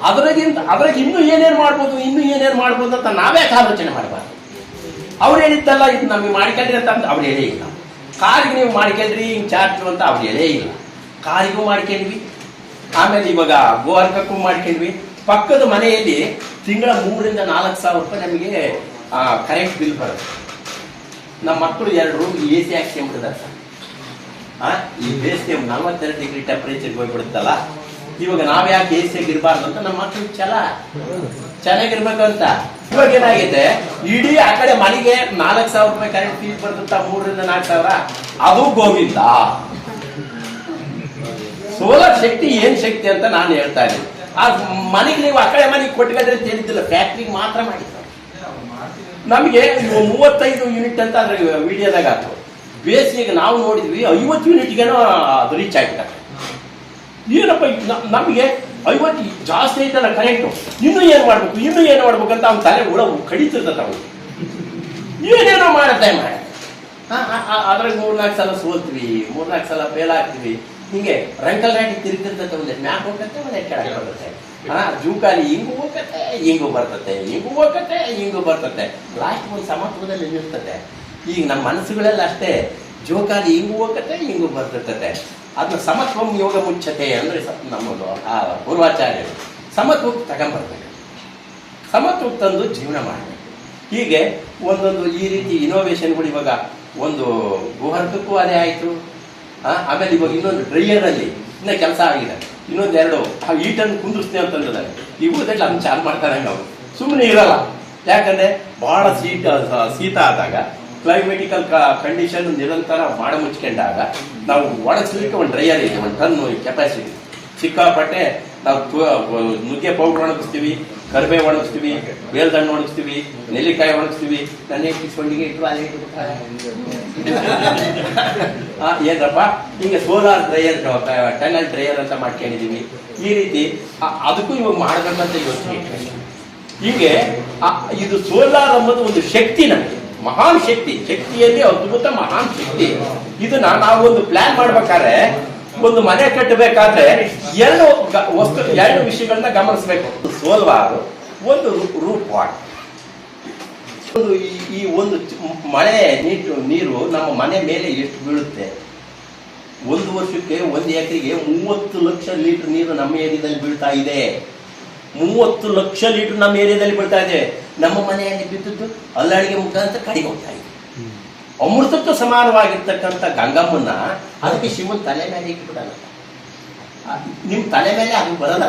ಅದ್ರಾಗ ಇನ್ನೂ ಏನೇನು ಮಾಡ್ಬೋದು ಅಂತ ನಾವೇ ಆಲೋಚನೆ ಮಾಡಬಾರ್ದು. ಅವ್ರು ಹೇಳಿದ್ದಲ್ಲ ಇದು ನಮಗೆ ಮಾಡ್ಕೊಳ್ರಿ ಅಂತ ಅವ್ರು ಹೇಳೇ ಇಲ್ಲ. ಕಾರಿಗೆ ನೀವು ಮಾಡ್ಕೊಳ್ರಿ ಹಿಂಗೆ ಚಾರ್ಜು ಅಂತ ಅವ್ರು ಹೇಳೇ ಇಲ್ಲ. ಕಾರಿಗೂ ಮಾಡ್ಕೊಂಡ್ವಿ, ಆಮೇಲೆ ಇವಾಗ ಗೋವರ್ಕಕ್ಕೂ ಮಾಡ್ಕೊಂಡ್ವಿ. ಪಕ್ಕದ ಮನೆಯಲ್ಲಿ ತಿಂಗಳ 3,000 ರಿಂದ 4,000 ರೂಪಾಯಿ ನಮಗೆ ಕರೆಂಟ್ ಬಿಲ್ ಬರುತ್ತೆ. ನಮ್ಮ ಮಕ್ಕಳು 2 ರೂಮ್ AC ಹಾಕ್ಸ್ಕೊಂಡ್ಬಿಟ್ಟಿದ್ದಾರೆ ಸರ್. ಈ ಬೇಸಿಗೆ 42 ಡಿಗ್ರಿ ಟೆಂಪರೇಚರ್ಗೆ ಹೋಗ್ಬಿಡುತ್ತಲ್ಲ, ಇವಾಗ ನಾವ್ ಯಾಕೆ AC ಇರಬಾರ್ದು ಅಂತ ನಮ್ಮ ಮಕ್ಕಳು ಚೆನ್ನಾಗಿರ್ಬೇಕು ಅಂತ. ಇವಾಗ ಏನಾಗಿದೆ, ಇಡೀ ಆ ಕಡೆ ಮನೆಗೆ 4,000 ರೂಪಾಯಿ ಕರೆಂಟ್ ಫೀಸ್ ಬರ್ತಂತ, 3,000 ರಿಂದ 4,000. ಅದು ಗೋವಿಂದ. ಸೋಲಾರ್ ಶಕ್ತಿ ಏನ್ ಶಕ್ತಿ ಅಂತ ನಾನು ಹೇಳ್ತಾ ಇದ್ದೀನಿ. ಆ ಮನೆಗೆ ನೀವು ಆ ಕಡೆ ಮನೆಗೆ ಕೊಟ್ಕೊಂಡ್ರೆ ತಿಳಿದಿಲ್ಲ, ಫ್ಯಾಕ್ಟ್ರಿಗೆ ಮಾತ್ರ ಮಾಡಿದ್ರು. ನಮಗೆ 35 ಯೂನಿಟ್ ಅಂತ ಅದ್ರ ವಿಡಿಯೋದಾಗ ಆಯ್ತು. ಬೇಸಿಗೆ ನಾವು ನೋಡಿದ್ವಿ 50 ಯೂನಿಟ್ಗೇನೋ ಅದು ರೀಚ್ ಆಗ್ತಾರೆ. ಏನಪ್ಪ ನಮಗೆ 50 ಜಾಸ್ತಿ ಐತಲ್ಲ ಕರೆಂಟು, ಇನ್ನೂ ಏನು ಮಾಡ್ಬೇಕು ಅಂತ ಅವ್ನ ತಲೆ ಹುಳ ಕಡಿತಿರ್ತದೆ. ಅವ್ನು ಏನೇನೋ ಮಾಡುತ್ತೆ ಮಾಡಿ ಅದ್ರಾಗ 3-4 ಸಲ ಸೋಲ್ತೀವಿ, 3-4 ಸಲ ಫೇಲ್ ಆಗ್ತೀವಿ. ಹಿಂಗೆ ರಂಕಲ್ ರಾಟಿ ತಿರುಗಿರ್ತದೆ. ಒಂದೇ ಮ್ಯಾಕ್ ಹೋಗತ್ತೆ, ಒಂದೇ ಕೆಳಗೆ ಬರುತ್ತೆ. ಜೂಕಾಲಿ ಹಿಂಗೂ ಹೋಗತ್ತೆ, ಹಿಂಗೂ ಬರ್ತತೆ. ಲಾಸ್ಟ್ ಒಂದು ಸಮತ್ವದಲ್ಲಿ ನಿಲ್ತದೆ. ಈಗ ನಮ್ಮ ಮನಸ್ಸುಗಳೆಲ್ಲ ಅಷ್ಟೇ, ಜೋಕಾಲಿ ಹಿಂಗೂ ಹೋಗತ್ತೆ, ಹಿಂಗೂ ಬರ್ತಿರ್ತದೆ. ಅದನ್ನ ಸಮತ್ವಂ ಯೋಗ ಮುಚ್ಚತೆ ಅಂದ್ರೆ ನಮ್ಮದು ಪೂರ್ವಾಚಾರ್ಯರು ಸಮತ್ವಕ್ಕೆ ತಗೊಂಡ್ಬರ್ತಾರೆ. ಸಮತ್ವಕ್ಕೆ ತಂದು ಜೀವನ ಮಾಡಬೇಕು. ಹೀಗೆ ಒಂದೊಂದು ಈ ರೀತಿ ಇನೋವೇಷನ್ಗಳು ಇವಾಗ ಒಂದು ಗೋಹರ್ಕಕ್ಕೂ ಅದೇ ಆಯಿತು. ಆಮೇಲೆ ಇವಾಗ ಇನ್ನೊಂದು ಡ್ರೈಯರಲ್ಲಿ ಇನ್ನೂ ಕೆಲಸ ಆಗಿದೆ. ಇನ್ನೊಂದು 2 ಹೀಟನ್ನು ಕುಂದಿಸ್ತೀವಿ ಅಂತಂದಿದ್ದಾರೆ. ಈ ಊರಲ್ಲಿ ಅದನ್ನ ಚಾಲು ಮಾಡ್ತಾರೆ. ನಾವು ಸುಮ್ಮನೆ ಇರಲ್ಲ, ಯಾಕಂದ್ರೆ ಬಹಳ ಶೀತ ಆದಾಗ, ಕ್ಲೈಮೆಟಿಕಲ್ ಕಂಡೀಷನ್ ನಿರಂತರ ಮಾಡ ಮುಚ್ಕೊಂಡಾಗ ನಾವು ಒಣಗಿಸ್ಲಿಕ್ಕೆ ಒಂದು ಡ್ರೈಯರ್ ಇದೆ, 1 ಟನ್ ಕೆಪಾಸಿಟಿ. ಸಿಕ್ಕಾಪಟ್ಟೆ ನಾವು ನುಗ್ಗೆ ಪೌಡ್ರ್ ಒಣಗಿಸ್ತೀವಿ, ಕರಿಬೇವು ಒಣಗಿಸ್ತೀವಿ, ಬೇಲ್ದಣ್ಣು ಒಣಗಿಸ್ತೀವಿ, ನೆಲ್ಲಿಕಾಯಿ ಒಣಗಿಸ್ತೀವಿ. ನನ್ನ ಕಿಸ್ಕೊಂಡಿಗೆ ಇಟ್ಟು ಅಲ್ಲಿ ಏನಪ್ಪ ಹಿಂಗೆ ಸೋಲಾರ್ ಡ್ರೈಯರ್, ಟನಲ್ ಡ್ರೈಯರ್ ಅಂತ ಮಾಡ್ಕೊಂಡಿದೀವಿ. ಈ ರೀತಿ ಅದಕ್ಕೂ ಇವಾಗ ಮಾಡಬೇಕಂತ ಯೋಚನೆ. ಹೀಗೆ ಇದು ಸೋಲಾರ್ ಅನ್ನೋದು ಒಂದು ಶಕ್ತಿ, ನಮಗೆ ಮಹಾನ್ ಶಕ್ತಿಯಲ್ಲಿ ಅದ್ಭುತ ಮಹಾನ್ ಶಕ್ತಿ. ಇದನ್ನ ನಾವು ಒಂದು ಪ್ಲಾನ್ ಮಾಡ್ಬೇಕಾದ್ರೆ, ಒಂದು ಮನೆ ಕಟ್ಟಬೇಕಾದ್ರೆ 2 ವಿಷಯಗಳನ್ನ ಗಮನಿಸಬೇಕು. ಸೋಲಾರ್, ಒಂದು ರೂಟ್ ವಾಟ್. ಈ ಒಂದು ಮಳೆ ನೀರು ನಮ್ಮ ಮನೆ ಮೇಲೆ ಎಷ್ಟು ಬೀಳುತ್ತೆ? 1 ವರ್ಷಕ್ಕೆ 1 ಎಕರೆಗೆ 30 ಲಕ್ಷ ಲೀಟರ್ ನೀರು ನಮ್ಮ ಏರಿಯಾದಲ್ಲಿ ಬೀಳ್ತಾ ಇದೆ. 30 ಲಕ್ಷ ಲೀಟರ್ ನಮ್ಮ ಏರಿಯಾದಲ್ಲಿ ಬೀಳ್ತಾ ಇದೆ. ನಮ್ಮ ಮನೆಯಲ್ಲಿ ಬಿದ್ದದ್ದು ಅಲ್ಲಾಡಿಗೆ ಮುಖಾಂತರ ಕಡಿಗೆ ಹೋಗ್ತಾ ಇದೆ. ಅಮೃತತ್ವ ಸಮಾನವಾಗಿರ್ತಕ್ಕಂಥ ಗಂಗಮ್ಮನ್ನ ಅದಕ್ಕೆ ಶಿವನ್ ತಲೆ ಮೇಲೆ ಇಟ್ಬಿಡಲ್ಲ. ನಿಮ್ಮ ತಲೆ ಮೇಲೆ ಅದು ಬರಲ್ಲ.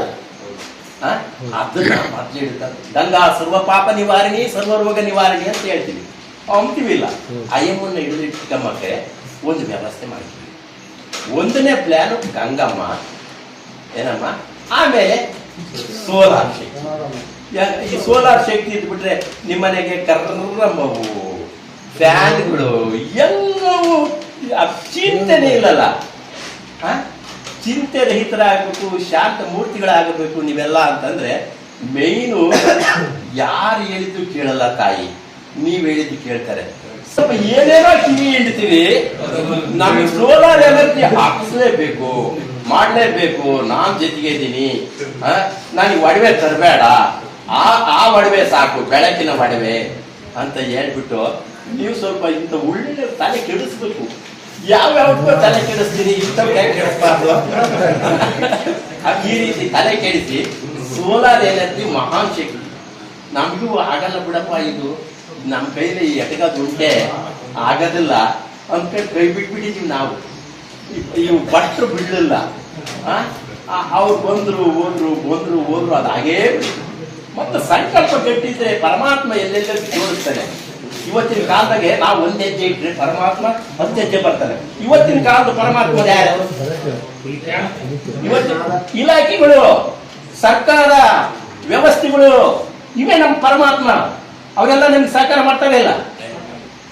ಅದನ್ನ ಮೊದಲು ಹೇಳ್ತಾರೆ. ಗಂಗಾ ಸರ್ವ ಪಾಪ ನಿವಾರಣಿ ಸರ್ವ ರೋಗ ನಿವಾರಣಿ ಅಂತ ಹೇಳ್ತೀವಿ, ಅಂತೀವಿ ಇಲ್ಲ. ಅಯ್ಯಮ್ಮನ ಹಿಡಿದಿಟ್ಟಮ್ಮಕ್ಕೆ ಒಂದು ವ್ಯವಸ್ಥೆ ಮಾಡ್ತೀವಿ. ಒಂದನೇ ಪ್ಲಾನ್ ಗಂಗಮ್ಮ ಏನಮ್ಮ, ಆಮೇಲೆ ಸೋಲಾರ್ ಶಕ್ತಿ. ಈ ಸೋಲಾರ್ ಶಕ್ತಿ ಇದ್ಬಿಟ್ರೆ ನಿಮ್ಮನೆಗೆ ಕರ್ರಮ್ಮವು ಫ್ಯಾನ್ಗಳು ಎಲ್ಲವೂ ಚಿಂತೆನೇ ಇಲ್ಲಲ್ಲ. ಚಿಂತೆ ರಹಿತರಾಗಬೇಕು, ಶಾಂತ ಮೂರ್ತಿಗಳಾಗಬೇಕು ನೀವೆಲ್ಲ ಅಂತಂದ್ರೆ ಮೇಯ್ನು ಯಾರು ಹೇಳಿದ್ದು ಕೇಳಲ್ಲ ತಾಯಿ, ನೀವ್ ಹೇಳಿದ್ದು ಕೇಳ್ತಾರೆ. ಸ್ವಲ್ಪ ಏನೇನೋ ಕಿವಿ ಹಿಡ್ತೀವಿ, ನಮಗೆ ಸೋಲಾರ್ ಎನರ್ಜಿ ಹಾಕಿಸ್ಲೇಬೇಕು, ಮಾಡ್ಲೇಬೇಕು. ನಾನ್ ಜೊತೆಗೆ ಇದ್ದೀನಿ, ನನಗೆ ಒಡವೆ ತರಬೇಡ, ಆ ಒಡವೆ ಸಾಕು, ಬೆಳಕಿನ ಒಡವೆ ಅಂತ ಹೇಳ್ಬಿಟ್ಟು ನೀವು ಸ್ವಲ್ಪ ಇಂಥ ಒಳ್ಳೆ ತಲೆ ಕೆಡಿಸ್ಬೇಕು. ಯಾವ್ಯಾವ ತಲೆ ಕೆಡಿಸ್ತೀನಿ, ಇಂಥವ್ ಯಾಕೆ ಕೆಡಿಸ್ಬಾರ್ದು? ಈ ರೀತಿ ತಲೆ ಕೆಡಿಸಿ ಸೋಲಾರ್ ಎನರ್ಜಿ ಮಹಾನ್ ಶಕ್ತಿ. ನಮಗೂ ಆಗಲ್ಲ ಬಿಡಪ್ಪ, ಇದು ನಮ್ಮ ಕೈಲಿ ಎಟಗದು ಉಂಟೆ ಆಗೋದಿಲ್ಲ ಅಂದ್ಕೊಂಡು ಕೈ ಬಿಟ್ಬಿಟ್ಟಿದ್ದೀವಿ ನಾವು. ಇವು ಭಟ್ರು ಬಿಡಲಿಲ್ಲ, ಅವ್ರು ಬಂದ್ರು ಹೋದ್ರು ಬಂದ್ರು ಹೋದ್ರು, ಅದು ಹಾಗೇ ಮತ್ತೆ ಸಂಕಲ್ಪ ಗಟ್ಟಿದ್ರೆ ಪರಮಾತ್ಮ ಎಲ್ಲೆಲ್ಲ ಜೋಡಿಸ್ತಾನೆ. ಇವತ್ತಿನ ಕಾಲದಾಗೆ ನಾವು ಒಂದ್ ಹೆಜ್ಜೆ ಇಟ್ರೆ ಪರಮಾತ್ಮ 10 ಹೆಜ್ಜೆ ಬರ್ತಾನೆ. ಇವತ್ತಿನ ಕಾಲದ ಪರಮಾತ್ಮ ಯಾರು? ಇವತ್ತು ಇಲಾಖೆಗಳು, ಸರ್ಕಾರ ವ್ಯವಸ್ಥೆಗಳು, ಇವೇ ನಮ್ಮ ಪರಮಾತ್ಮ. ಅವರೆಲ್ಲ ನಮ್ಗೆ ಸಹಕಾರ ಮಾಡ್ತಾನೆ ಇಲ್ಲ.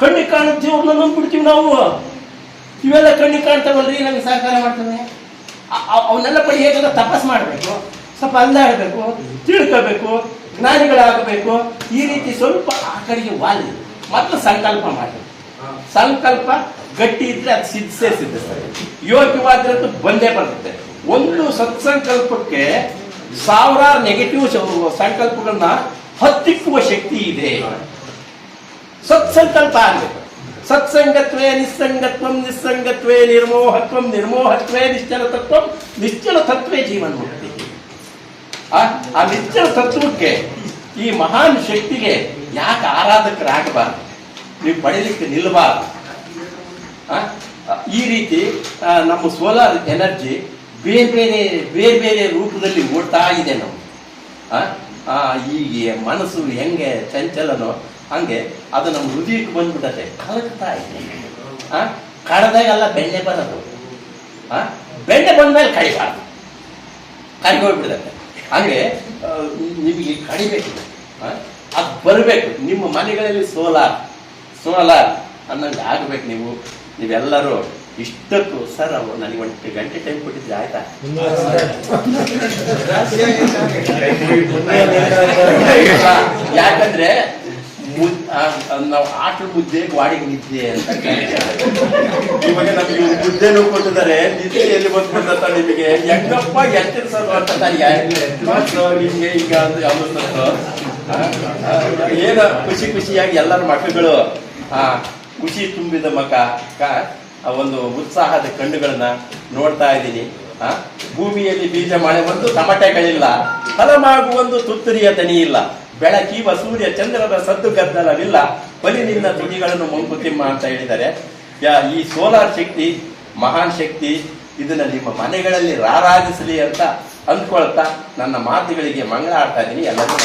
ಕಣ್ಣಿಗೆ ಕಾಣುತ್ತೆ ಅವ್ರನ್ನ ನಂಬ್ಬಿಡ್ತೀವಿ ನಾವು. ಇವೆಲ್ಲ ಕಣ್ಣಿಗೆ ಕಾಣ್ತಾವಲ್ರಿ, ನಮ್ಗೆ ಸಹಕಾರ ಮಾಡ್ತವೆ. ಅವನ್ನೆಲ್ಲ ಪಡಿ ಹೇಗಾದ್ರೆ ತಪಸ್ ಮಾಡಬೇಕು, ಸ್ವಲ್ಪ ಅಂದಾಡಬೇಕು, ತಿಳ್ಕೋಬೇಕು, ಜ್ಞಾನಿಗಳಾಗಬೇಕು. ಈ ರೀತಿ ಸ್ವಲ್ಪ ಆ ಕಡೆಗೆ ವಾಲಿ ಮತ್ತು ಸಂಕಲ್ಪ ಮಾಡಿ. ಸಂಕಲ್ಪ ಗಟ್ಟಿ ಇದ್ರೆ ಅದು ಸಿದ್ಧಿಸ್ತದೆ, ಯೋಗ್ಯವಾದ್ರದ್ದು ಬಂದೇ ಬರ್ತದೆ. ಒಂದು ಸತ್ಸಂಕಲ್ಪಕ್ಕೆ 1000 ನೆಗೆಟಿವ್ ಸಂಕಲ್ಪಗಳನ್ನ ಹತ್ತಿಕ್ಕುವ ಶಕ್ತಿ ಇದೆ. ಸತ್ಸಂಕಲ್ಪ ಆಗಬೇಕು. ಸತ್ಸಂಗತ್ವೇ ನಿಸ್ಸಂಗತ್ವಂ, ನಿಸ್ಸಂಗತ್ವೇ ನಿರ್ಮೋಹತ್ವಂ, ನಿರ್ಮೋಹತ್ವೇ ನಿಶ್ಚಲ ತತ್ವಂ, ನಿಶ್ಚಲ ತತ್ವೇ ಜೀವನ್ ಮುಕ್ತಿ. ಆ ನಿಶ್ಚಲ ತತ್ವಕ್ಕೆ, ಈ ಮಹಾನ್ ಶಕ್ತಿಗೆ ಯಾಕೆ ಆರಾಧಕರಾಗಬಾರ್ದು, ನೀವು ಪಡೀಲಿಕ್ಕೆ ನಿಲ್ಲಬಾರ್ದು? ಈ ರೀತಿ ನಮ್ಮ ಸೋಲಾರ್ ಎನರ್ಜಿ ಬೇರೆ ಬೇರೆ ಬೇರೆ ಬೇರೆ ರೂಪದಲ್ಲಿ ಓಡ್ತಾ ಇದೆ. ನಾವು ಈಗ ಮನಸ್ಸು ಹೆಂಗೆ ಚಂಚಲನೋ ಹಂಗೆ ಅದು ನಮ್ಮ ಹೃದಯಕ್ಕೆ ಬಂದ್ಬಿಟ್ಟತೆ, ಕಲಕ್ತಾ ಇದೆ. ಕಡದಾಗೆಲ್ಲ ಬೆಣ್ಣೆ ಬರೋದು, ಬೆಣ್ಣೆ ಬಂದ್ಮೇಲೆ ಕಡಿಬಾರ್ದು, ಕಡಿಗೋಗ್ಬಿಡ್ತದೆ. ಹಂಗೆ ನಿಮಗೆ ಕಡಿಬೇಕು, ಅದು ಬರಬೇಕು. ನಿಮ್ಮ ಮನೆಗಳಲ್ಲಿ ಸೋಲಾರ್ ಸೋಲಾರ್ ಅನ್ನಂಗೆ ಆಗಬೇಕು. ನೀವೆಲ್ಲರೂ ಇಷ್ಟಕ್ಕೂ ಸರ್ ಅವರು ನನಗೆ 1 ಗಂಟೆ ಟೈಮ್ ಕೊಟ್ಟಿದ್ರೆ ಆಯ್ತಾ? ಯಾಕಂದ್ರೆ ನಾವು ಆಟದ ಮುದ್ದೆ ವಾಡಿಗೆ ನಿದ್ದೆ ಅಂತ ಇವಾಗ ನಮಗೆ ಮುದ್ದೆನೂ ಕೊಟ್ಟಿದ್ದಾರೆ, ನಿದ್ದೆ ಎಲ್ಲಿ ಬಂದ್ಬಿಡ್ತ ನಿಮಗೆ? ಹೆಂಗಪ್ಪ ಎತ್ತಿರ್ಸೋದು ಅಂತ ನನಗೆ ನಿಮ್ಗೆ ಈಗ ಅಂದ್ರೆ ಅನ್ನಿಸ್ತು. ಏನ ಖುಷಿ ಖುಷಿಯಾಗಿ ಎಲ್ಲರ ಮಕ್ಕಳು ಖುಷಿ ತುಂಬಿದ ಒಂದು ಉತ್ಸಾಹದ ಕಣ್ಣುಗಳನ್ನ ನೋಡ್ತಾ ಇದ್ದೀನಿ. ಭೂಮಿಯಲ್ಲಿ ಬೀಜ ಮಳೆ ಬಂದು ಟಮಟೆಗಳಿಲ್ಲ, ಫಲಮಾಗುವೊಂದು ತುತ್ತರಿಯ ದನಿ ಇಲ್ಲ, ಬೆಳಕೀವ ಸೂರ್ಯ ಚಂದ್ರನ ಸದ್ದು ಗದ್ದಲವಿಲ್ಲ, ಬಲಿ ನಿನ್ನ ತುಟಿಗಳನ್ನು ಮಂಕುತಿಮ್ಮ ಅಂತ ಹೇಳಿದ್ದಾರೆ. ಈ ಸೋಲಾರ್ ಶಕ್ತಿ ಮಹಾನ್ ಶಕ್ತಿ, ಇದನ್ನ ನಿಮ್ಮ ಮನೆಗಳಲ್ಲಿ ರಾರಾಜಿಸಲಿ ಅಂತ ಅಂದ್ಕೊಳ್ತಾ ನನ್ನ ಮಾತುಗಳಿಗೆ ಮಂಗಳ ಆಡ್ತಾ ಇದ್ದೀನಿ ಎಲ್ಲರೂ.